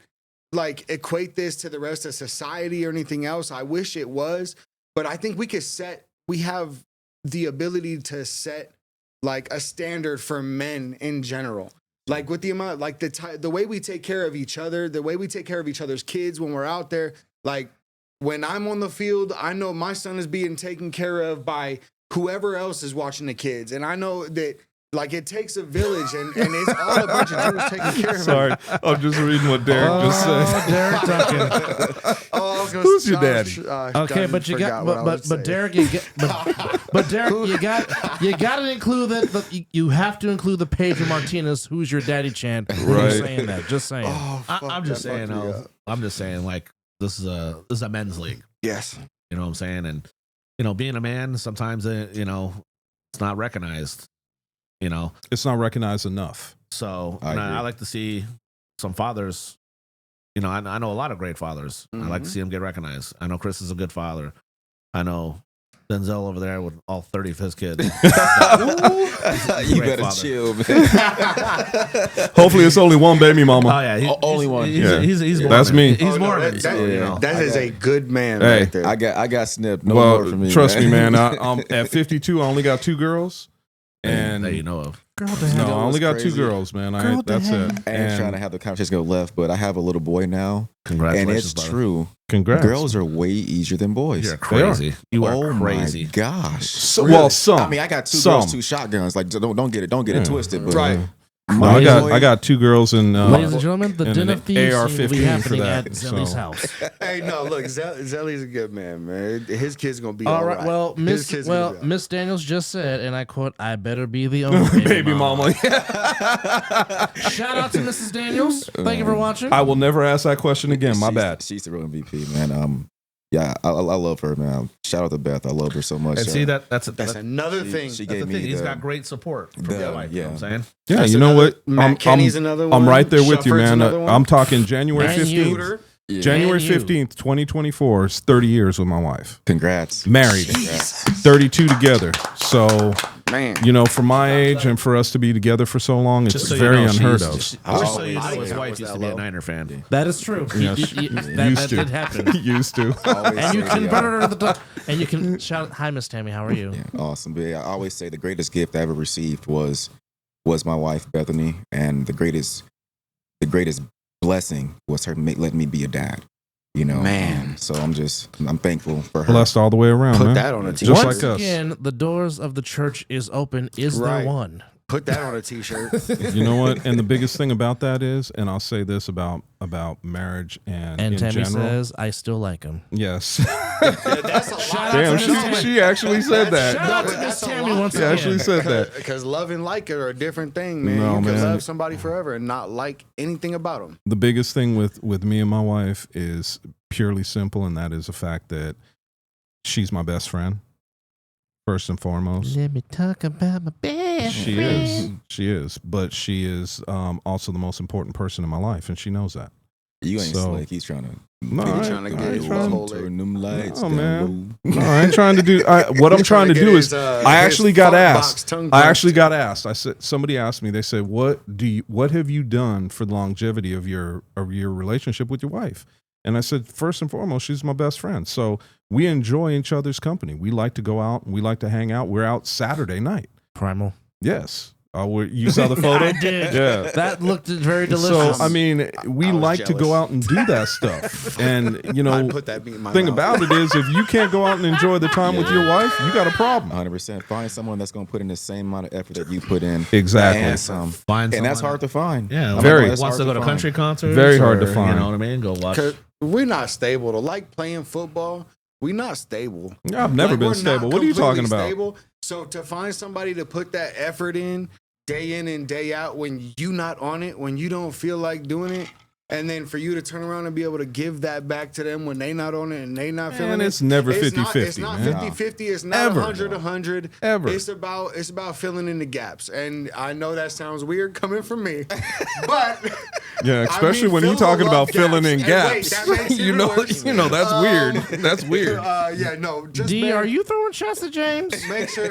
[SPEAKER 2] like equate this to the rest of society or anything else. I wish it was, but I think we have the ability to set like a standard for men in general. Like with the amount, like the way we take care of each other, the way we take care of each other's kids when we're out there. Like when I'm on the field, I know my son is being taken care of by whoever else is watching the kids. And I know that like it takes a village and it's all a bunch of dudes taking care of
[SPEAKER 5] Sorry, I'm just reading what Derek just said.
[SPEAKER 3] Derek Duncan.
[SPEAKER 2] Oh,
[SPEAKER 5] Who's your daddy?
[SPEAKER 3] Okay, but you got, but Derek, you get, but Derek, you got to include that. You have to include the Pedro Martinez, who's your daddy chant.
[SPEAKER 5] Right.
[SPEAKER 3] Just saying that. Just saying.
[SPEAKER 2] Oh,
[SPEAKER 4] I'm just saying. I'm just saying. Like this is a men's league.
[SPEAKER 2] Yes.
[SPEAKER 4] You know what I'm saying? And being a man, sometimes it's not recognized.
[SPEAKER 5] It's not recognized enough.
[SPEAKER 4] So
[SPEAKER 11] I agree.
[SPEAKER 4] I like to see some fathers. I know a lot of great fathers. I like to see them get recognized. I know Chris is a good father. I know Denzel over there with all 30 of his kids.
[SPEAKER 11] You better
[SPEAKER 4] father.
[SPEAKER 11] chill, man.
[SPEAKER 5] Hopefully, it's only one baby mama.
[SPEAKER 4] Oh yeah,
[SPEAKER 11] Only one.
[SPEAKER 4] He's
[SPEAKER 5] That's
[SPEAKER 4] Mormon.
[SPEAKER 5] me.
[SPEAKER 4] He's Mormon.
[SPEAKER 2] That is a good man
[SPEAKER 5] Hey.
[SPEAKER 2] right there.
[SPEAKER 11] I got snipped. No more for me.
[SPEAKER 5] Trust me, man. I'm at 52. I only got 2 girls, and
[SPEAKER 4] that you know of.
[SPEAKER 3] Girl,
[SPEAKER 5] no, I only got 2
[SPEAKER 11] crazy.
[SPEAKER 5] girls, man.
[SPEAKER 3] Girl,
[SPEAKER 5] That's it.
[SPEAKER 11] I ain't trying to have the conversation go left, but I have a little boy now, and
[SPEAKER 4] Congratulations,
[SPEAKER 11] it's
[SPEAKER 4] brother.
[SPEAKER 11] true.
[SPEAKER 5] Congrats.
[SPEAKER 11] Girls are way easier than boys.
[SPEAKER 4] You're crazy. You are
[SPEAKER 11] Oh
[SPEAKER 4] crazy.
[SPEAKER 11] my gosh!
[SPEAKER 5] So, well, some.
[SPEAKER 11] I mean, I got 2
[SPEAKER 5] Some.
[SPEAKER 11] girls, 2 shotguns. Like, don't get it twisted. But
[SPEAKER 2] Right.
[SPEAKER 5] No,
[SPEAKER 11] my
[SPEAKER 5] I got 2 girls and
[SPEAKER 3] Ladies and gentlemen, the
[SPEAKER 5] and
[SPEAKER 3] Den
[SPEAKER 5] an
[SPEAKER 3] of Thieves will
[SPEAKER 5] AR-15
[SPEAKER 3] be
[SPEAKER 5] for
[SPEAKER 3] happening
[SPEAKER 5] that,
[SPEAKER 3] at Zelly's
[SPEAKER 5] so.
[SPEAKER 3] house.
[SPEAKER 2] Hey, no, look, Zelly's a good man. His kid's gonna be
[SPEAKER 3] All right. Well,
[SPEAKER 2] His kid's gonna be
[SPEAKER 3] Miss Daniels just said, and I quote, "I better be the only
[SPEAKER 5] baby mama.
[SPEAKER 3] Shout out to Mrs. Daniels. Thank you for watching.
[SPEAKER 5] I will never ask that question again. My bad.
[SPEAKER 11] She's the real MVP, man. Yeah, I love her, man. Shout out to Beth. I love her so much.
[SPEAKER 4] And see that's
[SPEAKER 2] another thing.
[SPEAKER 11] She
[SPEAKER 4] that's
[SPEAKER 11] gave
[SPEAKER 4] the
[SPEAKER 11] me
[SPEAKER 4] thing. He's
[SPEAKER 11] the-
[SPEAKER 4] got great support from your wife. You know what I'm saying?
[SPEAKER 5] Yeah,
[SPEAKER 2] That's
[SPEAKER 5] you know
[SPEAKER 2] another-
[SPEAKER 5] what?
[SPEAKER 2] Matt Kenny's another one.
[SPEAKER 5] I'm right there with you,
[SPEAKER 2] Shufford's
[SPEAKER 5] man.
[SPEAKER 2] another one.
[SPEAKER 5] I'm talking January
[SPEAKER 3] And you.
[SPEAKER 5] 15th. January
[SPEAKER 3] And you.
[SPEAKER 5] 15th, 2024 is 30 years with my wife.
[SPEAKER 11] Congrats.
[SPEAKER 5] Married. 32 together. So,
[SPEAKER 2] Man.
[SPEAKER 5] for my age and for us to be together for so long, it's
[SPEAKER 4] Just so
[SPEAKER 5] very
[SPEAKER 4] you know,
[SPEAKER 5] unheard
[SPEAKER 4] she's-
[SPEAKER 5] of.
[SPEAKER 4] Just
[SPEAKER 2] Oh,
[SPEAKER 4] so you know,
[SPEAKER 2] my
[SPEAKER 4] his
[SPEAKER 2] God,
[SPEAKER 4] wife
[SPEAKER 2] was
[SPEAKER 4] used
[SPEAKER 2] that
[SPEAKER 4] to be a
[SPEAKER 2] low?
[SPEAKER 4] Niner fan.
[SPEAKER 3] That is true.
[SPEAKER 5] Yes.
[SPEAKER 3] That
[SPEAKER 5] Used to.
[SPEAKER 3] did happen.
[SPEAKER 5] Used to.
[SPEAKER 3] And you converted her to the top. And you can shout, "Hi, Miss Tammy. How are you?"
[SPEAKER 11] Yeah, awesome. But yeah, I always say the greatest gift I ever received was my wife Bethany, and the greatest blessing was her letting me be a dad.
[SPEAKER 2] Man.
[SPEAKER 11] So I'm thankful for her.
[SPEAKER 5] Blessed all the way around,
[SPEAKER 2] Put
[SPEAKER 5] man.
[SPEAKER 2] that on a t-shirt.
[SPEAKER 5] Just
[SPEAKER 3] Once
[SPEAKER 5] like us.
[SPEAKER 3] again, the doors of the church is open. Is
[SPEAKER 2] Right.
[SPEAKER 3] there one?
[SPEAKER 2] Put that on a t-shirt.
[SPEAKER 5] You know what? And the biggest thing about that is, and I'll say this about marriage and in
[SPEAKER 3] Tammy
[SPEAKER 5] general.
[SPEAKER 3] says, "I still like him."
[SPEAKER 5] Yes.
[SPEAKER 2] That's a lot.
[SPEAKER 5] Damn,
[SPEAKER 3] to Miss Tammy.
[SPEAKER 5] she actually said that.
[SPEAKER 3] Shout out to
[SPEAKER 2] That's
[SPEAKER 3] Miss
[SPEAKER 2] a
[SPEAKER 3] Tammy
[SPEAKER 2] lot.
[SPEAKER 3] once
[SPEAKER 5] She
[SPEAKER 3] again.
[SPEAKER 5] actually said that.
[SPEAKER 2] Because love and like it are a different thing, man.
[SPEAKER 5] No,
[SPEAKER 2] you can
[SPEAKER 5] man.
[SPEAKER 2] love somebody forever and not like anything about them.
[SPEAKER 5] The biggest thing with me and my wife is purely simple, and that is the fact that she's my best friend, first and foremost.
[SPEAKER 3] Let me talk about my best
[SPEAKER 5] She
[SPEAKER 3] friend.
[SPEAKER 5] is, but she is also the most important person in my life, and she knows that.
[SPEAKER 11] You ain't
[SPEAKER 5] So-
[SPEAKER 11] slick. He's trying to.
[SPEAKER 5] No,
[SPEAKER 2] He
[SPEAKER 5] I
[SPEAKER 2] trying to
[SPEAKER 5] ain't-
[SPEAKER 2] get
[SPEAKER 5] I ain't
[SPEAKER 2] his
[SPEAKER 5] trying-
[SPEAKER 2] whole
[SPEAKER 11] Turn them lights
[SPEAKER 5] No,
[SPEAKER 11] down,
[SPEAKER 5] man.
[SPEAKER 11] boo.
[SPEAKER 5] No, I ain't trying to do. What I'm trying to do is, I actually got asked. I actually got asked. I said, somebody asked me. They said, "What have you done for the longevity of your relationship with your wife?" And I said, first and foremost, she's my best friend. So we enjoy each other's company. We like to go out and we like to hang out. We're out Saturday night.
[SPEAKER 3] Primal.
[SPEAKER 5] Yes. You saw the photo?
[SPEAKER 3] I did.
[SPEAKER 5] Yeah.
[SPEAKER 3] That looked very delicious.
[SPEAKER 5] So, I mean, we
[SPEAKER 2] I was
[SPEAKER 5] like to
[SPEAKER 2] jealous.
[SPEAKER 5] go out and do that stuff. And,
[SPEAKER 2] I put that meat in my
[SPEAKER 5] thing
[SPEAKER 2] mouth.
[SPEAKER 5] about it is, if you can't go out and enjoy the time with your wife, you got a problem.
[SPEAKER 11] 100%. Find someone that's going to put in the same amount of effort that you put in.
[SPEAKER 5] Exactly.
[SPEAKER 11] And some.
[SPEAKER 4] Find
[SPEAKER 11] And that's
[SPEAKER 4] someone
[SPEAKER 11] hard to find.
[SPEAKER 4] Yeah,
[SPEAKER 5] Very.
[SPEAKER 11] That's
[SPEAKER 4] wants
[SPEAKER 11] hard
[SPEAKER 4] to go to
[SPEAKER 11] find.
[SPEAKER 4] country concerts.
[SPEAKER 5] Very hard to
[SPEAKER 4] or,
[SPEAKER 5] find.
[SPEAKER 4] You know what I mean? Go watch.
[SPEAKER 2] 'Cause we're not stable. To like playing football, we're not stable.
[SPEAKER 5] I've never
[SPEAKER 2] Like,
[SPEAKER 5] been
[SPEAKER 2] we're
[SPEAKER 5] stable.
[SPEAKER 2] not
[SPEAKER 5] What are you talking
[SPEAKER 2] completely
[SPEAKER 5] about?
[SPEAKER 2] Stable. So to find somebody to put that effort in and day out when you not on it, when you don't feel like doing it, and then for you to turn around and be able to give that back to them when they not on it and they not feeling
[SPEAKER 5] Man,
[SPEAKER 2] it.
[SPEAKER 5] it's never 50-50,
[SPEAKER 2] It's not
[SPEAKER 5] man.
[SPEAKER 2] 50-50. It's not
[SPEAKER 5] Ever.
[SPEAKER 2] 100-100.
[SPEAKER 5] Ever.
[SPEAKER 2] It's about filling in the gaps. And I know that sounds weird coming from me, but
[SPEAKER 5] Yeah, especially
[SPEAKER 2] I mean,
[SPEAKER 5] when you're
[SPEAKER 2] fill
[SPEAKER 5] talking
[SPEAKER 2] the
[SPEAKER 5] about
[SPEAKER 2] love
[SPEAKER 5] filling in
[SPEAKER 2] gaps.
[SPEAKER 5] gaps.
[SPEAKER 2] And wait, that makes it
[SPEAKER 5] you know,
[SPEAKER 2] worse.
[SPEAKER 5] that's weird. That's weird.
[SPEAKER 2] Yeah, no. Just
[SPEAKER 3] D, are you throwing shots at James?
[SPEAKER 2] make sure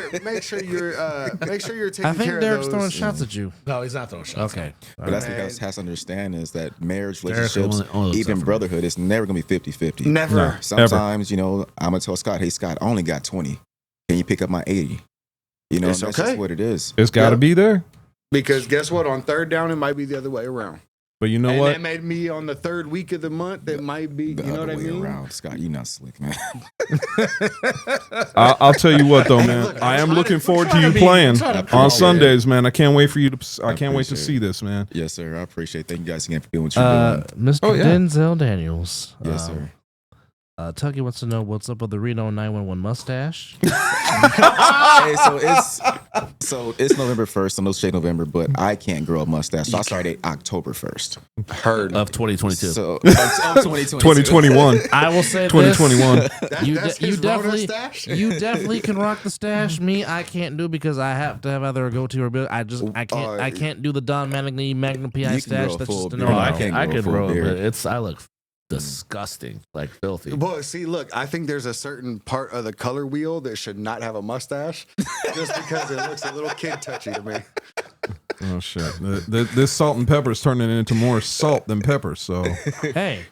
[SPEAKER 2] you're taking
[SPEAKER 3] I think
[SPEAKER 2] care
[SPEAKER 3] Derek's
[SPEAKER 2] of
[SPEAKER 3] throwing
[SPEAKER 2] those.
[SPEAKER 3] shout at you.
[SPEAKER 4] No, he's not throwing shots.
[SPEAKER 3] Okay.
[SPEAKER 11] But that's what you
[SPEAKER 2] Man.
[SPEAKER 11] guys has to understand is that marriage,
[SPEAKER 4] Derek's
[SPEAKER 11] relationships,
[SPEAKER 4] only
[SPEAKER 11] even
[SPEAKER 4] except for
[SPEAKER 11] brotherhood, is never going to be 50-50.
[SPEAKER 2] Never.
[SPEAKER 5] No.
[SPEAKER 11] Sometimes, I'm going to tell Scott, hey, Scott, I only got 20. Can you pick up my 80?
[SPEAKER 2] It's
[SPEAKER 11] that's
[SPEAKER 2] okay.
[SPEAKER 11] just what it is.
[SPEAKER 5] It's got to
[SPEAKER 2] Yeah.
[SPEAKER 5] be there.
[SPEAKER 2] Because guess what? On third down, it might be the other way around.
[SPEAKER 5] But you know
[SPEAKER 2] and
[SPEAKER 5] what?
[SPEAKER 2] that made me on the third week of the month. It might be.
[SPEAKER 11] The
[SPEAKER 2] You know
[SPEAKER 11] other
[SPEAKER 2] what I
[SPEAKER 11] way
[SPEAKER 2] mean?
[SPEAKER 11] around. Scott, you not slick, man.
[SPEAKER 5] I'll tell you what, though, man.
[SPEAKER 2] look,
[SPEAKER 5] I am
[SPEAKER 2] I'm
[SPEAKER 5] looking
[SPEAKER 2] trying
[SPEAKER 5] forward
[SPEAKER 2] to-
[SPEAKER 5] to you
[SPEAKER 3] be-
[SPEAKER 5] playing
[SPEAKER 3] trying to
[SPEAKER 5] on
[SPEAKER 11] appreciate
[SPEAKER 5] Sundays, man. I can't wait for you to. I can't wait to
[SPEAKER 11] appreciate
[SPEAKER 5] see this, man.
[SPEAKER 11] Yes, sir. I appreciate it. Thank you guys again for doing what you're doing.
[SPEAKER 3] Mr.
[SPEAKER 5] Oh, yeah.
[SPEAKER 3] Denzel Daniels.
[SPEAKER 11] Yes, sir.
[SPEAKER 3] Tuggy wants to know what's up with the Reno 911 mustache.
[SPEAKER 11] Hey, so it's November 1st, so no shade November, but I can't grow a mustache. So I started October 1st.
[SPEAKER 4] Heard of 2022.
[SPEAKER 11] So of 2022.
[SPEAKER 5] 2021.
[SPEAKER 3] I will say
[SPEAKER 5] 2021.
[SPEAKER 3] You
[SPEAKER 2] That's his Rona
[SPEAKER 3] definitely
[SPEAKER 2] stash?
[SPEAKER 3] you definitely can rock the stash. Me, I can't do because I have to have either a goatee or a beard. I can't do the Don Mattingly Magnum PI
[SPEAKER 11] You can
[SPEAKER 3] stash.
[SPEAKER 11] grow a
[SPEAKER 3] That's
[SPEAKER 11] full
[SPEAKER 3] just a
[SPEAKER 11] beard.
[SPEAKER 3] no.
[SPEAKER 11] No,
[SPEAKER 4] I
[SPEAKER 11] grow
[SPEAKER 4] could
[SPEAKER 11] a full
[SPEAKER 4] grow it,
[SPEAKER 11] beard.
[SPEAKER 4] but I look disgusting, like filthy.
[SPEAKER 2] Well, see, look, I think there's a certain part of the color wheel that should not have a mustache, just because it looks a little kid touchy to me.
[SPEAKER 5] Oh shit! This salt and pepper is turning into more salt than pepper. So
[SPEAKER 3] Hey,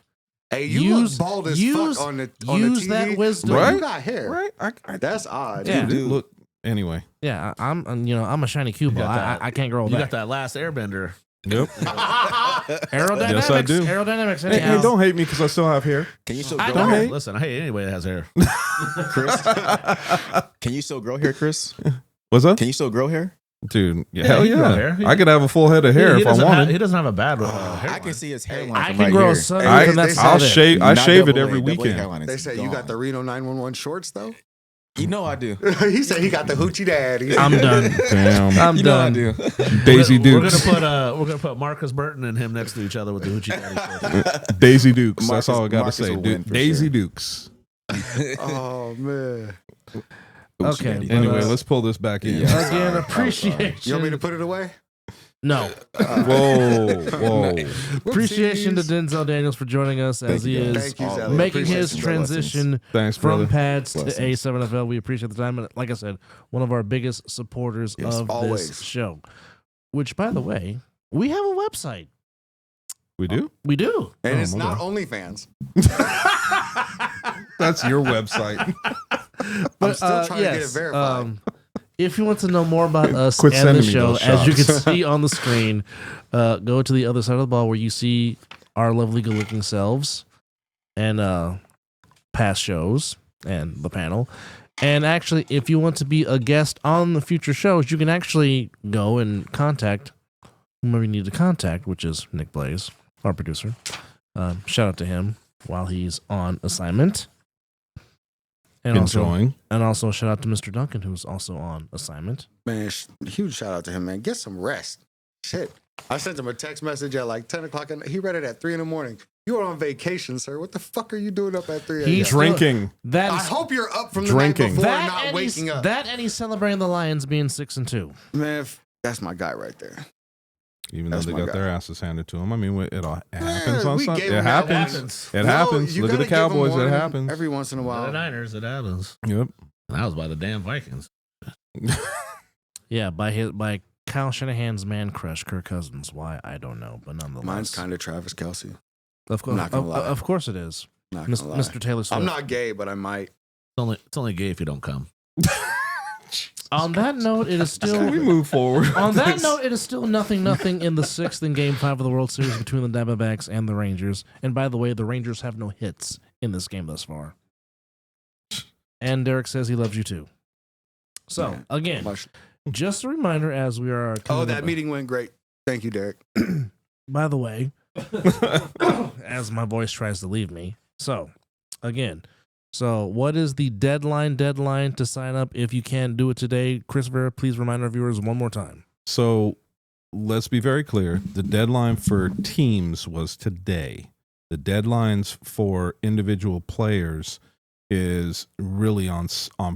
[SPEAKER 2] Hey, you
[SPEAKER 3] Use-
[SPEAKER 2] look bald as
[SPEAKER 3] use-
[SPEAKER 2] fuck on the
[SPEAKER 3] use
[SPEAKER 2] TV,
[SPEAKER 3] that wisdom.
[SPEAKER 2] but
[SPEAKER 5] Right?
[SPEAKER 2] You got hair.
[SPEAKER 5] right,
[SPEAKER 2] That's odd.
[SPEAKER 3] Yeah.
[SPEAKER 5] dude, look. Anyway,
[SPEAKER 3] yeah, I'm a shiny cube.
[SPEAKER 4] got that-
[SPEAKER 3] I can't grow
[SPEAKER 4] You
[SPEAKER 3] back.
[SPEAKER 4] got that last Airbender.
[SPEAKER 5] yep.
[SPEAKER 3] Aerodynamics.
[SPEAKER 5] Yes, I do.
[SPEAKER 3] Aerodynamics.
[SPEAKER 5] Hey,
[SPEAKER 3] Anyhow.
[SPEAKER 5] don't hate me because I still have hair.
[SPEAKER 11] Can you still
[SPEAKER 3] I
[SPEAKER 11] grow
[SPEAKER 3] don't.
[SPEAKER 11] hair,
[SPEAKER 4] Listen, I hate anybody that has hair.
[SPEAKER 11] Chris? Can you still grow hair, Chris?
[SPEAKER 5] What's up,
[SPEAKER 11] Can you still grow hair?
[SPEAKER 5] dude?
[SPEAKER 4] Yeah,
[SPEAKER 5] Hell
[SPEAKER 4] he can grow
[SPEAKER 5] yeah!
[SPEAKER 4] hair.
[SPEAKER 5] I could have a full head of hair
[SPEAKER 4] he
[SPEAKER 5] if I
[SPEAKER 4] doesn't
[SPEAKER 5] wanted.
[SPEAKER 4] he doesn't have a bad hair.
[SPEAKER 11] I can see his hairline
[SPEAKER 3] I
[SPEAKER 11] from
[SPEAKER 3] can
[SPEAKER 11] right
[SPEAKER 3] grow
[SPEAKER 11] here.
[SPEAKER 3] a son,
[SPEAKER 2] Hey,
[SPEAKER 3] and that's
[SPEAKER 2] I'll
[SPEAKER 3] about it.
[SPEAKER 5] shave. I
[SPEAKER 11] Not
[SPEAKER 5] shave it
[SPEAKER 11] double
[SPEAKER 5] every
[SPEAKER 11] A, double A
[SPEAKER 5] weekend.
[SPEAKER 11] hairline is
[SPEAKER 2] They say you
[SPEAKER 11] gone.
[SPEAKER 2] got the Reno 911 shorts, though.
[SPEAKER 11] You know I do.
[SPEAKER 2] He said he got the hoochie daddy.
[SPEAKER 3] I'm done.
[SPEAKER 5] Damn,
[SPEAKER 3] I'm
[SPEAKER 11] You know I
[SPEAKER 3] done.
[SPEAKER 11] do.
[SPEAKER 5] Daisy
[SPEAKER 4] We're
[SPEAKER 5] Dukes.
[SPEAKER 4] gonna put Marcus Burton and him next to each other with the hoochie daddy.
[SPEAKER 5] Daisy Dukes.
[SPEAKER 11] Marcus-
[SPEAKER 5] That's all I got to
[SPEAKER 11] Marcus
[SPEAKER 5] say.
[SPEAKER 11] will win for
[SPEAKER 5] Daisy
[SPEAKER 11] sure.
[SPEAKER 5] Dukes.
[SPEAKER 2] Oh man.
[SPEAKER 3] Okay,
[SPEAKER 11] Daddy.
[SPEAKER 3] but,
[SPEAKER 5] Anyway, let's pull this back in.
[SPEAKER 11] Yeah.
[SPEAKER 3] Again,
[SPEAKER 11] Sorry.
[SPEAKER 3] appreciation.
[SPEAKER 2] You want me to put it away?
[SPEAKER 3] No.
[SPEAKER 5] Whoa.
[SPEAKER 3] Appreciation to Denzel Daniels for joining us as
[SPEAKER 11] Thank
[SPEAKER 3] he
[SPEAKER 11] you, guys.
[SPEAKER 3] is
[SPEAKER 2] Thank you,
[SPEAKER 11] All
[SPEAKER 2] Zelly.
[SPEAKER 3] making
[SPEAKER 2] Appreciate
[SPEAKER 3] his
[SPEAKER 2] it.
[SPEAKER 3] transition
[SPEAKER 5] Thanks,
[SPEAKER 3] from
[SPEAKER 5] brother.
[SPEAKER 3] pads to
[SPEAKER 11] Blessings.
[SPEAKER 3] A7FL. We appreciate the time. And like I said, one of our biggest supporters
[SPEAKER 11] Yes,
[SPEAKER 3] of
[SPEAKER 2] always.
[SPEAKER 3] this show. Which, by the way, we have a website.
[SPEAKER 5] We do?
[SPEAKER 3] We do.
[SPEAKER 2] And
[SPEAKER 5] Oh,
[SPEAKER 2] it's
[SPEAKER 5] my
[SPEAKER 2] not
[SPEAKER 5] God.
[SPEAKER 2] OnlyFans.
[SPEAKER 5] That's your website.
[SPEAKER 2] I'm still trying to get it verified.
[SPEAKER 3] If you want to know more about us
[SPEAKER 5] Quit
[SPEAKER 3] and the
[SPEAKER 5] sending me
[SPEAKER 3] show,
[SPEAKER 5] those
[SPEAKER 3] as you can
[SPEAKER 5] shots.
[SPEAKER 3] see on the screen, go to the other side of the ball where you see our lovely good-looking selves and past shows and the panel. And actually, if you want to be a guest on the future shows, you can actually go and contact whomever you need to contact, which is Nick Blaze, our producer. Shout out to him while he's on assignment. And
[SPEAKER 5] Enjoying.
[SPEAKER 3] also shout out to Mr. Duncan, who's also on assignment.
[SPEAKER 2] Man, huge shout out to him, man. Get some rest. Shit. I sent him a text message at like 10 o'clock, and he read it at 3 in the morning. You are on vacation, sir. What the fuck are you doing up at 3 a.m.?
[SPEAKER 3] He's
[SPEAKER 5] Drinking.
[SPEAKER 3] That
[SPEAKER 2] I
[SPEAKER 3] is
[SPEAKER 2] hope you're up from the
[SPEAKER 5] Drinking.
[SPEAKER 2] night before
[SPEAKER 3] that
[SPEAKER 2] and not
[SPEAKER 3] and
[SPEAKER 2] waking
[SPEAKER 3] he's,
[SPEAKER 2] up.
[SPEAKER 3] That and he's celebrating the Lions being 6-2.
[SPEAKER 2] Man, that's my guy right there.
[SPEAKER 5] Even though
[SPEAKER 2] That's
[SPEAKER 5] they
[SPEAKER 2] my
[SPEAKER 5] got
[SPEAKER 2] guy.
[SPEAKER 5] their asses handed to them. I mean, it happens on
[SPEAKER 2] we
[SPEAKER 5] Sunday.
[SPEAKER 2] gave
[SPEAKER 5] It
[SPEAKER 2] him that
[SPEAKER 5] happens.
[SPEAKER 2] one.
[SPEAKER 5] It
[SPEAKER 2] No,
[SPEAKER 5] happens.
[SPEAKER 2] you
[SPEAKER 5] Look at the
[SPEAKER 2] gotta give him
[SPEAKER 5] Cowboys. It
[SPEAKER 2] one
[SPEAKER 5] happens.
[SPEAKER 2] every once in a
[SPEAKER 4] The
[SPEAKER 2] while.
[SPEAKER 4] Niners, it happens.
[SPEAKER 5] Yep.
[SPEAKER 4] And that was by the damn Vikings.
[SPEAKER 3] Yeah, by Kyle Shanahan's man crush, Kirk Cousins. Why, I don't know, but nonetheless.
[SPEAKER 2] Mine's kind of Travis Kelce.
[SPEAKER 3] Of course,
[SPEAKER 2] not gonna lie.
[SPEAKER 3] of course it is.
[SPEAKER 2] Not gonna lie.
[SPEAKER 3] Mr. Taylor Swift.
[SPEAKER 2] I'm not gay, but I might.
[SPEAKER 4] It's only gay if you don't come.
[SPEAKER 3] On that note, it is still.
[SPEAKER 5] Can we move forward?
[SPEAKER 3] On that note, it is still 0-0 in the 6th in Game 5 of the World Series between the Diamondbacks and the Rangers. And by the way, the Rangers have no hits in this game thus far. And Derek says he loves you too. So,
[SPEAKER 2] Yeah.
[SPEAKER 3] again,
[SPEAKER 2] Much-
[SPEAKER 3] just a reminder as we are...
[SPEAKER 2] Oh, that meeting went great. Thank you, Derek.
[SPEAKER 3] By the way, as my voice tries to leave me. So, again, what is the deadline to sign up if you can't do it today? Christopher, please remind our viewers one more time.
[SPEAKER 5] So let's be very clear. The deadline for teams was today. The deadlines for individual players is really on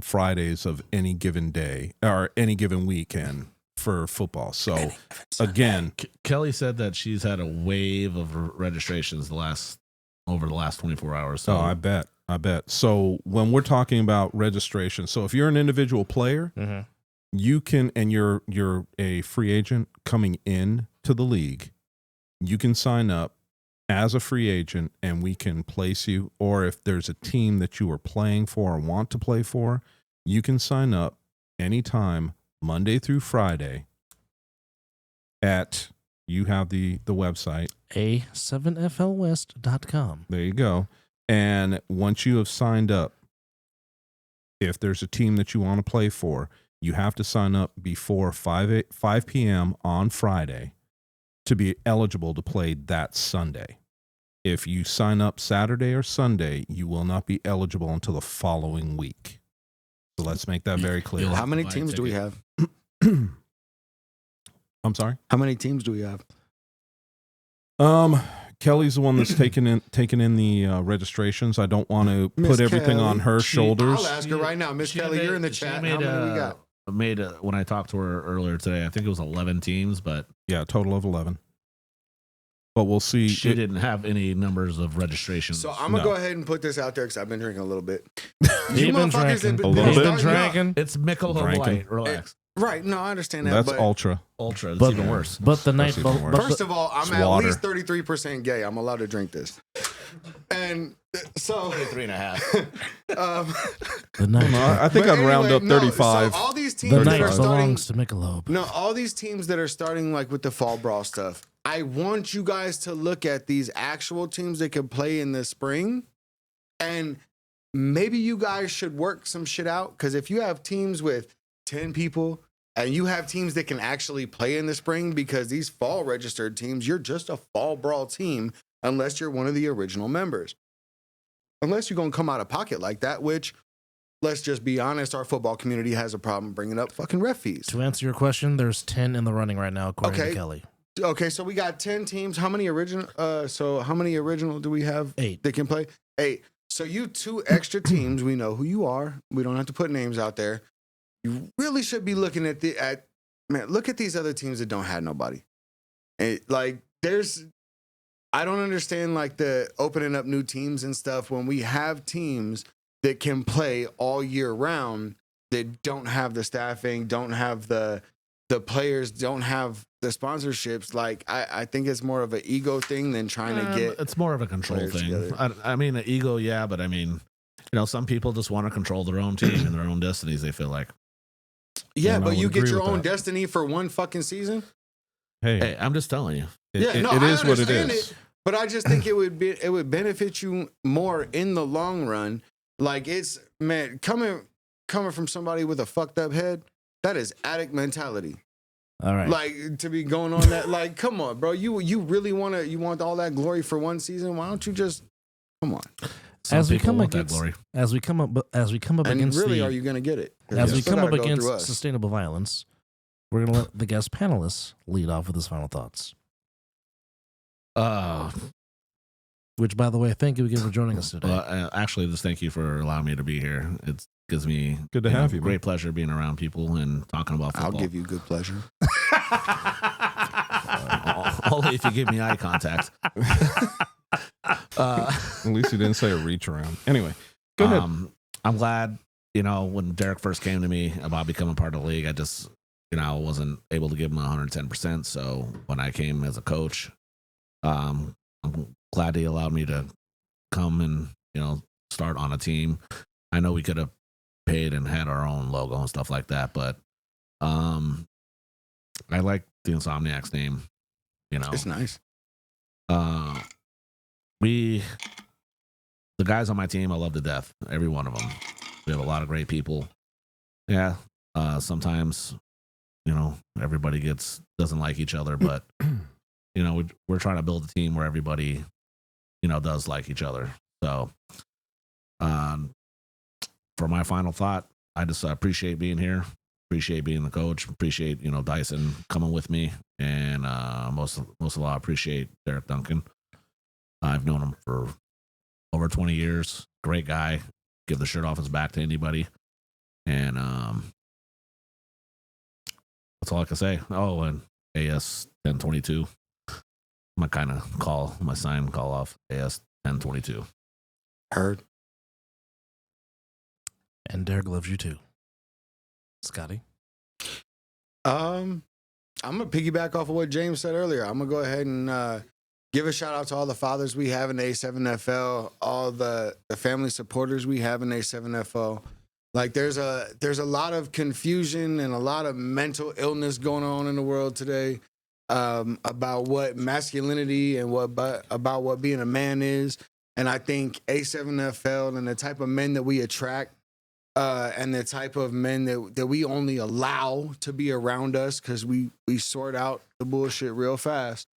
[SPEAKER 5] Fridays of any given day or any given weekend for football. So again,
[SPEAKER 4] Kelly said that she's had a wave of registrations over the last 24 hours. So
[SPEAKER 5] I bet. So when we're talking about registration, so if you're an individual player, you can, and you're a free agent coming in to the league, you can sign up as a free agent and we can place you, or if there's a team that you are playing for or want to play for, you can sign up anytime, Monday through Friday you have the website.
[SPEAKER 3] A7FLWest.com.
[SPEAKER 5] There you go. And once you have signed up, if there's a team that you want to play for, you have to sign up before 5 p.m. on Friday to be eligible to play that Sunday. If you sign up Saturday or Sunday, you will not be eligible until the following week. So let's make that very clear.
[SPEAKER 2] How many teams do we have?
[SPEAKER 5] I'm sorry?
[SPEAKER 2] How many teams do we have?
[SPEAKER 5] Kelly's the one that's taking in the registrations. I don't want to put everything on her shoulders.
[SPEAKER 2] I'll ask her right now. Miss Kelly, you're in the chat. How many we got?
[SPEAKER 4] When I talked to her earlier today, I think it was 11 teams, but
[SPEAKER 5] yeah, a total of 11. But we'll see.
[SPEAKER 4] She didn't have any numbers of registrations.
[SPEAKER 2] So I'm gonna go ahead and put this out there because I've been drinking a little bit.
[SPEAKER 3] You've been drinking a little bit. Drinking.
[SPEAKER 4] It's Michelob Light. Relax.
[SPEAKER 2] Right. No, I understand that.
[SPEAKER 5] That's
[SPEAKER 2] but
[SPEAKER 5] ultra.
[SPEAKER 4] It's even worse.
[SPEAKER 3] But the night.
[SPEAKER 2] First of all, I'm at
[SPEAKER 5] water.
[SPEAKER 2] least 33% gay. I'm allowed to drink this. And so
[SPEAKER 9] 3.5.
[SPEAKER 3] The night.
[SPEAKER 5] I think I'd round up 35.
[SPEAKER 2] So all these teams
[SPEAKER 3] The
[SPEAKER 2] that
[SPEAKER 3] night
[SPEAKER 2] are starting,
[SPEAKER 3] belongs to Michelob.
[SPEAKER 2] no, all these teams that are starting like with the fall brawl stuff. I want you guys to look at these actual teams that can play in the spring, and maybe you guys should work some shit out. Because if you have teams with 10 people and you have teams that can actually play in the spring, because these fall registered teams, you're just a fall brawl team unless you're one of the original members. Unless you're going to come out of pocket like that, which, let's just be honest, our football community has a problem bringing up fucking ref fees.
[SPEAKER 3] To answer your question, there's 10 in the running right now, according to Kelly.
[SPEAKER 2] Okay, so we got 10 teams. How many original? So how many original do we have?
[SPEAKER 3] 8
[SPEAKER 2] that can play. 8. So you 2 extra teams. We know who you are. We don't have to put names out there. You really should be looking at man. Look at these other teams that don't have nobody. And I don't understand like the opening up new teams and stuff when we have teams that can play all year round that don't have the staffing, don't have the players, don't have the sponsorships. Like I think it's more of an ego thing than trying to get.
[SPEAKER 4] It's more of a control thing. I mean, the ego, yeah, but I mean, some people just want to control their own team and their own destinies. They feel like.
[SPEAKER 2] Yeah, but you get your own destiny for one fucking season.
[SPEAKER 4] Hey, I'm just telling you.
[SPEAKER 5] It is what it is.
[SPEAKER 2] But I just think it would benefit you more in the long run. Like it's coming from somebody with a fucked up head. That is addict mentality.
[SPEAKER 3] All right.
[SPEAKER 2] Like to be going on that. Like, come on, bro. You really want all that glory for one season? Why don't you just come on?
[SPEAKER 3] As we come up against
[SPEAKER 2] really,
[SPEAKER 3] the,
[SPEAKER 2] are you going to get it?
[SPEAKER 3] As we come up against sustainable violence, we're going to let the guest panelists lead off with his final thoughts. Which, by the way, thank you again for joining us today.
[SPEAKER 4] Actually, just thank you for allowing me to be here. It gives me
[SPEAKER 5] good to have you.
[SPEAKER 4] Great pleasure being around people and talking about football.
[SPEAKER 2] I'll give you good pleasure.
[SPEAKER 4] Only if you give me eye contact.
[SPEAKER 5] At least you didn't say a reach around. Anyway, go ahead.
[SPEAKER 4] I'm glad, when Derek first came to me about becoming part of the league, I just, I wasn't able to give him 110%. So when I came as a coach, I'm glad he allowed me to come and, start on a team. I know we could have paid and had our own logo and stuff like that, but I like the Insomniacs name.
[SPEAKER 2] It's nice.
[SPEAKER 4] The guys on my team, I love to death. Every one of them. We have a lot of great people. Yeah. Sometimes, everybody doesn't like each other, but we're trying to build a team where everybody, does like each other. So, for my final thought, I just appreciate being here. Appreciate being the coach. Appreciate, Dyson coming with me. And most of all, I appreciate Derek Duncan. I've known him for over 20 years. Great guy. Give the shirt off his back to anybody. And that's all I can say. Oh, and AS 1022. My sign call off AS 1022.
[SPEAKER 2] Heard.
[SPEAKER 3] And Derek loves you too. Scotty?
[SPEAKER 2] I'm going to piggyback off of what James said earlier. I'm going to go ahead and give a shout out to all the fathers we have in the A7FL, all the family supporters we have in the A7FL. Like there's a lot of confusion and a lot of mental illness going on in the world today about what masculinity and about what being a man is. And I think A7FL and the type of men that we attract and the type of men that we only allow to be around us because we sort out the bullshit real fast.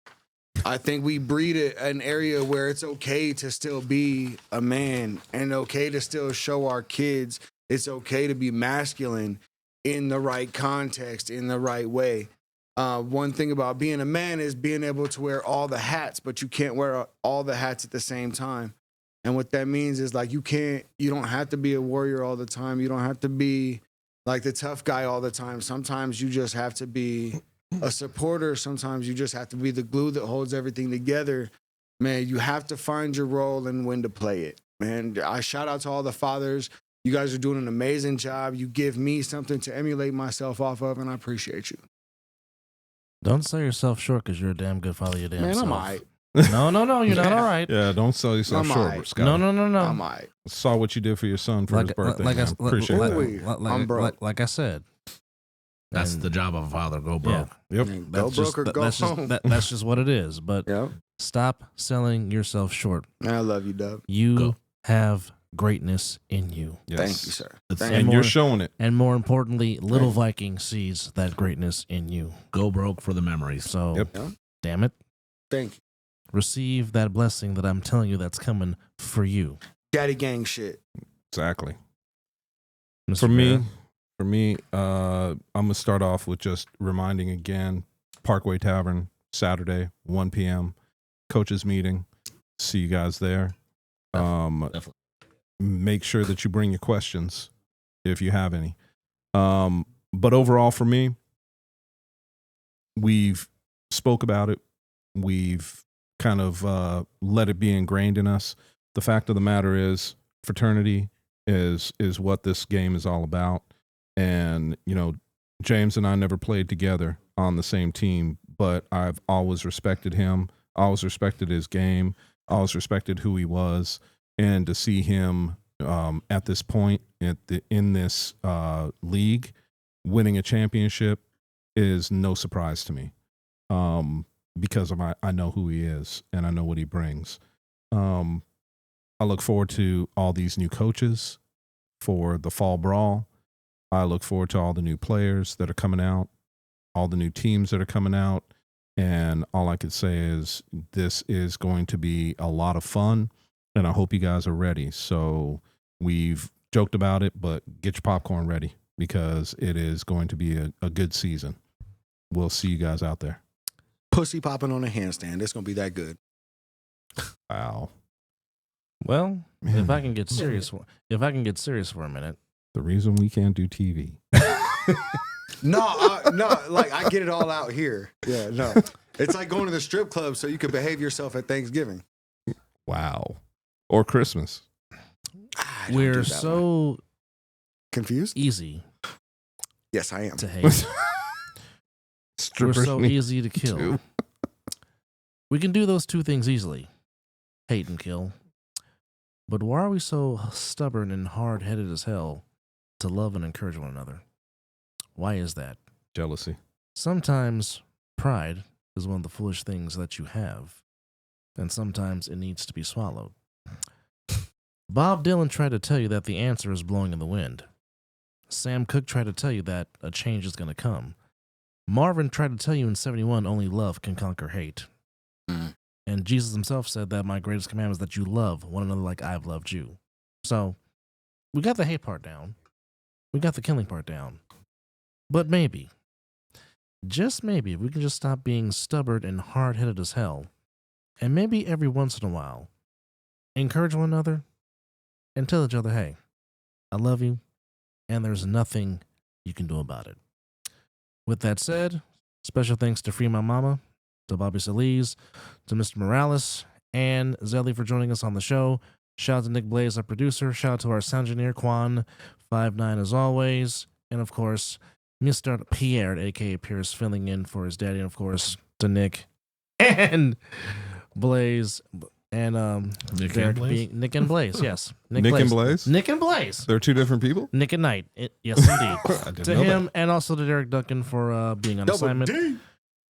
[SPEAKER 2] I think we breed an area where it's okay to still be a man and okay to still show our kids it's okay to be masculine in the right context, in the right way. One thing about being a man is being able to wear all the hats, but you can't wear all the hats at the same time. And what that means is like you don't have to be a warrior all the time. You don't have to be like the tough guy all the time. Sometimes you just have to be a supporter. Sometimes you just have to be the glue that holds everything together. Man, you have to find your role and when to play it. Man, I shout out to all the fathers. You guys are doing an amazing job. You give me something to emulate myself off of, and I appreciate you.
[SPEAKER 3] Don't sell yourself short because you're a damn good father. Your damn
[SPEAKER 2] Man,
[SPEAKER 3] self.
[SPEAKER 2] I'm all right.
[SPEAKER 3] No, you're not all right.
[SPEAKER 5] Yeah, don't sell yourself
[SPEAKER 2] I'm
[SPEAKER 5] short,
[SPEAKER 2] alright.
[SPEAKER 5] Scott.
[SPEAKER 3] No.
[SPEAKER 2] I'm all right.
[SPEAKER 5] Saw what you did for your son for his birthday. Man. Appreciate that.
[SPEAKER 2] I'm broke.
[SPEAKER 3] Like I said,
[SPEAKER 4] That's
[SPEAKER 3] and-
[SPEAKER 4] the job of a father. Go broke.
[SPEAKER 5] Yep.
[SPEAKER 2] Go
[SPEAKER 3] that's
[SPEAKER 2] broke
[SPEAKER 3] just,
[SPEAKER 2] or go
[SPEAKER 3] that's
[SPEAKER 2] home.
[SPEAKER 3] That's just what it is. But
[SPEAKER 2] Yep.
[SPEAKER 3] stop selling yourself short.
[SPEAKER 2] I love you, Dub.
[SPEAKER 3] You
[SPEAKER 4] Go.
[SPEAKER 3] have greatness in you.
[SPEAKER 5] Yes.
[SPEAKER 2] Thank you, sir.
[SPEAKER 4] It's-
[SPEAKER 2] Thank
[SPEAKER 5] And
[SPEAKER 3] more-
[SPEAKER 5] you're showing it.
[SPEAKER 3] And more importantly, Little Viking sees that greatness in you.
[SPEAKER 4] Go broke for the memories.
[SPEAKER 3] So,
[SPEAKER 5] Yep.
[SPEAKER 3] damn it,
[SPEAKER 2] Thank you.
[SPEAKER 3] receive that blessing that I'm telling you that's coming for you.
[SPEAKER 2] Daddy gang shit.
[SPEAKER 5] Exactly.
[SPEAKER 3] Mr.
[SPEAKER 5] For me, I'm gonna start off with just reminding again, Parkway Tavern, Saturday, 1 p.m. Coaches meeting. See you guys there.
[SPEAKER 4] Definitely.
[SPEAKER 5] Make sure that you bring your questions if you have any. But overall, for me, we've spoke about it. We've kind of let it be ingrained in us. The fact of the matter is, fraternity is what this game is all about. And, you know, James and I never played together on the same team, but I've always respected him, always respected his game, always respected who he was. And to see him at this point in this league winning a championship is no surprise to me, because I know who he is and I know what he brings. I look forward to all these new coaches for the fall brawl. I look forward to all the new players that are coming out, all the new teams that are coming out. And all I could say is this is going to be a lot of fun, and I hope you guys are ready. So we've joked about it, but get your popcorn ready because it is going to be a good season. We'll see you guys out there.
[SPEAKER 2] Pussy popping on a handstand. It's gonna be that good.
[SPEAKER 5] Wow.
[SPEAKER 3] Well, if I can get serious for a minute.
[SPEAKER 5] The reason we can't do TV.
[SPEAKER 2] No, like I get it all out here. Yeah, no. It's like going to the strip club so you can behave yourself at Thanksgiving.
[SPEAKER 5] Wow. Or Christmas.
[SPEAKER 2] Don't do
[SPEAKER 3] We're
[SPEAKER 2] that
[SPEAKER 3] so
[SPEAKER 2] one. Confused?
[SPEAKER 3] easy
[SPEAKER 2] Yes, I am.
[SPEAKER 3] to hate. We're
[SPEAKER 5] Strippers
[SPEAKER 3] so
[SPEAKER 5] need
[SPEAKER 3] easy to kill.
[SPEAKER 5] to.
[SPEAKER 3] We can do those two things easily. Hate and kill. But why are we so stubborn and hard-headed as hell to love and encourage one another? Why is that?
[SPEAKER 5] Jealousy.
[SPEAKER 3] Sometimes pride is one of the foolish things that you have, and sometimes it needs to be swallowed. Bob Dylan tried to tell you that the answer is blowing in the wind. Sam Cooke tried to tell you that a change is going to come. Marvin tried to tell you in 71 only love can conquer hate. And Jesus himself said that my greatest commandment is that you love one another like I've loved you. So we got the hate part down. We got the killing part down. But maybe, just maybe, if we can just stop being stubborn and hard-headed as hell, and maybe every once in a while, encourage one another and tell each other, hey, I love you, and there's nothing you can do about it. With that said, special thanks to Free My Mama, to Bobby Solis, to Mr. Morales, and Zelly for joining us on the show. Shout out to Nick Blaze, our producer. Shout out to our sound engineer, Quan59 as always. And of course, Mr. Pierre, a.k.a. Pierce, filling in for his daddy. And of course, to Nick and Blaze. And
[SPEAKER 4] Nick
[SPEAKER 3] Derek
[SPEAKER 4] and Blaze?
[SPEAKER 3] Nick and Blaze, yes.
[SPEAKER 5] Nick and Blaze?
[SPEAKER 3] Nick and Blaze.
[SPEAKER 5] They're two different people?
[SPEAKER 3] Nick and Knight. Yes, indeed.
[SPEAKER 5] I didn't
[SPEAKER 3] To
[SPEAKER 5] know
[SPEAKER 3] him and also to Derek Duncan for being on
[SPEAKER 2] Double
[SPEAKER 3] assignment.
[SPEAKER 2] D.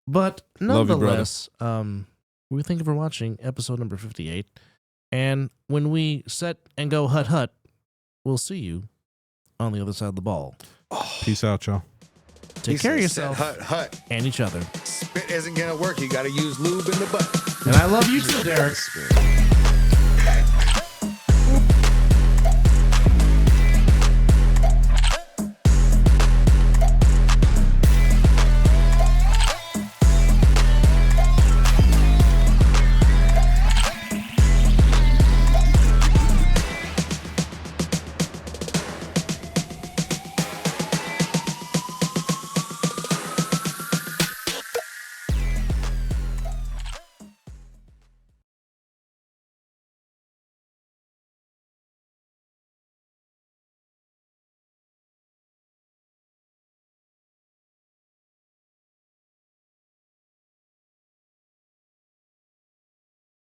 [SPEAKER 3] But
[SPEAKER 5] Love you, brother.
[SPEAKER 3] nonetheless, we thank you for watching episode number 58. And when we set and go hut hut, we'll see you on the other side of the ball.
[SPEAKER 5] Peace out, y'all.
[SPEAKER 3] Take Take care of yourself
[SPEAKER 2] Hut.
[SPEAKER 3] and each other.
[SPEAKER 2] Spit isn't gonna work. You got to use lube in the butt.
[SPEAKER 3] And I love you too, Derek.